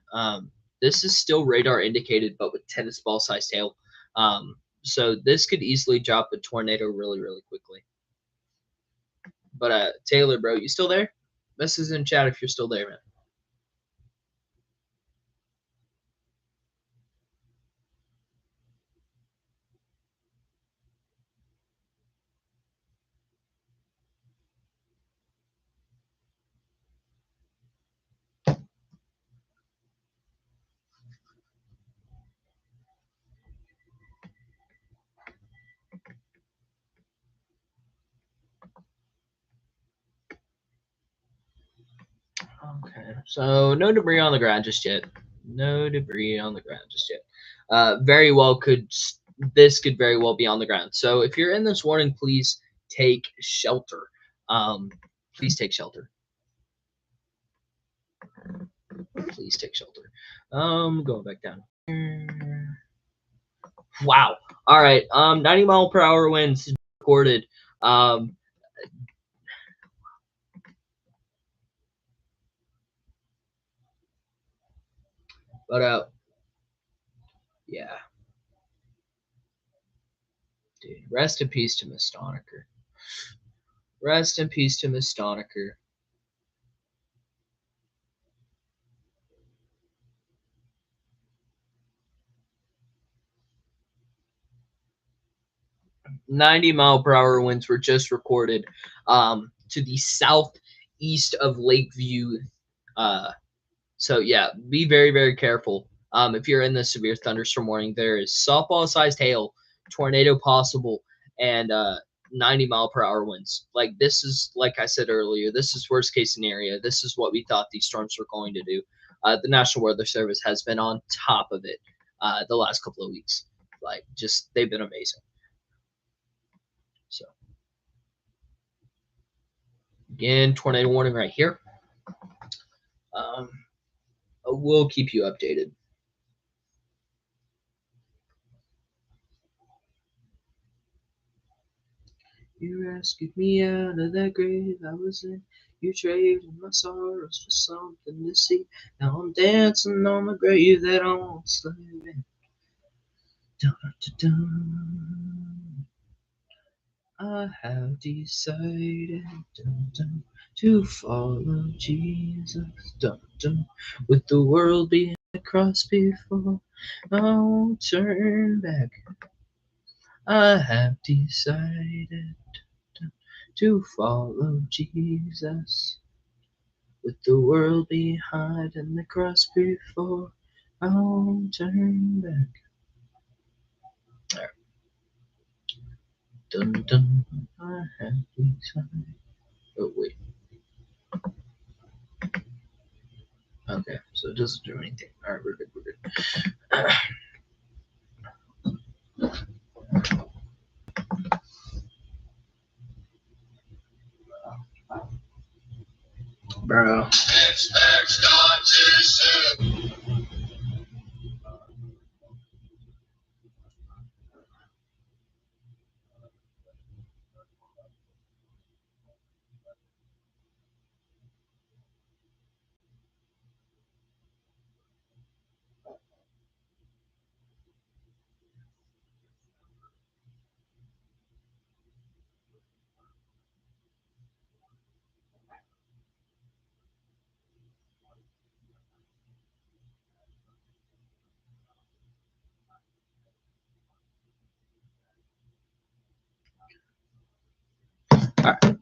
this is still radar indicated, but with tennis ball sized hail. So this could easily drop a tornado really, really quickly. But Taylor, bro, you still there? Message in chat if you're still there, man. Okay, so no debris on the ground just yet. No debris on the ground just yet. Very well this could very well be on the ground. So if you're in this warning, please take shelter. Please take shelter. Please take shelter. Going back down here. Wow. All right. 90-mile-per-hour winds recorded. Um, but yeah. Dude, rest in peace to Miss Stonecker. Rest in peace to Miss Stonecker. .90-mile-per-hour winds were just recorded to the southeast of Lakeview. So yeah, be very, very careful. If you're in the severe thunderstorm warning, there is softball-sized hail, tornado possible, and 90-mile-per-hour winds. Like this is, like I said earlier, this is worst case scenario. This is what we thought these storms were going to do. The National Weather Service has been on top of it the last couple of weeks. Like just they've been amazing. So again, tornado warning right here. We'll keep you updated. You rescued me out of that grave I was in. You traded my sorrows for something to see. Now I'm dancing on the grave that I once lived in. Dun, dun, dun. I have decided to follow Jesus. With the world being a cross before, I won't turn back. I have decided to follow Jesus. With the world behind and the cross before, I won't turn back. There. Dun dun. I have decided. Oh wait. Okay, so it doesn't do anything. All right, we're good. We're good. Bro. All right.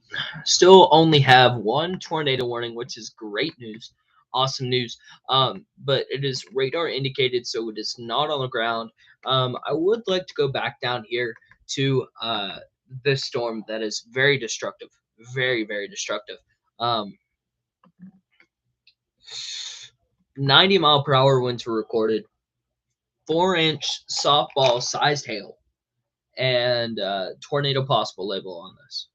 Still only have one tornado warning, which is great news. Awesome news. But it is radar indicated, so it is not on the ground. I would like to go back down here to this storm that is very destructive. Very, very destructive. 90-mile-per-hour winds were recorded. 4-inch softball sized hail and tornado possible label on this.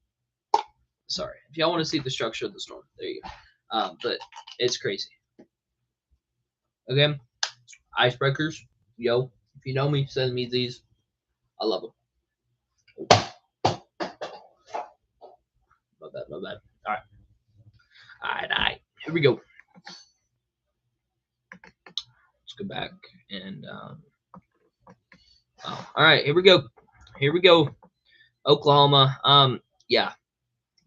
Sorry. If y'all want to see the structure of the storm, there you go. But it's crazy. Again, icebreakers, yo. If you know me, send me these. I love them. My bad, my bad. All right. All right, all right. Here we go. Let's go back and oh, all right, here we go. Here we go. Oklahoma. Yeah.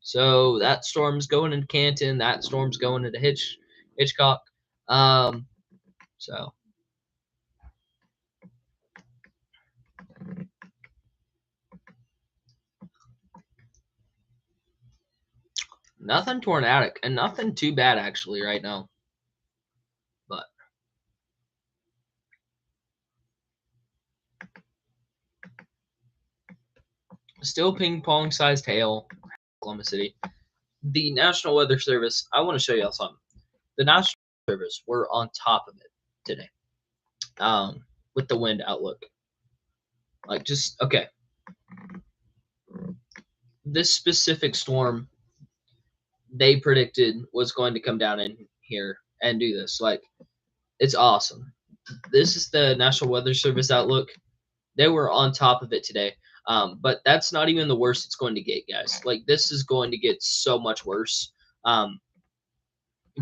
So that storm's going into Canton. That storm's going into Hitchcock. So nothing tornadic and nothing too bad actually right now. But still ping pong sized hail, Oklahoma City. The National Weather Service, I want to show y'all something. The National Weather Service, we're on top of it today. With the wind outlook. Like just okay. This specific storm they predicted was going to come down in here and do this. Like it's awesome. This is the National Weather Service outlook. They were on top of it today. But that's not even the worst it's going to get, guys. Like this is going to get so much worse.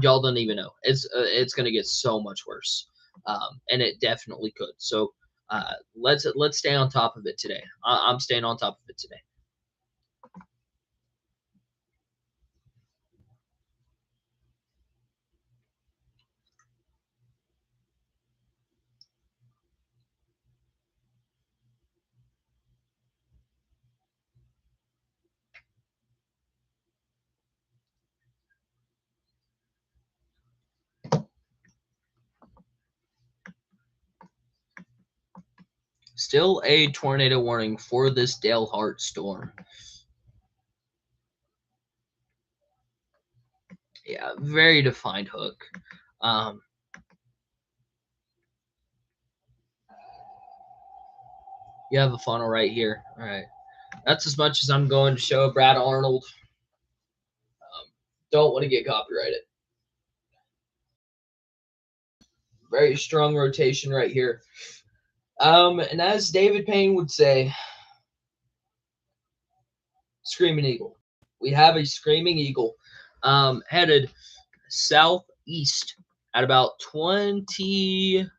Y'all don't even know. It's going to get so much worse, and it definitely could. So let's stay on top of it today. I'm staying on top of it today. Still a tornado warning for this Dale Hart storm. Yeah, very defined hook. You have a funnel right here. All right. That's as much as I'm going to show Brad Arnold. Don't want to get copyrighted. Very strong rotation right here. And as David Payne would say, Screaming Eagle. We have a Screaming Eagle headed southeast at about 20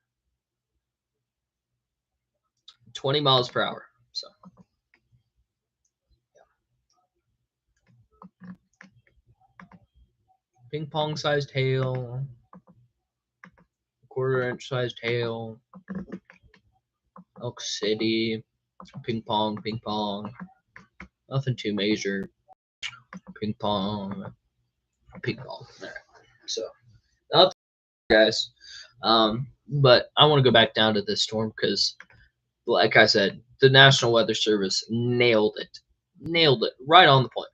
miles per hour. So ping pong sized hail, quarter-inch sized hail, Elk City, ping pong, nothing too major, ping pong. All right. So up, guys. But I want to go back down to this storm because, like I said, the National Weather Service nailed it right on the point.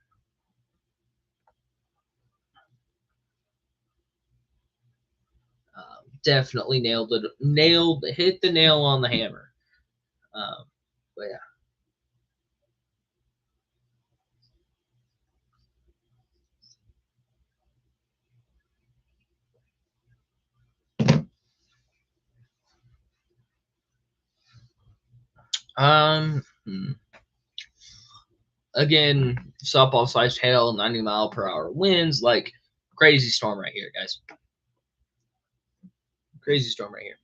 Definitely nailed it. Hit the nail on the hammer. But yeah. Again, softball sized hail, 90 mile per hour winds, like crazy storm right here, guys. Crazy storm right here.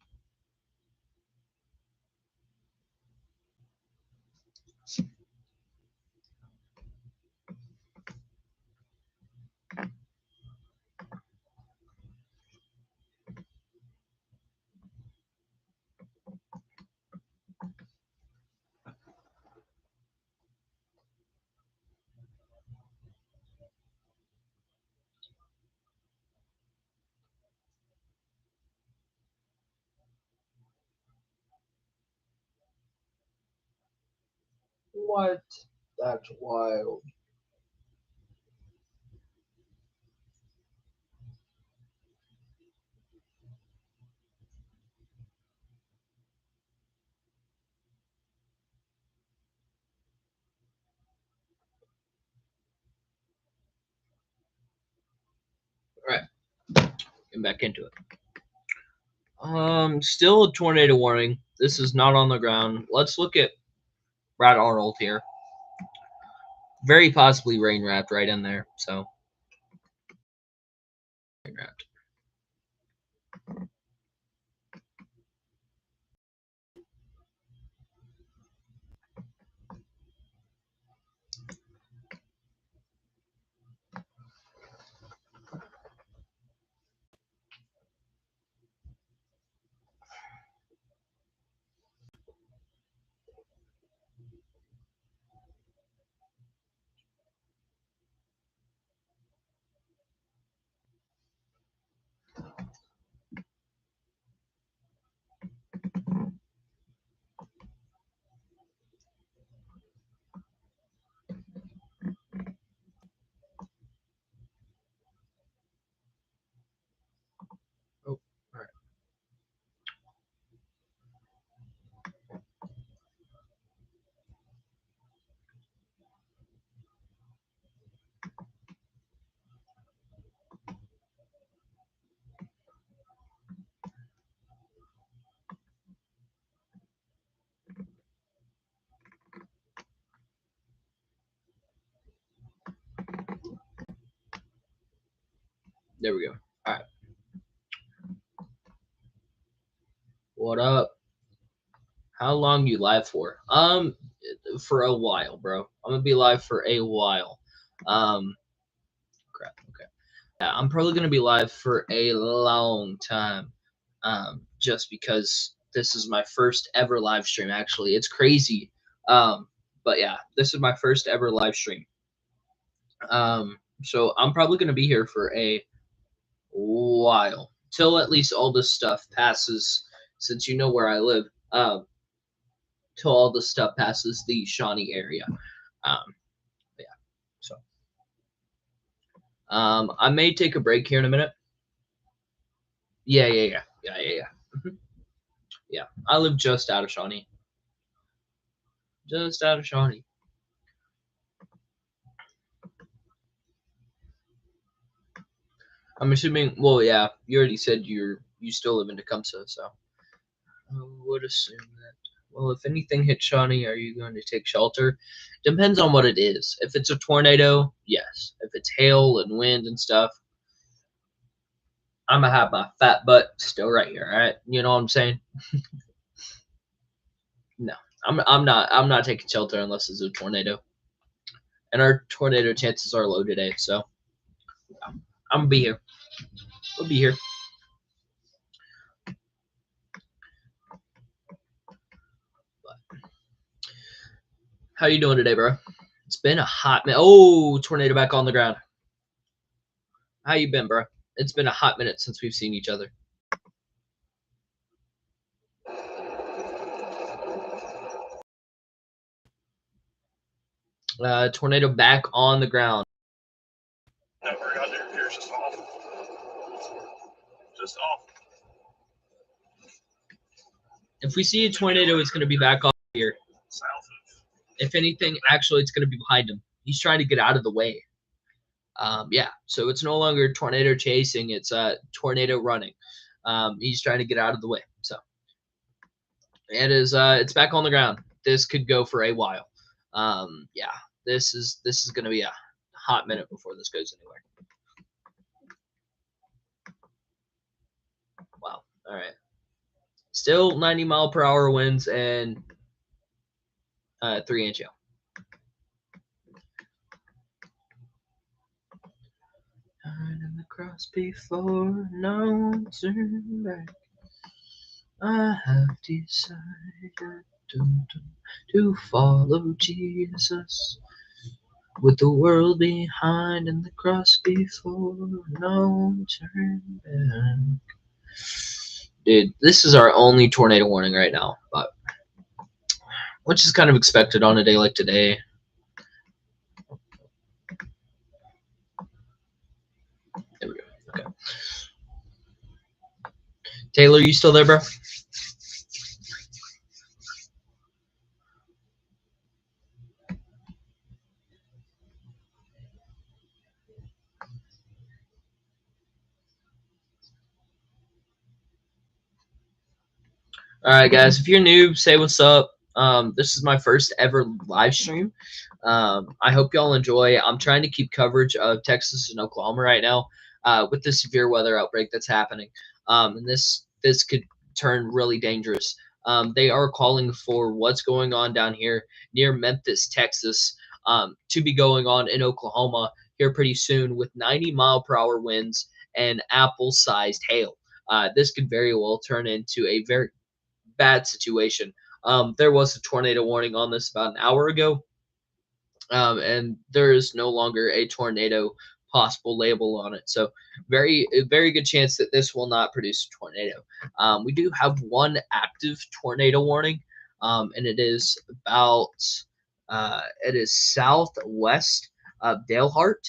What? That's wild. All right. Get back into it. Still a tornado warning. This is not on the ground. Let's look at Brad Arnold here. Very possibly rain wrapped right in there. So rain wrapped. There we go. All right. What up? How long you live for? For a while, bro. I'm gonna be live for a while. Crap. Okay. Yeah, I'm probably gonna be live for a long time. Just because this is my first ever live stream. Actually, it's crazy. But yeah, this is my first ever live stream. So I'm probably gonna be here for a while till at least all this stuff passes. Since you know where I live, till all this stuff passes the Shawnee area. Yeah. So I may take a break here in a minute. Yeah. Yeah. I live just out of Shawnee. Just out of Shawnee. I'm assuming. Well, yeah. You already said you still live in Tecumseh, so I would assume that. Well, if anything hits Shawnee, are you going to take shelter? Depends on what it is. If it's a tornado, yes. If it's hail and wind and stuff, I'm gonna have my fat butt still right here. All right, you know what I'm saying? No, I'm not taking shelter unless it's a tornado, and our tornado chances are low today. So I'm gonna be here. We'll be here. But how you doing today, bro? It's been a hot minute. Oh, tornado back on the ground. How you been, bro? It's been a hot minute since we've seen each other. Tornado back on the ground. No, we're out there. Here's just off. Just off. If we see a tornado, it's going to be back off here. South of. If anything, actually, it's going to be behind him. He's trying to get out of the way. Yeah, so it's no longer tornado chasing; it's tornado running. He's trying to get out of the way. So it is. It's back on the ground. This could go for a while. Yeah, this is going to be a hot minute before this goes anywhere. Wow. All right. Still 90-mile-per-hour winds and 3-inch hail. In the cross before no turn back. I have decided to follow Jesus with the world behind and the cross before, no turn back. Dude, this is our only tornado warning right now, but which is kind of expected on a day like today. There we go. Okay. Taylor, you still there, bro? All right, guys. If you're new, say what's up. This is my first ever live stream. I hope y'all enjoy. I'm trying to keep coverage of Texas and Oklahoma right now with the severe weather outbreak that's happening. And this could turn really dangerous. They are calling for what's going on down here near Memphis, Texas, to be going on in Oklahoma here pretty soon with 90-mile-per-hour winds and apple-sized hail. This could very well turn into a very bad situation. There was a tornado warning on this about an hour ago, and there is no longer a tornado possible label on it. So very good chance that this will not produce a tornado. We do have one active tornado warning, and it is about it is southwest of Dalehart.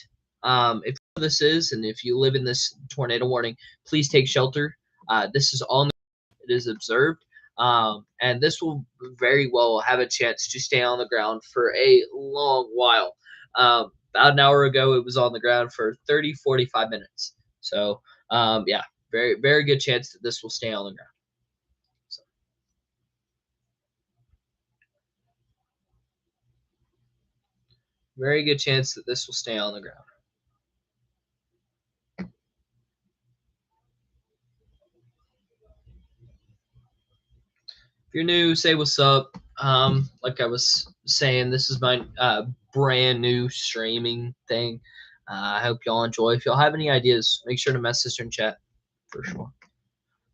If this is, and if you live in this tornado warning, please take shelter. This is on. It is observed. And this will very well have a chance to stay on the ground for a long while. About an hour ago, it was on the ground for 30, 45 minutes. So, yeah, very good chance that this will stay on the ground. So, very good chance that this will stay on the ground. If you're new, say what's up. Like I was saying, this is my brand new streaming thing. I hope y'all enjoy. If y'all have any ideas, make sure to message in chat for sure.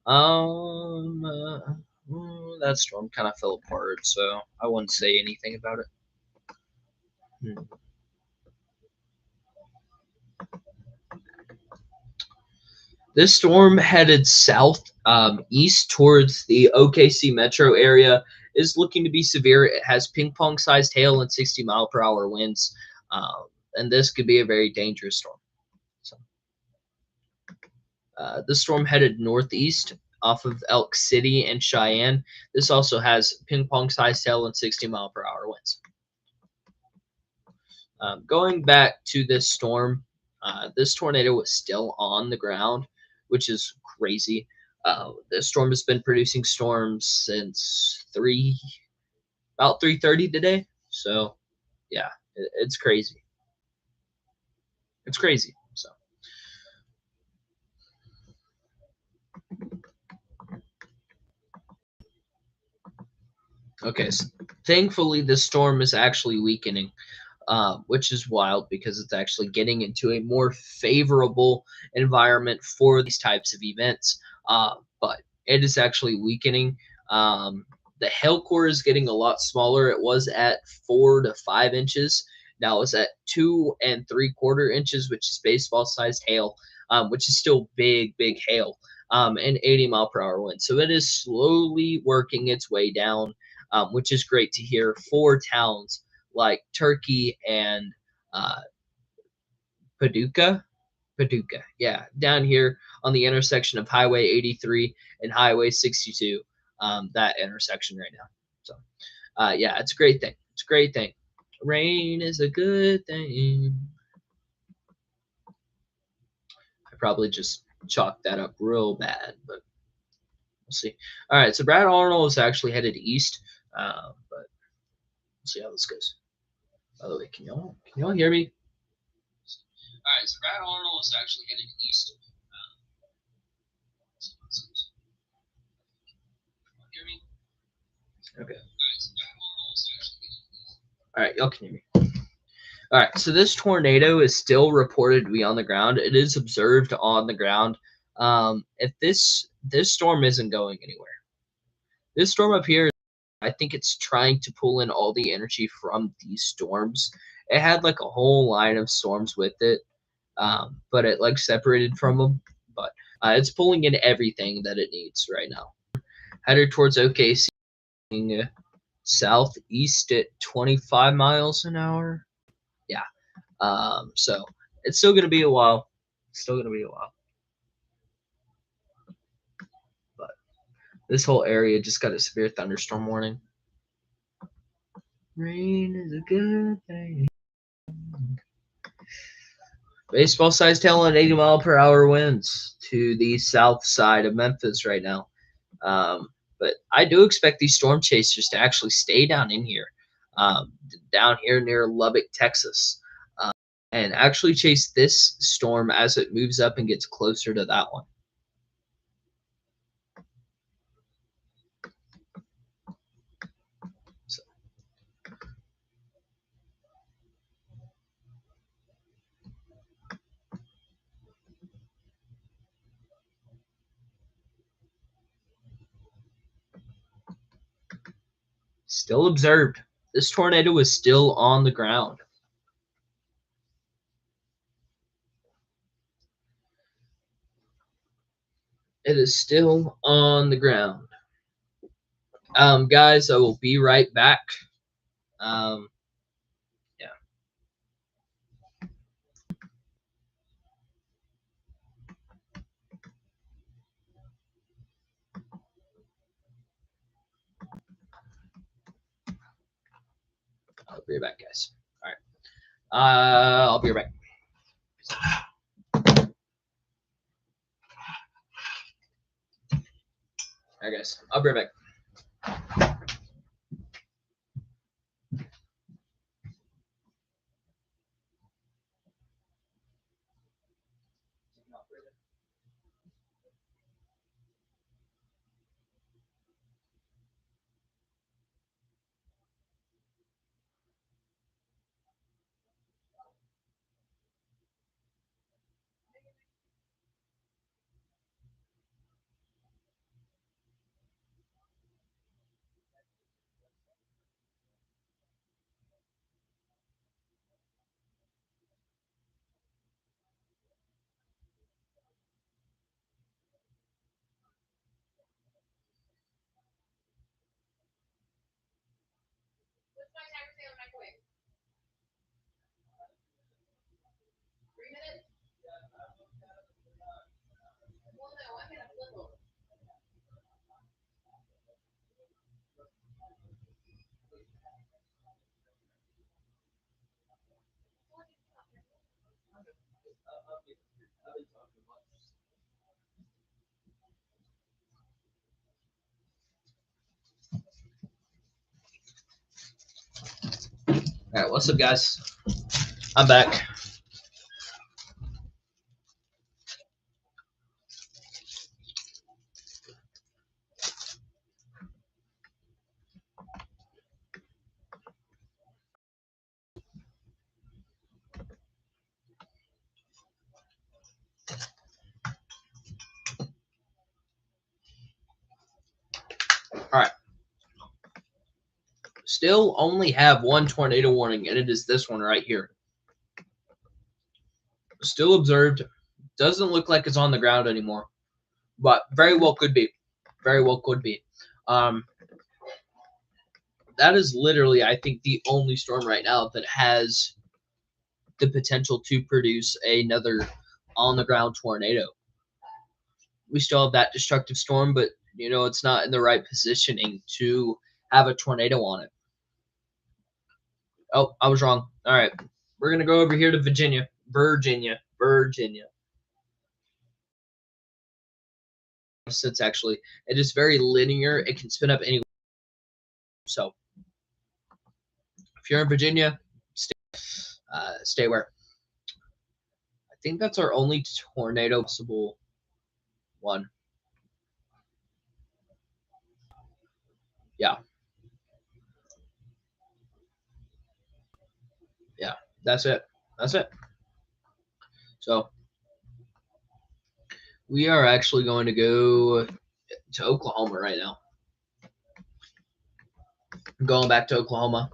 That storm kind of fell apart, so I wouldn't say anything about it. This storm headed south, east towards the OKC metro area, is looking to be severe. It has ping pong sized hail and 60-mile-per-hour winds, and this could be a very dangerous storm. So, this storm headed northeast off of Elk City and Cheyenne. This also has ping pong sized hail and 60-mile-per-hour winds. Going back to this storm, this tornado was still on the ground, which is crazy. The storm has been producing storms since about 3:30 today. So, yeah, it's crazy. It's crazy. So, okay. So thankfully, this storm is actually weakening. Which is wild because it's actually getting into a more favorable environment for these types of events. But it is actually weakening. The hail core is getting a lot smaller. It was at 4 to 5 inches. Now it's at 2 3/4 inches, which is baseball sized hail, which is still big, big hail, and 80-mile-per-hour wind. So it is slowly working its way down, which is great to hear for towns like Turkey and uh, Paducah, yeah, down here on the intersection of Highway 83 and Highway 62, that intersection right now. So, yeah, it's a great thing. It's a great thing. Rain is a good thing. I probably just chalked that up real bad, but we'll see. All right, so Brad Arnold is actually headed east, but we'll see how this goes. By the way, can y'all hear me? All right, so Brad Arnold is actually headed east. Hear me? Okay. All right, y'all can hear me. All right, so this tornado is still reported to be on the ground. It is observed on the ground. If this storm isn't going anywhere, this storm up here, I think it's trying to pull in all the energy from these storms. It had like a whole line of storms with it, but it like separated from them. But it's pulling in everything that it needs right now. Headed towards OKC, southeast at 25 miles an hour. Yeah. So it's still gonna be a while. It's still gonna be a while. But this whole area just got a severe thunderstorm warning. Rain is a good thing. Baseball sized hail and 80-mile-per-hour winds to the south side of Memphis right now. But I do expect these storm chasers to actually stay down in here, down here near Lubbock, Texas, and actually chase this storm as it moves up and gets closer to that one. So. Still observed. This tornado is still on the ground. It is still on the ground. Guys, I will be right back. Yeah. I'll be right back, guys. All right. I'll be right back. All right, guys. I'll be right back. All right, what's up, guys? I'm back. All right. Still only have one tornado warning, and it is this one right here. Still observed. Doesn't look like it's on the ground anymore, but very well could be. Very well could be. That is literally, I think, the only storm right now that has the potential to produce another on-the-ground tornado. We still have that destructive storm, but, you know, it's not in the right positioning to have a tornado on it. Oh, I was wrong. All right. We're going to go over here to Virginia. Since actually, it is very linear. It can spin up anywhere. So, if you're in Virginia, stay where. I think that's our only tornado possible one. Yeah. Yeah, that's it. That's it. So, we are actually going to go to Oklahoma right now. I'm going back to Oklahoma.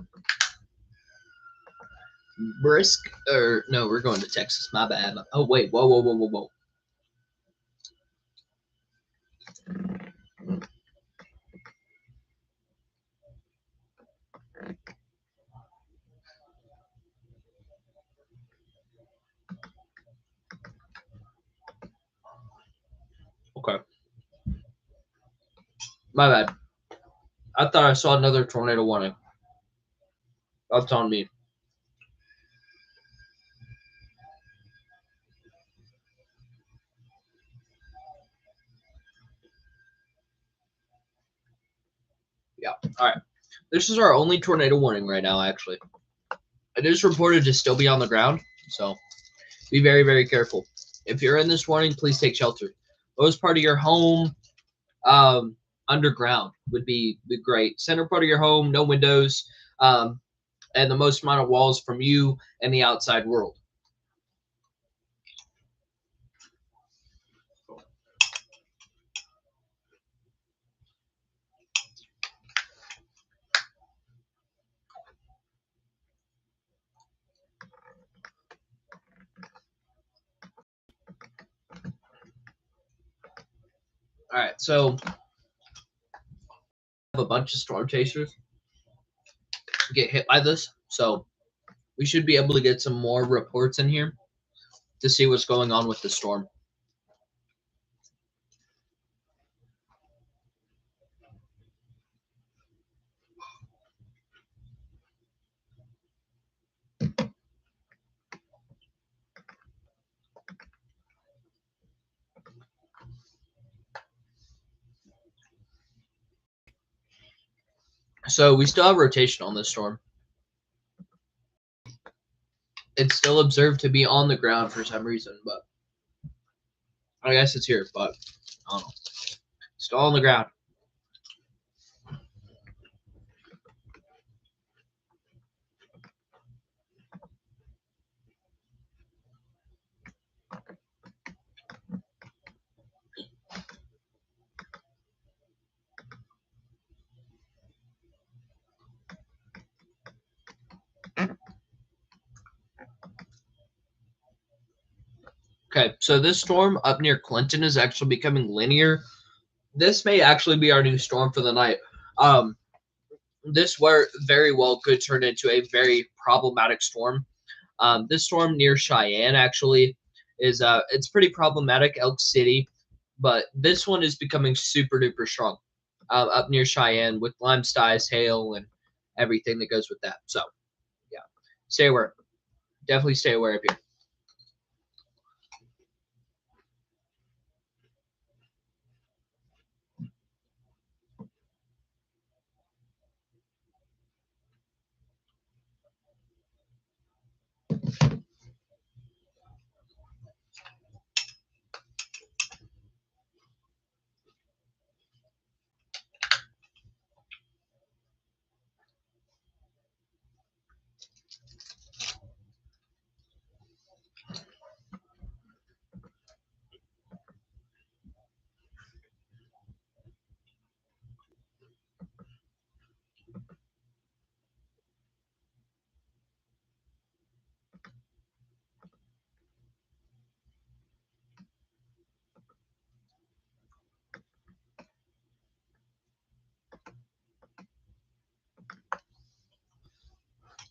Brisk, or no, we're going to Texas. My bad. Oh, wait. Whoa. Okay. My bad. I thought I saw another tornado warning. That's on me. Yeah. All right. This is our only tornado warning right now, actually. It is reported to still be on the ground, so be very, very careful. If you're in this warning, please take shelter. Most part of your home, underground would be great. Center part of your home, no windows, and the most amount of walls from you and the outside world. All right, so I have a bunch of storm chasers get hit by this, so we should be able to get some more reports in here to see what's going on with the storm. So we still have rotation on this storm. It's still observed to be on the ground for some reason, but I guess it's here, but I don't know. Still on the ground. Okay, so this storm up near Clinton is actually becoming linear. This may actually be our new storm for the night. this very well could turn into a very problematic storm. This storm near Cheyenne actually is it's pretty problematic, Elk City, but this one is becoming super duper strong up near Cheyenne with lime skies, hail, and everything that goes with that. So yeah, stay aware. Definitely stay aware up here.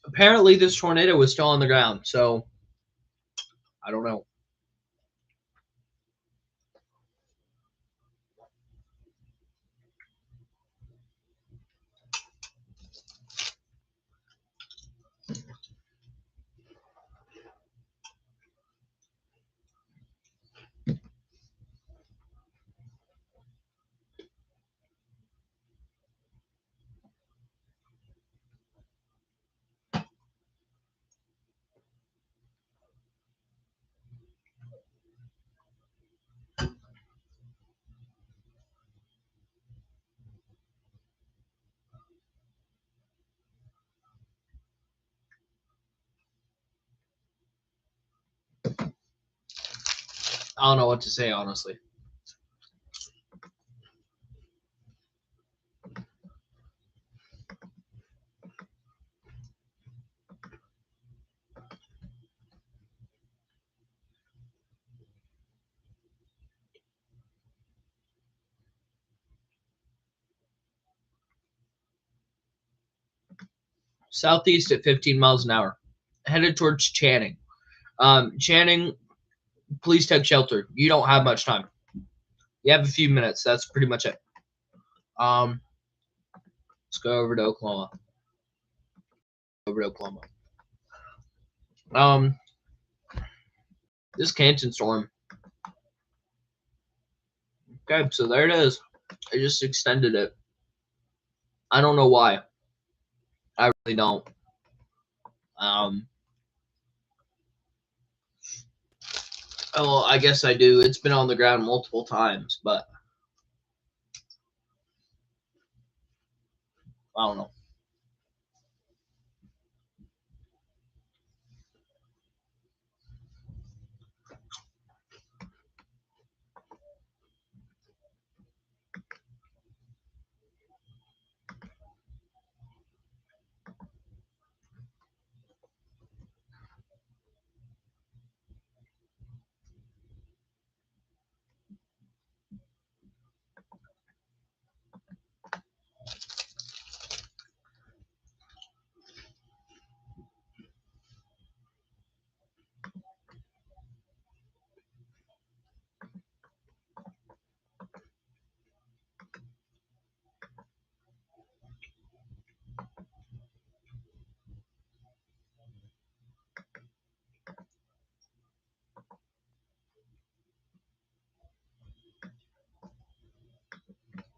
Apparently, this tornado was still on the ground, so I don't know. I don't know what to say, honestly. Southeast at 15 miles an hour, headed towards Channing. Channing, please take shelter. You don't have much time. You have a few minutes. That's pretty much it. Um, let's go over to Oklahoma. Over to Oklahoma. Um, this Canton storm. Okay, so there it is. I just extended it. I don't know why. I really don't. Um, oh, I guess I do. It's been on the ground multiple times, but I don't know.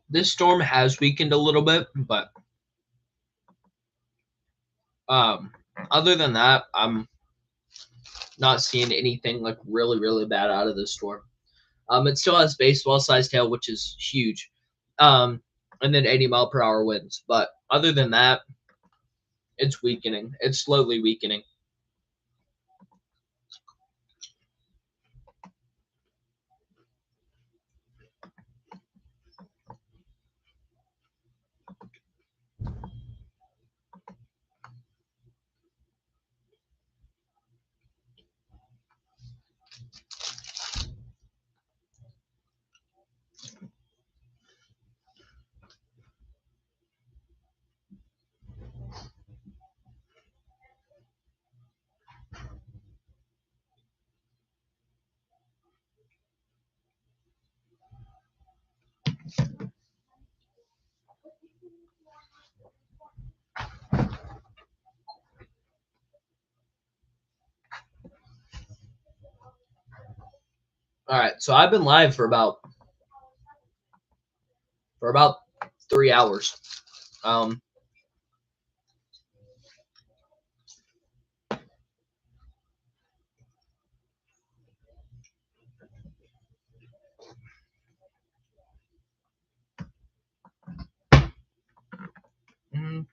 This storm has weakened a little bit, but um, other than that, I'm not seeing anything like really, really bad out of this storm. It still has baseball sized tail, which is huge. And then 80-mile-per-hour winds. But other than that, it's weakening. It's slowly weakening. All right, so I've been live for about 3 hours. Um, mm,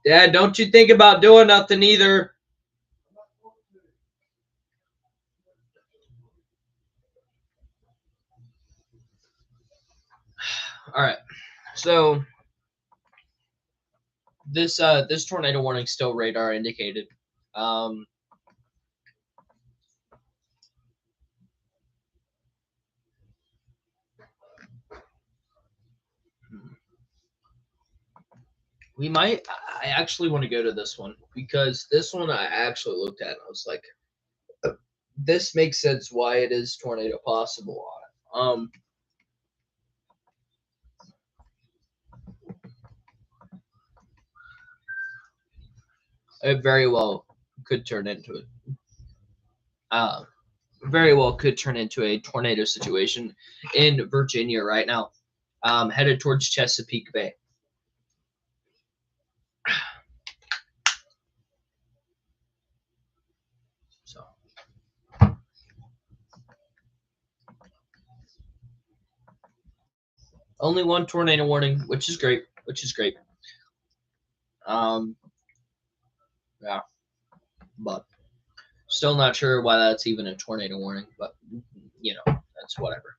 Dad, don't you think about doing nothing either. All right, so this tornado warning still radar indicated. Um, we might. I actually want to go to this one because this one I actually looked at and I was like, this makes sense why it is tornado possible on it. It very well could turn into it. Very well could turn into a tornado situation in Virginia right now, headed towards Chesapeake Bay. So only one tornado warning, which is great. Which is great. Um, yeah, but still not sure why that's even a tornado warning. But you know, that's whatever.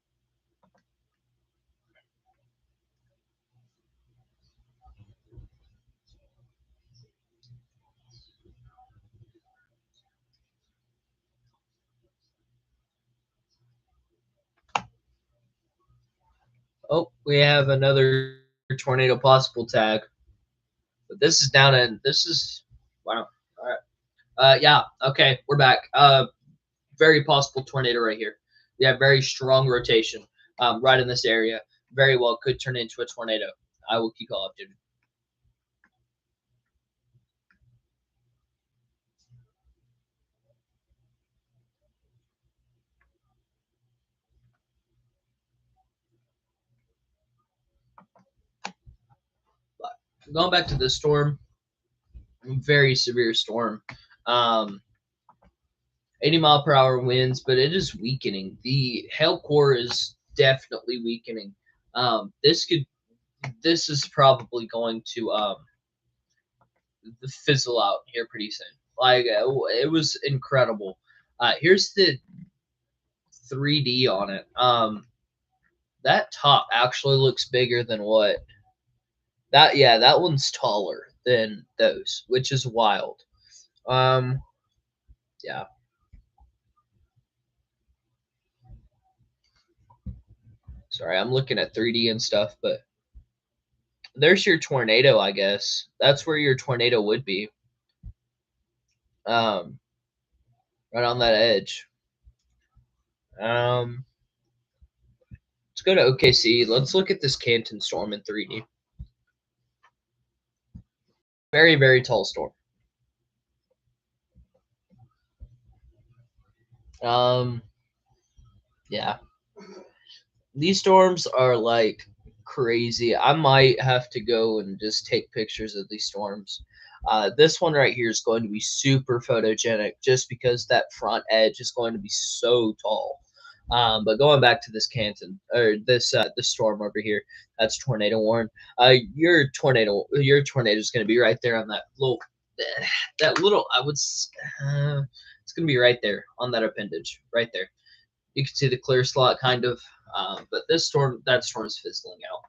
Oh, we have another tornado possible tag, but this is down in this is wow. All right. Yeah. Okay, we're back. Very possible tornado right here. We have very strong rotation right in this area. Very well could turn into a tornado. I will keep all updated. But going back to this storm, very severe storm. Um, 80-mile-per-hour winds, but it is weakening. The hail core is definitely weakening. This is probably going to fizzle out here pretty soon. Like it was incredible. Here's the 3D on it. That top actually looks bigger than what that. Yeah, that one's taller than those, which is wild. Um, yeah. Sorry, I'm looking at 3D and stuff, but there's your tornado. I guess that's where your tornado would be. Um, right on that edge. Um, let's go to OKC. Let's look at this Canton storm in 3D. Very, very tall storm. Yeah. These storms are like crazy. I might have to go and just take pictures of these storms. This one right here is going to be super photogenic just because that front edge is going to be so tall. But going back to this Canton or this storm over here, that's tornado warn. Your tornado is going to be right there on that little. It's going to be right there on that appendage, right there. You can see the clear slot kind of, but that storm is fizzling out.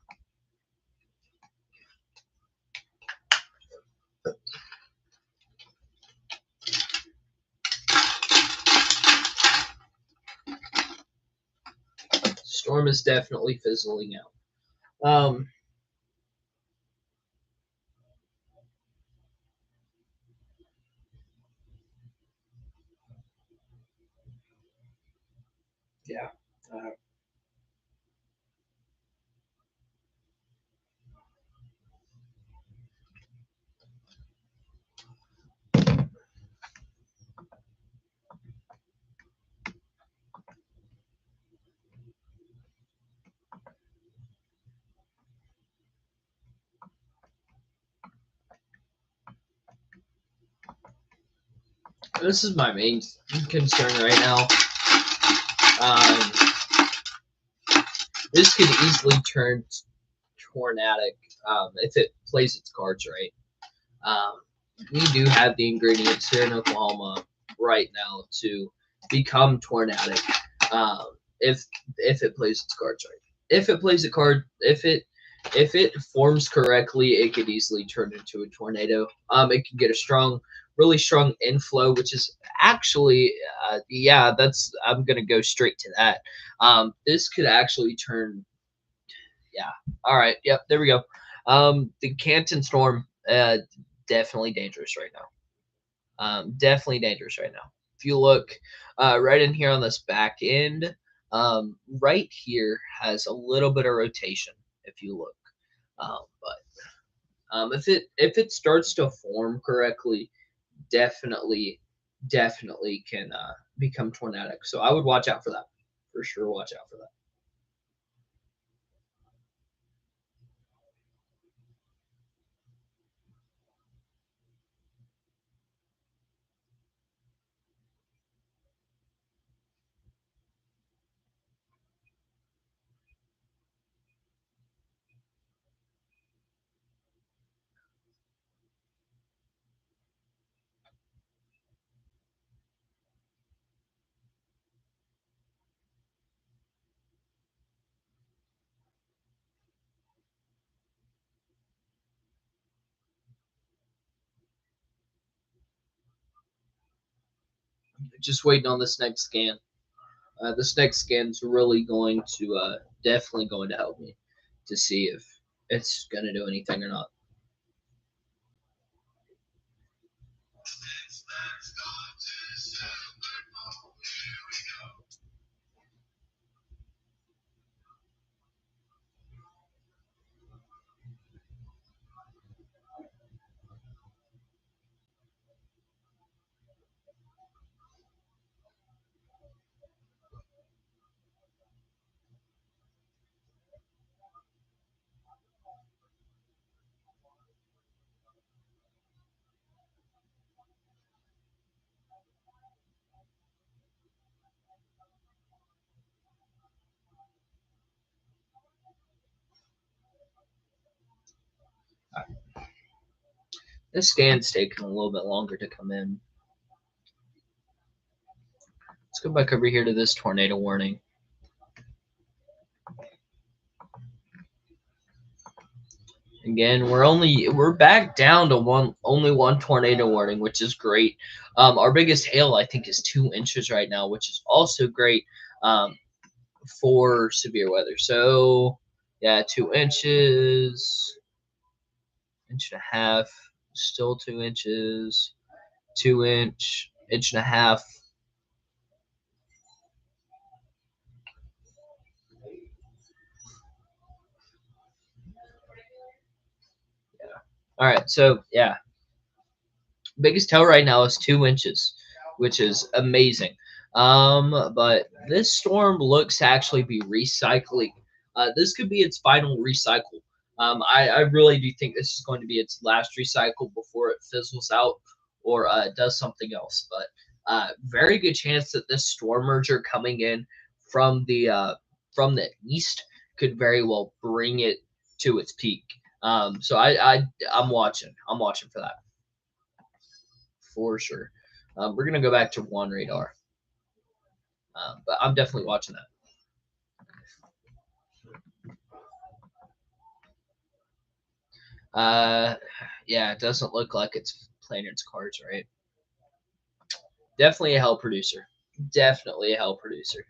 Storm is definitely fizzling out. Yeah. This is my main concern right now. This could easily turn tornadic if it plays its cards right. We do have the ingredients here in Oklahoma right now to become tornadic if it plays its cards right. If it plays a card, if it forms correctly, it could easily turn into a tornado. It can get a really strong inflow, which is actually, yeah, I'm gonna go straight to that. This could actually turn, yeah. All right, yep, there we go. The Canton storm, definitely dangerous right now. Definitely dangerous right now. If you look right in here on this back end, right here has a little bit of rotation. If you look, but if it starts to form correctly, definitely can become tornadic. So I would watch out for that. For sure, watch out for that. Just waiting on this next scan. This next scan's really going to definitely going to help me to see if it's going to do anything or not. This scan's taking a little bit longer to come in. Let's go back over here to this tornado warning. Again, we're back down to only one tornado warning, which is great. Our biggest hail I think is 2 inches right now, which is also great for severe weather. So yeah, 2 inches, inch and a half, still 2 inches, 2 inch, inch and a half. Yeah. All right. So yeah. Biggest tail right now is 2 inches, which is amazing. But this storm looks to actually be recycling. This could be its final recycle. I really do think this is going to be its last recycle before it fizzles out or does something else. But very good chance that this storm merger coming in from from the east could very well bring it to its peak. So I'm watching. I'm watching for that for sure. We're gonna go back to one radar, but I'm definitely watching that. Yeah, it doesn't look like it's playing its cards right. Definitely a hell producer. Definitely a hell producer.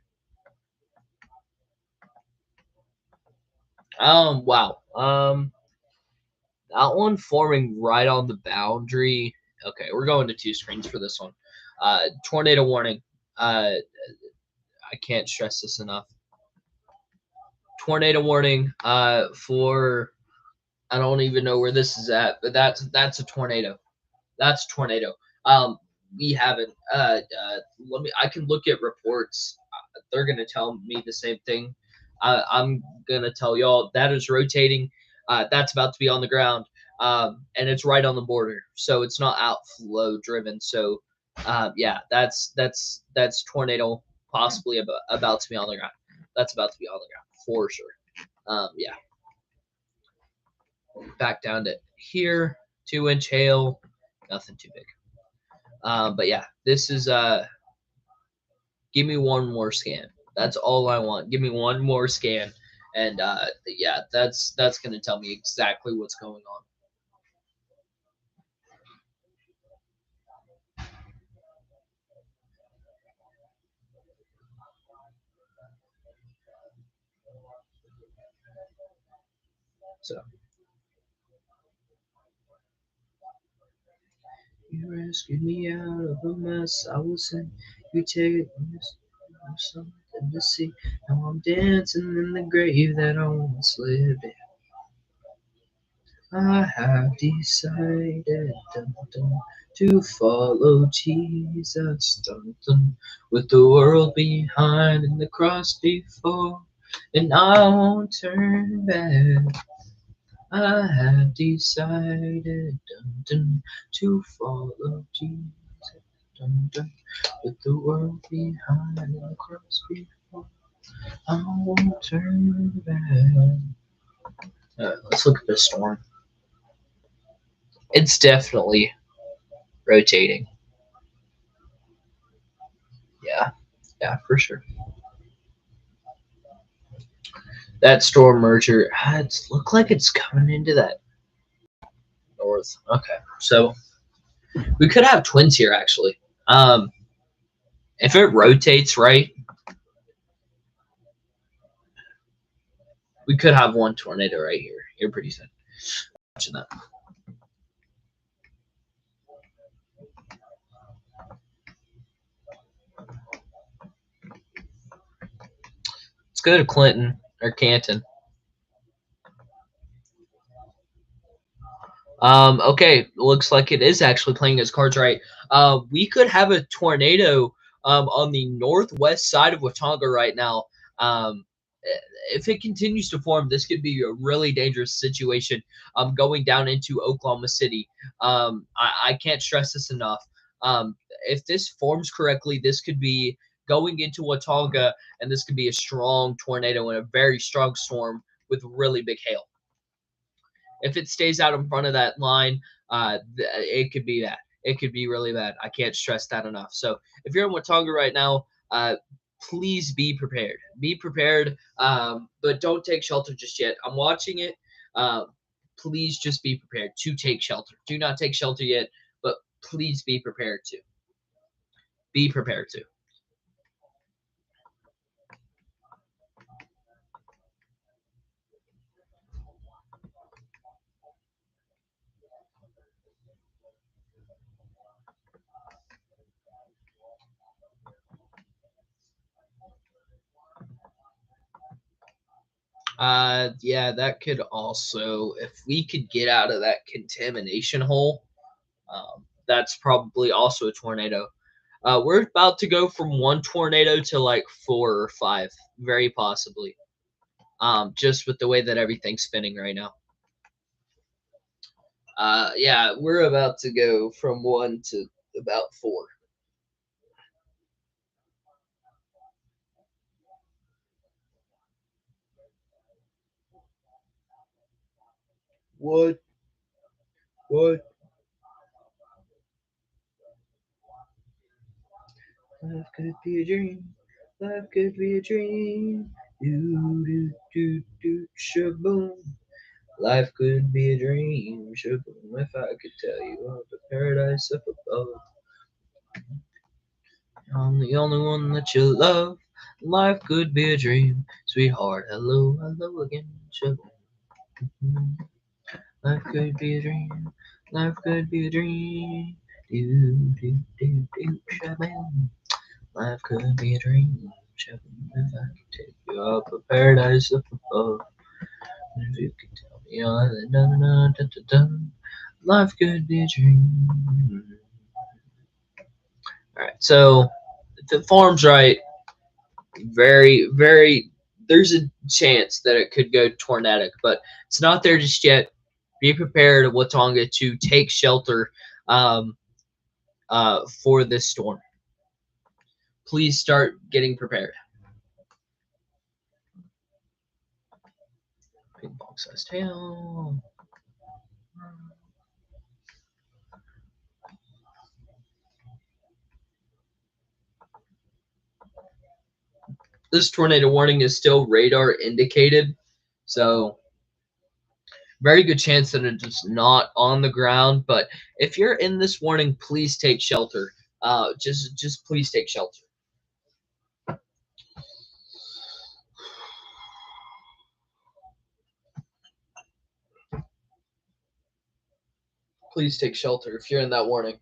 Wow. That one forming right on the boundary. Okay, we're going to 2 screens for this one. Tornado warning. I can't stress this enough. Tornado warning. For I don't even know where this is at, but that's a tornado. That's a tornado. Um, we haven't. Let me. I can look at reports. They're gonna tell me the same thing. I'm gonna tell y'all that is rotating. That's about to be on the ground, and it's right on the border, so it's not outflow driven. So, yeah, that's tornado possibly about to be on the ground. That's about to be on the ground for sure. Yeah, back down to here. 2 inch hail, nothing too big. But yeah, this is give me one more scan. That's all I want. Give me one more scan, and yeah, that's gonna tell me exactly what's going on. So you rescued me out of a mess I was in. You take me something to see. Now I'm dancing in the grave that I once lived in. I have decided dun, dun, to follow Jesus dun, dun, with the world behind and the cross before, and I won't turn back. I have decided dun, dun, to follow Jesus dun, dun, with the world behind and the cross before. I won't turn back. Let's look at the storm. It's definitely rotating. Yeah, yeah, for sure. That storm merger, it's look like it's coming into that north. Okay, so we could have twins here actually. Um, if it rotates right, we could have one tornado right here. Here pretty soon. Watching that. Let's go to Clinton or Canton. Okay, looks like it is actually playing its cards right. We could have a tornado on the northwest side of Watauga right now. Um, if it continues to form, this could be a really dangerous situation going down into Oklahoma City. I can't stress this enough. If this forms correctly, this could be going into Watauga, and this could be a strong tornado and a very strong storm with really big hail. If it stays out in front of that line, it could be bad. It could be really bad. I can't stress that enough. So if you're in Watauga right now, please be prepared. Be prepared, but don't take shelter just yet. I'm watching it. Please just be prepared to take shelter. Do not take shelter yet, but please be prepared to. Be prepared to. Yeah, that could also, if we could get out of that contamination hole, that's probably also a tornado. We're about to go from one tornado to like 4 or 5, very possibly. Just with the way that everything's spinning right now. Yeah, we're about to go from 1 to about 4. What? What? Life could be a dream. Life could be a dream. Do do do do shaboom. Life could be a dream. Shaboom. If I could tell you of the paradise up above. I'm the only one that you love. Life could be a dream. Sweetheart, hello, hello again. Shaboom. Life could be a dream. Life could be a dream. Do do do do shaboom. Life could be a dream. Shaboom. If I could take you up a paradise up above. If you could tell me all that dun dun dun dun dun. Life could be a dream. All right, so if it forms right, very, there's a chance that it could go tornadic, but it's not there just yet. Be prepared, Watanga, to take shelter um, for this storm. Please start getting prepared. Ping pong size tail. This tornado warning is still radar indicated, so very good chance that it is not on the ground. But if you're in this warning, please take shelter. Just please take shelter. Please take shelter if you're in that warning.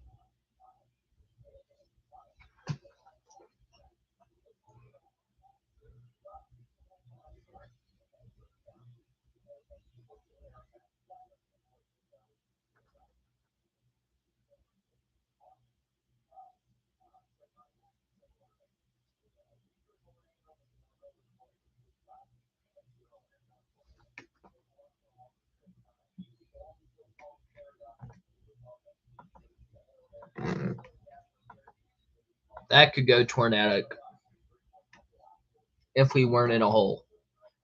That could go tornadic if we weren't in a hole.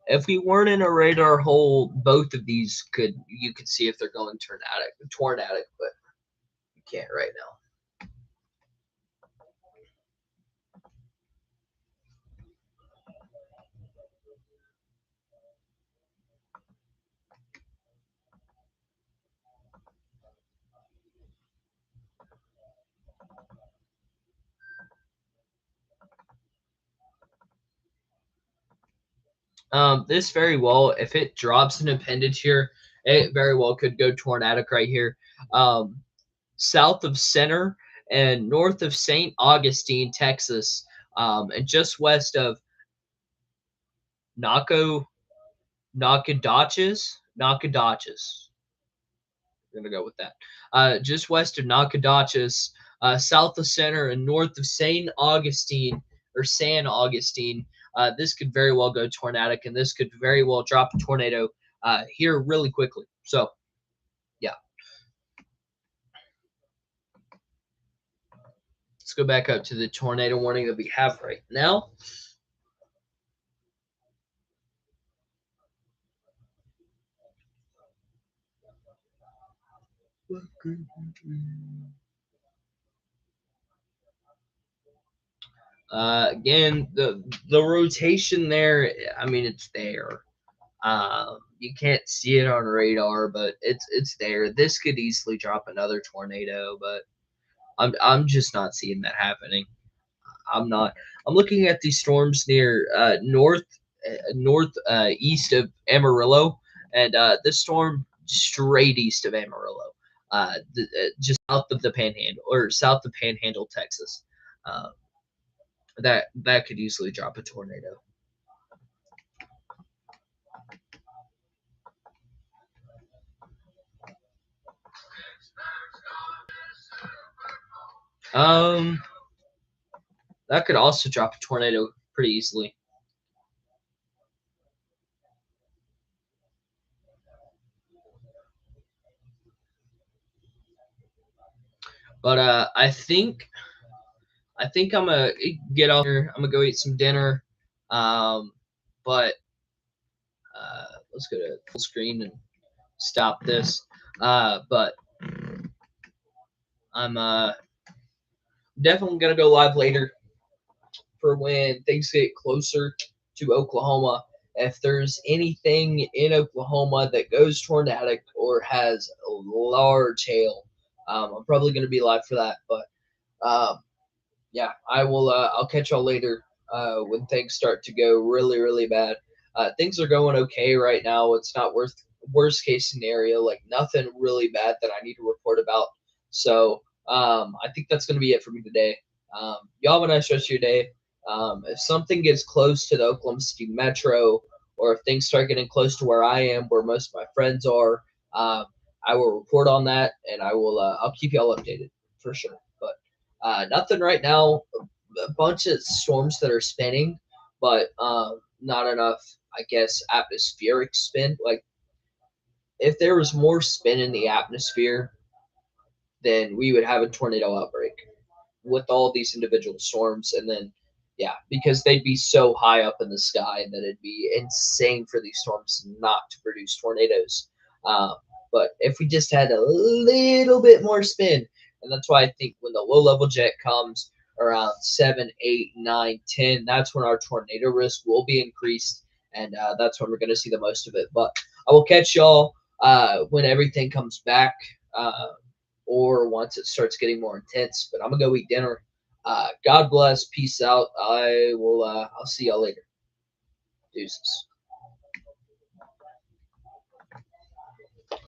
If we weren't in a radar hole, both of these you could see if they're going tornadic, but you can't right now. This very well, if it drops an appendage here, it very well could go tornadic right here. South of Center and north of St. Augustine, Texas, and just west of Nacogdoches. We're gonna go with that. Just west of Nacogdoches, south of Center, and north of St. Augustine or San Augustine. This could very well go tornadic, and this could very well drop a tornado here really quickly. So, yeah. Let's go back up to the tornado warning that we have right now. Again, the rotation there, I mean, it's there. You can't see it on radar, but it's there. This could easily drop another tornado, but I'm just not seeing that happening. I'm not. I'm looking at these storms near north east of Amarillo, and this storm straight east of Amarillo, just south of the Panhandle or south of Panhandle, Texas. Uh, that could easily drop a tornado. Um, that could also drop a tornado pretty easily. But I think I'm gonna get off here. I'm gonna go eat some dinner. But let's go to full screen and stop this. But I'm definitely gonna go live later for when things get closer to Oklahoma. If there's anything in Oklahoma that goes tornadic or has a large hail, I'm probably gonna be live for that. But um, yeah, I will. I'll catch y'all later when things start to go really, really bad. Things are going okay right now. It's not worst case scenario. Like nothing really bad that I need to report about. So I think that's going to be it for me today. Y'all have a nice rest of your day. If something gets close to the Oklahoma City Metro, or if things start getting close to where I am, where most of my friends are, I will report on that, and I will. I'll keep y'all updated for sure. But nothing right now. A bunch of storms that are spinning, but not enough, I guess, atmospheric spin. Like if there was more spin in the atmosphere, then we would have a tornado outbreak with all these individual storms, and then yeah, because they'd be so high up in the sky that it'd be insane for these storms not to produce tornadoes. um, but if we just had a little bit more spin, and that's why I think when the low level jet comes around 7, 8, 9, 10, that's when our tornado risk will be increased, and that's when we're going to see the most of it. But I will catch y'all when everything comes back, or once it starts getting more intense. But I'm gonna go eat dinner. God bless. Peace out. I will. I'll see y'all later. Deuces.